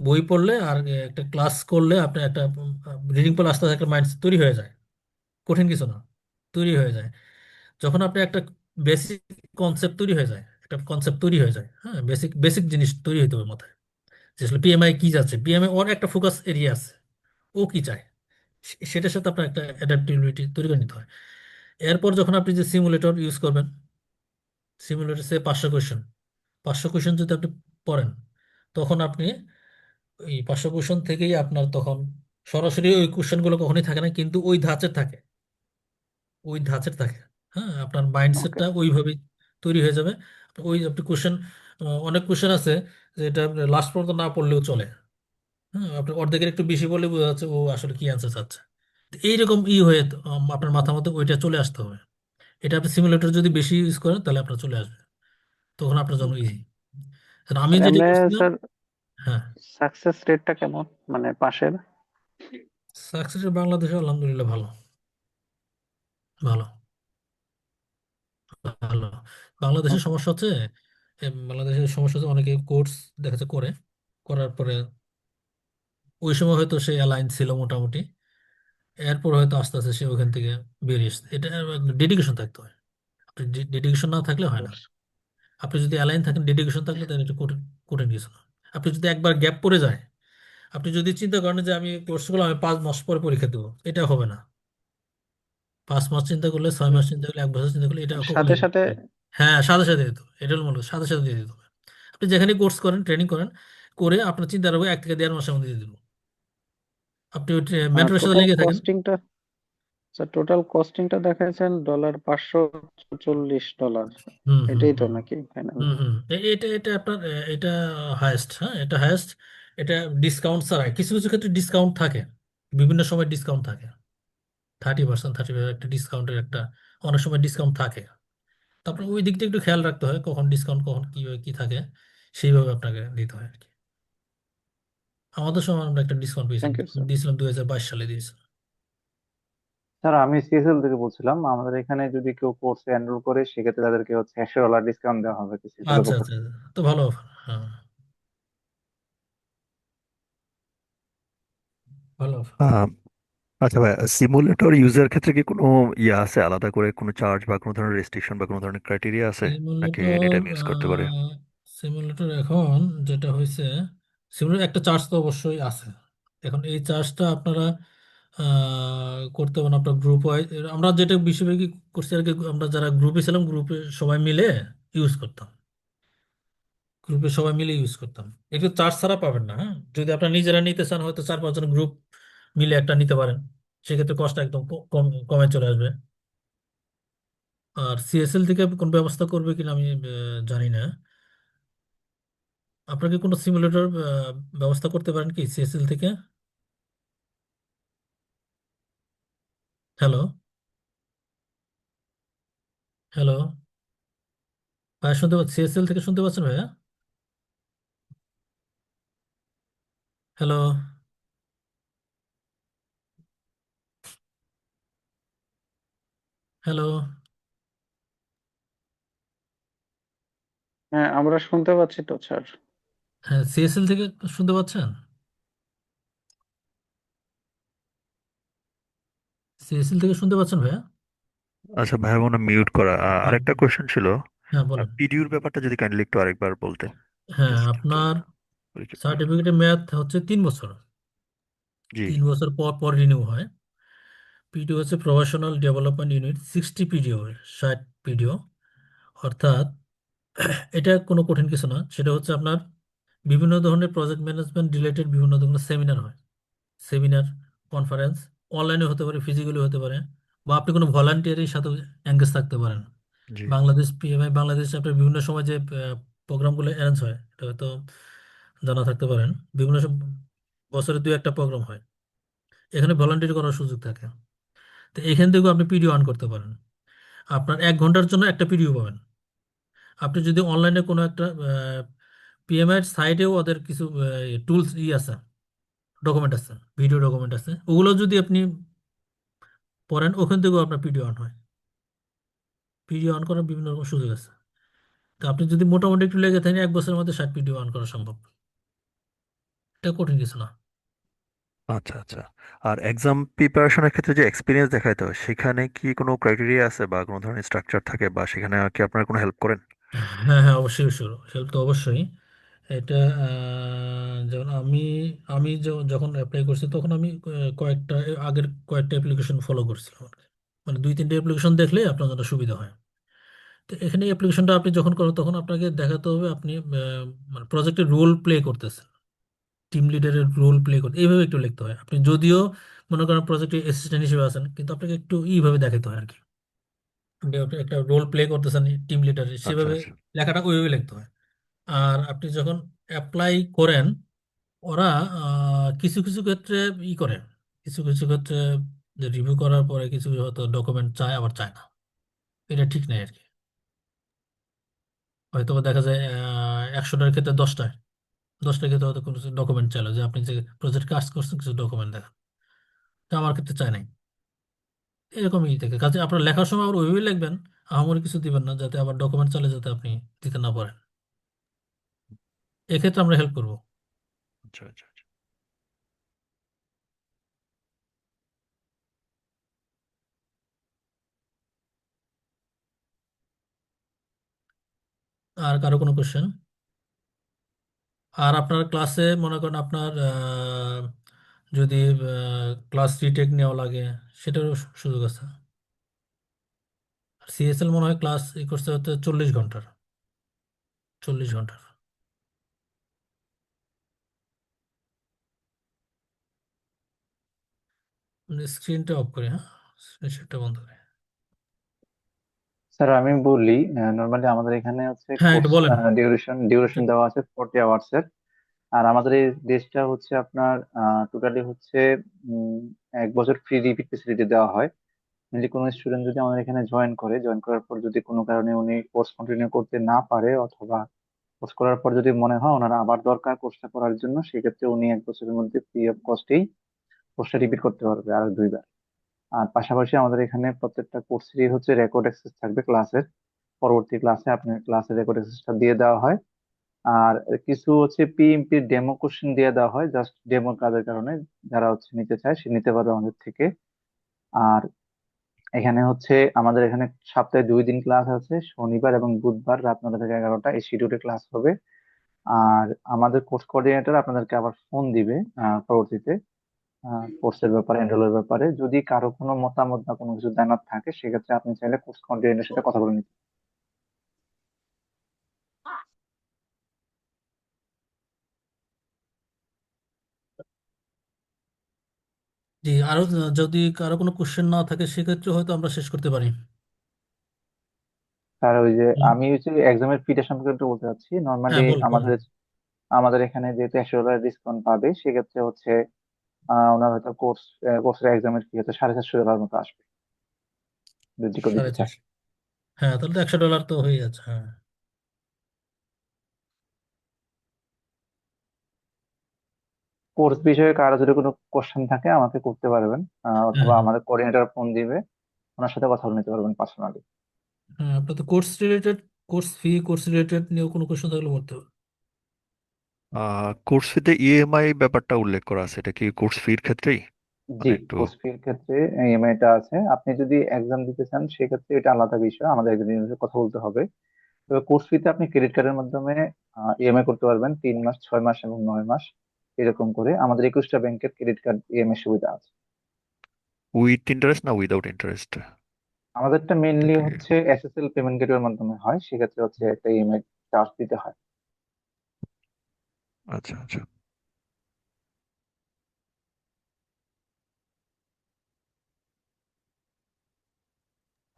বই পড়লে আর একটা ক্লাস করলে আপনার একটা রিডিং পড়লে আস্তে আস্তে একটা মাইন্ডসেট তৈরি হয়ে যায়, কঠিন কিছু না, তৈরি হয়ে যায়। যখন আপনি একটা বেসিক কনসেপ্ট তৈরি হয়ে যায়, একটা কনসেপ্ট তৈরি হয়ে যায়, হ্যাঁ, বেসিক বেসিক জিনিস তৈরি হতে হবে মাথায়, যে আসলে পিএমআই কি যাচ্ছে, পিএমআই ওর একটা ফোকাস এরিয়া আছে, ও কি চায়, সেটার সাথে আপনার একটা অ্যাডাপ্টিবিলিটি তৈরি করে নিতে হয়। এরপর যখন আপনি যে সিমুলেটর ইউজ করবেন, সিমুলেটর সে 500 কোয়েশ্চেন, 500 কোয়েশ্চেন যদি আপনি পড়েন, তখন আপনি এই 500 কোয়েশ্চেন থেকেই আপনার তখন সরাসরি ওই কোয়েশ্চেনগুলো কখনোই থাকে না, কিন্তু ওই ধাঁচের থাকে, ওই ধাঁচের থাকে। হ্যাঁ, আপনার ওকে, মাইন্ডসেটটা ওইভাবে তৈরি হয়ে যাবে। ওই আপনি কোশ্চেন, অনেক কোশ্চেন আছে যে এটা লাস্ট পর্যন্ত না পড়লেও চলে। হ্যাঁ, আপনি অর্ধেকের একটু বেশি বলে বোঝা যাচ্ছে ও আসলে কি অ্যান্সার চাচ্ছে। তো এইরকম হয়ে আপনার মাথা মতো ওইটা চলে আসতে হবে। এটা আপনি সিমুলেটর যদি বেশি ইউজ করেন তাহলে আপনার চলে আসবে, তখন আপনার জন্য ওকে। ইজি। আমি যেটা এমনি করছিলাম, স্যার হ্যাঁ, সাকসেস রেটটা কেমন, মানে পাশের? সাকসেসের বাংলাদেশে আলহামদুলিল্লাহ ভালো, ভালো, ভালো। বাংলাদেশের ওকে। সমস্যা হচ্ছে, বাংলাদেশের সমস্যা হচ্ছে অনেকে কোর্স দেখা যাচ্ছে করার পরে ওই সময় হয়তো সে অ্যালাইন ছিল মোটামুটি, এরপর হয়তো আস্তে আস্তে সে ওখান থেকে বেরিয়ে এসছে। এটা ডেডিকেশন থাকতে হয়, ডেডিকেশন না থাকলে হয় না। আপনি যদি অ্যালাইন থাকেন, ডেডিকেশন থাকলে তাহলে এটা কঠিন, কঠিন কিছু না। আপনি যদি একবার গ্যাপ পড়ে যায়, আপনি যদি চিন্তা করেন যে আমি কোর্স করলাম, আমি 5 মাস পরে পরীক্ষা দেবো, এটা হবে না। 5 মাস চিন্তা করলে, 6 মাস চিন্তা করলে, 1 বছর চিন্তা করলে এটা সাথে কখনোই সাথে হ্যাঁ, সাথে সাথে দিতে হবে। এটা হলো মূল কথা, সাথে সাথে দিয়ে দিতে হবে। আপনি যেখানে কোর্স করেন, ট্রেনিং করেন, করে আপনার চিন্তা রাখবে 1 থেকে 1.5 মাসের মধ্যে দিয়ে দেবো। আপনি ওই মেন্টরের সাথে টোটাল লেগে থাকেন। কস্টিংটা, স্যার টোটাল কস্টিংটা দেখাচ্ছেন $544। হুম, হুম, এটাই তো হুম, নাকি ফাইনাল? হুম, হুম। এটা এটা আপনার এটা হায়েস্ট, হ্যাঁ এটা হায়েস্ট। এটা ডিসকাউন্ট ছাড়াই, কিছু কিছু ক্ষেত্রে ডিসকাউন্ট থাকে, বিভিন্ন সময় ডিসকাউন্ট থাকে, 30%, 30% একটা ডিসকাউন্টের একটা, অনেক সময় ডিসকাউন্ট থাকে। তারপরে ওই দিকটা একটু খেয়াল রাখতে হয়, কখন ডিসকাউন্ট, কখন কি কি থাকে, সেইভাবে আপনাকে দিতে হয় আর কি। আমাদের সময় আমরা একটা ডিসকাউন্ট পেয়েছিলাম, থ্যাংক ইউ স্যার। দিয়েছিলাম 2022 সালে দিয়েছিলাম। স্যার আমি সিএসএল থেকে বলছিলাম, আমাদের এখানে যদি কেউ কোর্সে এনরোল করে সেক্ষেত্রে তাদেরকে হচ্ছে $100 ডিসকাউন্ট দেওয়া হবে সিএসএল এর আচ্ছা, উপর। আচ্ছা, আচ্ছা। তো ভালো অফার, হ্যাঁ, ভালো অফার। আহ, আচ্ছা ভাই, সিমুলেটর ইউজার ক্ষেত্রে কি কোনো ইয়ে আছে, আলাদা করে কোনো চার্জ বা কোনো ধরনের রেস্ট্রিকশন বা কোনো ধরনের ক্রাইটেরিয়া আছে, নাকি এনি সিমুলেটর, টাইম ইউজ করতে পারে? সিমুলেটর এখন যেটা হয়েছে, সিমুলেটর একটা চার্জ তো অবশ্যই আছে। এখন এই চার্জটা আপনারা করতে পারেন আপনার গ্রুপ ওয়াইজ। আমরা যেটা বেশিরভাগই করছি আর কি, আমরা যারা গ্রুপে ছিলাম, গ্রুপে সবাই মিলে ইউজ করতাম, গ্রুপে সবাই মিলে ইউজ করতাম। একটু চার্জ ছাড়া পাবেন না, হ্যাঁ। যদি আপনার নিজেরা নিতে চান, হয়তো 4-5 জন গ্রুপ মিলে একটা নিতে পারেন, সেক্ষেত্রে কষ্ট একদম কমে চলে আসবে। আর সিএসএল থেকে কোন ব্যবস্থা করবে কিনা আমি জানি না। আপনার কি কোনো সিমুলেটর ব্যবস্থা করতে পারেন কি সিএসএল থেকে? হ্যালো, হ্যালো, ভাইয়া শুনতে পাচ্ছি, সিএসএল থেকে শুনতে পাচ্ছেন ভাইয়া? হ্যালো, হ্যালো, হ্যাঁ, আমরা শুনতে পাচ্ছি তো স্যার। হ্যাঁ, সিএসএল থেকে শুনতে পাচ্ছেন? সিএসএল থেকে শুনতে পাচ্ছেন ভাইয়া? আচ্ছা ভাই, মনে মিউট করা। হ্যাঁ, আরেকটা কোয়েশ্চেন ছিল, হ্যাঁ, বলেন। পিডিউর ব্যাপারটা যদি কাইন্ডলি একটু আরেকবার বলতেন, হ্যাঁ, জাস্ট একটু আপনার পরিচয় করার জন্য। সার্টিফিকেটের মেয়াদ হচ্ছে 3 বছর, জি। 3 বছর পর পর রিনিউ হয়। পিডিও হচ্ছে professional development unit, 60 PDO, 60 PDO. অর্থাৎ এটা কোনো কঠিন কিছু না, সেটা হচ্ছে আপনার বিভিন্ন ধরনের প্রজেক্ট ম্যানেজমেন্ট রিলেটেড বিভিন্ন ধরনের সেমিনার হয়, সেমিনার, কনফারেন্স, অনলাইনে হতে পারে, ফিজিক্যালি হতে পারে, বা আপনি কোনো ভলান্টিয়ারের সাথে এঙ্গেজ থাকতে পারেন। জি। বাংলাদেশ পিএমআই, বাংলাদেশে আপনার বিভিন্ন সময় যে প্রোগ্রামগুলো অ্যারেঞ্জ হয়, এটা হয়তো জানা থাকতে পারেন। বিভিন্ন বছরে 2-1টা প্রোগ্রাম হয়, এখানে ভলান্টিয়ার করার সুযোগ থাকে। তো এখান থেকেও আপনি পিডিও আর্ন করতে পারেন। আপনার 1 ঘন্টার জন্য একটা পিডিও পাবেন। আপনি যদি অনলাইনে কোনো একটা পিএমআই এর সাইটেও ওদের কিছু টুলস আছে, ডকুমেন্ট আছে, ভিডিও ডকুমেন্ট আছে, ওগুলো যদি আপনি পড়েন, ওখান থেকেও আপনার পিডিও অন হয়। পিডিও অন করার বিভিন্ন রকম সুযোগ আছে। তো আপনি যদি মোটামুটি একটু লেগে থাকেন, 1 বছরের মধ্যে 60 পিডিও অন করা সম্ভব, এটা কঠিন কিছু না। আচ্ছা আচ্ছা। আর এক্সাম প্রিপারেশনের ক্ষেত্রে যে এক্সপিরিয়েন্স দেখাইতে হয়, সেখানে কি কোনো ক্রাইটেরিয়া আছে বা কোনো ধরনের স্ট্রাকচার থাকে, বা সেখানে কি আপনারা কোনো হেল্প করেন? হ্যাঁ, হ্যাঁ, অবশ্যই, অবশ্যই হেল্প তো অবশ্যই। এটা যেমন আমি আমি যখন অ্যাপ্লাই করছি, তখন আমি কয়েকটা আগের কয়েকটা অ্যাপ্লিকেশন ফলো করছিলাম আর কি। মানে 2-3টে অ্যাপ্লিকেশন দেখলে আপনার জন্য সুবিধা হয়। তো এখানে অ্যাপ্লিকেশনটা আপনি যখন করেন, তখন আপনাকে দেখাতে হবে আপনি মানে প্রজেক্টের রোল প্লে করতেছেন, টিম লিডারের রোল প্লে করতে, এইভাবে একটু লিখতে হয়। আপনি যদিও মনে করেন প্রজেক্টের অ্যাসিস্ট্যান্ট হিসেবে আছেন, কিন্তু আপনাকে একটু এইভাবে দেখাতে হয় আর কি। আপনি একটা রোল প্লে করতেছেন টিম লিডারের, আচ্ছা সেভাবে আচ্ছা। লেখাটা ওইভাবে লিখতে হয়। আর আপনি যখন অ্যাপ্লাই করেন, ওরা কিছু কিছু ক্ষেত্রে করে, কিছু কিছু ক্ষেত্রে যে রিভিউ করার পরে কিছু হয়তো ডকুমেন্ট চায়, আবার চায় না, এটা ঠিক নেই আর কি। হয়তো বা দেখা যায় 100টার ক্ষেত্রে 10টার ক্ষেত্রে হয়তো কোনো ডকুমেন্ট চাইলো, যে আপনি যে প্রজেক্ট কাজ করছেন কিছু ডকুমেন্ট দেখান। তা আমার ক্ষেত্রে চাই নাই। এরকমই থেকে কাজে আপনার লেখার সময় আবার ওইভাবেই লিখবেন, আহামরি কিছু দিবেন না, যাতে আবার ডকুমেন্ট চলে যাতে আপনি দিতে না পারেন। এক্ষেত্রে আমরা হেল্প করবো। আচ্ছা আচ্ছা আচ্ছা। আর কারো কোনো কোশ্চেন? আর আপনার ক্লাসে মনে করেন আপনার যদি ক্লাস রিটেক নেওয়া লাগে, সেটারও সুযোগ আছে। আর সিএসএল মনে হয় ক্লাস ই করতে হতে 40 ঘন্টার, 40 ঘন্টার। স্ক্রিনটা অফ করে, হ্যাঁ, স্ক্রিনশটটা বন্ধ করে। স্যার আমি বলি, নর্মালি আমাদের এখানে হচ্ছে হ্যাঁ, একটু কোর্স বলেন। ডিউরেশন দেওয়া আছে 40 আওয়ার্স এর। আর আমাদের এই দেশটা হচ্ছে আপনার টোটালি হচ্ছে 1 বছর ফ্রি রিপিট ফেসিলিটি দেওয়া হয়। মেনলি কোনো স্টুডেন্ট যদি আমাদের এখানে জয়েন করার পর যদি কোনো কারণে উনি কোর্স কন্টিনিউ করতে না পারে, অথবা কোর্স করার পর যদি মনে হয় ওনার আবার দরকার কোর্সটা করার জন্য, সেক্ষেত্রে উনি 1 বছরের মধ্যে ফ্রি অফ কস্টেই কোর্সটা রিপিট করতে পারবে আর 2বার। আর পাশাপাশি আমাদের এখানে প্রত্যেকটা কোর্সেরই হচ্ছে রেকর্ড অ্যাক্সেস থাকবে ক্লাসের। পরবর্তী ক্লাসে আপনার ক্লাসের রেকর্ড অ্যাক্সেসটা দিয়ে দেওয়া হয়। আর কিছু হচ্ছে পিএমপি ডেমো কোশ্চেন দিয়ে দেওয়া হয়, জাস্ট ডেমোর কাজের কারণে। যারা হচ্ছে নিতে চায় সে নিতে পারবে আমাদের থেকে। আর এখানে হচ্ছে আমাদের এখানে সপ্তাহে 2 দিন ক্লাস আছে, শনিবার এবং বুধবার রাত 9টা থেকে 11টা এই শিডিউলে ক্লাস হবে। আর আমাদের কোর্স কোঅর্ডিনেটর আপনাদেরকে আবার ফোন দিবে পরবর্তীতে কোর্সের ব্যাপারে, এনরোলের ব্যাপারে। যদি কারো কোনো মতামত বা কোনো কিছু জানার থাকে, সেক্ষেত্রে আপনি চাইলে কোর্স কোঅর্ডিনেটরের সাথে কথা বলে নিতে। জি, আরো যদি কারো কোনো কোশ্চেন না থাকে সেক্ষেত্রে হয়তো আমরা শেষ করতে পারি। আর ওই যে হুম। আমি হচ্ছে এক্সামের ফিটা সম্পর্কে একটু বলতে চাচ্ছি। হ্যাঁ, নর্মালি বলেন বলেন। আমাদের আমাদের এখানে যেহেতু $100 ডিসকাউন্ট পাবে, সেক্ষেত্রে হচ্ছে ওনার হয়তো কোর্সের এক্সামের ফি হচ্ছে $750 মতো আসবে, যদি কেউ দিতে চায়। 450। হ্যাঁ, তাহলে তো $100 তো হয়ে যাচ্ছে, হ্যাঁ। কোর্স বিষয়ে কারো যদি কোনো কোশ্চেন থাকে আমাকে করতে পারবেন, হ্যাঁ, অথবা হ্যাঁ। আমাদের কোঅর্ডিনেটর ফোন দিবে, ওনার সাথে কথা বলে নিতে পারবেন পার্সোনালি। হ্যাঁ, আপনার তো কোর্স রিলেটেড, কোর্স রিলেটেড নিয়েও কোনো কোশ্চেন থাকলে বলতে হবে। কোর্স ফিতে ইএমআই ব্যাপারটা উল্লেখ করা আছে, এটা কি কোর্স ফির ক্ষেত্রেই? জি, মানে একটু কোর্স ফির ক্ষেত্রে ইএমআই টা আছে। আপনি যদি এক্সাম দিতে চান সেক্ষেত্রে এটা আলাদা বিষয়, আমাদের একদিনের সাথে কথা বলতে হবে। তবে কোর্স ফিতে আপনি ক্রেডিট কার্ডের মাধ্যমে ইএমআই করতে পারবেন 3 মাস, 6 মাস এবং 9 মাস, এরকম করে। আমাদের 21টা ব্যাংকের ক্রেডিট কার্ড ইএমআই সুবিধা আছে। উইথ ইন্টারেস্ট না উইদাউট ইন্টারেস্ট? আমাদেরটা মেইনলি কি? হচ্ছে এসএসএল পেমেন্ট গেটওয়ের মাধ্যমে হয়, সেক্ষেত্রে হচ্ছে একটা ইএমআই চার্জ দিতে হয়। আচ্ছা আচ্ছা।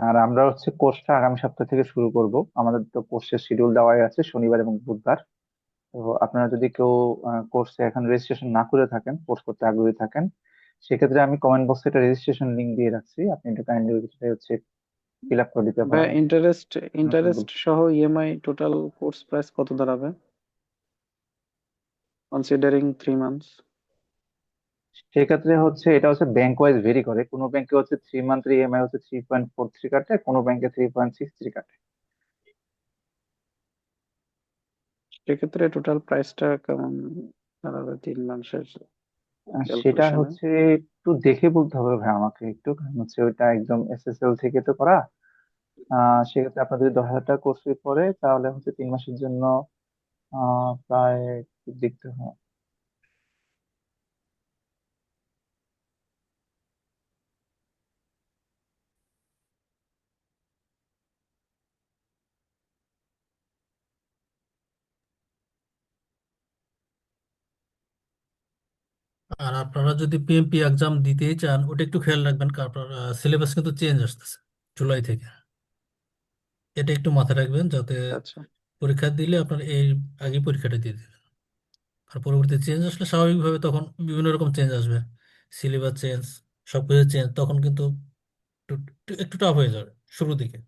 আর আমরা হচ্ছে কোর্সটা আগামী সপ্তাহ থেকে শুরু করব। আমাদের তো কোর্সের শিডিউল দেওয়াই আছে শনিবার এবং বুধবার। তো আপনারা যদি কেউ কোর্সে এখন রেজিস্ট্রেশন না করে থাকেন, কোর্স করতে আগ্রহী থাকেন, সেক্ষেত্রে আমি কমেন্ট বক্সে একটা রেজিস্ট্রেশন লিংক দিয়ে রাখছি, আপনি একটু কাইন্ডলি সেটা হচ্ছে ফিল আপ করে দিতে ভাই পারেন। ইন্টারেস্ট সহ ইএমআই টোটাল কোর্স প্রাইস কত দাঁড়াবে, কনসিডারিং 3 মান্থস? সেক্ষেত্রে হচ্ছে এটা হচ্ছে ব্যাংক ওয়াইজ ভেরি করে। কোনো ব্যাংকে হচ্ছে 3 মান্থের ইএমআই হচ্ছে 3.43 কাটে, কোনো ব্যাংকে 3.63 কাটে। সেক্ষেত্রে টোটাল প্রাইসটা কেমন দাঁড়াবে 3 মাসের সেটা ক্যালকুলেশনে? হচ্ছে একটু দেখে বলতে হবে ভাই আমাকে একটু, কারণ হচ্ছে ওইটা একদম এসএসএল থেকে তো করা। সেক্ষেত্রে আপনার যদি 10,000 টাকা কোর্স ফি পড়ে, তাহলে হচ্ছে 3 মাসের জন্য প্রায় একটু দেখতে হয়। আর আপনারা যদি পিএমপি এক্সাম দিতেই চান, ওটা একটু খেয়াল রাখবেন, কারণ আপনার সিলেবাস কিন্তু চেঞ্জ আসতেছে জুলাই থেকে। এটা একটু মাথায় রাখবেন, যাতে আচ্ছা। পরীক্ষা দিলে আপনার এই আগে পরীক্ষাটা দিয়ে দেবেন। আর পরবর্তী চেঞ্জ আসলে স্বাভাবিকভাবে তখন বিভিন্ন রকম চেঞ্জ আসবে, সিলেবাস চেঞ্জ, সবকিছু চেঞ্জ, তখন কিন্তু একটু একটু টাফ হয়ে যাবে শুরুর দিকে।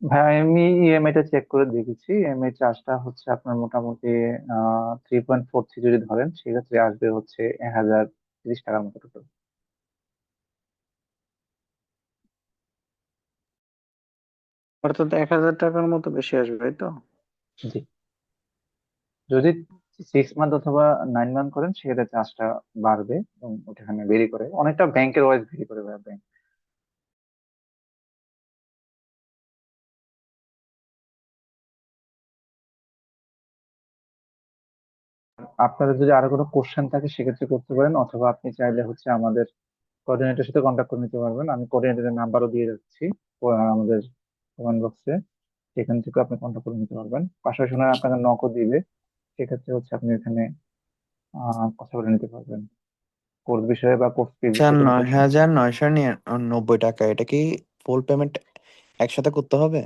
ভাই আমি ইএমআই টা চেক করে দেখেছি, ইএমআই চার্জটা হচ্ছে আপনার মোটামুটি 3.43 যদি ধরেন সেক্ষেত্রে আসবে হচ্ছে 1030 টাকার মতো টোটাল। অর্থাৎ 1,000 টাকার মতো বেশি আসবে, তাই তো? জি, যদি 6 মান্থ অথবা 9 মান্থ করেন সেক্ষেত্রে চার্জটা বাড়বে এবং ওখানে ভেরি করে, অনেকটা ব্যাংকের ওয়াইজ ভেরি করে ভাই ব্যাংক। আপনাদের যদি আরো কোনো কোশ্চেন থাকে সেক্ষেত্রে করতে পারেন, অথবা আপনি চাইলে হচ্ছে আমাদের কোঅর্ডিনেটরের সাথে কন্ট্যাক্ট করে নিতে পারবেন। আমি কোঅর্ডিনেটরের নাম্বারও দিয়ে রাখছি আমাদের কমেন্ট বক্সে, সেখান থেকে আপনি কন্ট্যাক্ট করে নিতে পারবেন। পাশাপাশি ওনারা আপনাকে নকও দিবে, সেক্ষেত্রে হচ্ছে আপনি এখানে কথা বলে নিতে পারবেন কোর্স বিষয়ে বা কোর্স ফির চার বিষয়ে কোনো নয় কোশ্চেন হাজার থাকলে। 999 টাকা, এটা কি ফুল পেমেন্ট একসাথে করতে হবে?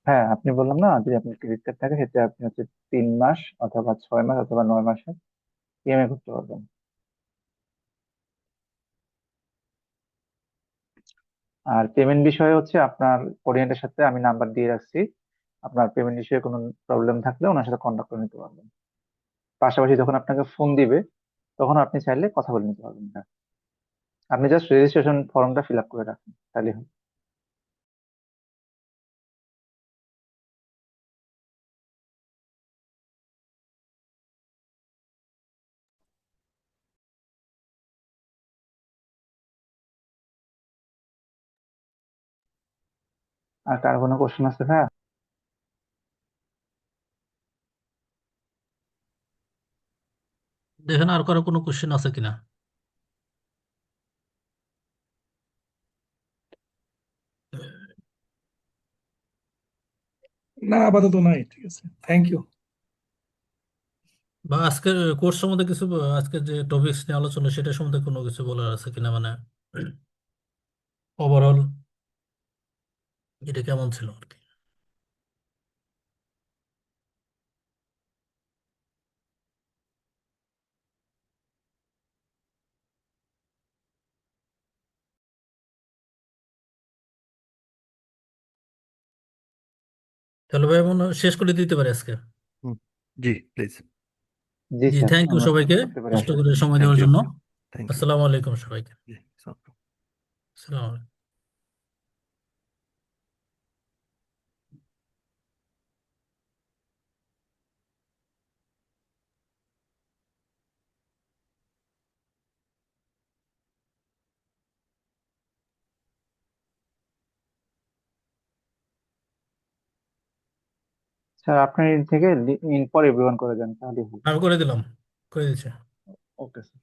হ্যাঁ, আপনি বললাম না, যদি আপনার ক্রেডিট কার্ড থাকে সেটা আপনি হচ্ছে 3 মাস অথবা 6 মাস অথবা 9 মাসে ইএমআই করতে পারবেন। আর পেমেন্ট বিষয়ে হচ্ছে আপনার কোঅর্ডিনেটরের সাথে আমি নাম্বার দিয়ে রাখছি, আপনার পেমেন্ট বিষয়ে কোনো প্রবলেম থাকলে ওনার সাথে কন্ট্যাক্ট করে নিতে পারবেন। পাশাপাশি যখন আপনাকে ফোন দিবে তখন আপনি চাইলে কথা বলে নিতে পারবেন না, আপনি জাস্ট রেজিস্ট্রেশন ফর্মটা ফিল আপ করে রাখুন তাহলে হবে। আর কার কোনো কোশ্চেন আছে ভাইয়া? দেখেন আর কারো কোনো কোশ্চেন আছে কিনা। না, আপাতত নাই, ঠিক আছে, থ্যাংক ইউ। বা আজকের কোর্স সম্বন্ধে কিছু, আজকে যে টপিকস নিয়ে আলোচনা সেটা সম্বন্ধে কোনো কিছু বলার আছে কিনা, মানে ওভারঅল এটা কেমন ছিল আর কি। তাহলে ভাই মনে হয় শেষ করে দিতে পারি আজকে। হুম, জি প্লিজ। জি জি, স্যার, থ্যাংক ইউ আমরা শেষ সবাইকে করতে পারি কষ্ট আশা করে করি। সময় থ্যাংক দেওয়ার ইউ, জন্য। Thank you. আসসালামু আলাইকুম সবাইকে। জি, আসসালামু আসসালামু আলাইকুম। স্যার আপনার থেকে ইন ফর এভরিওয়ান করে দেন তাহলে হবে। আমি করে দিলাম, করে দিচ্ছি। Okay sir.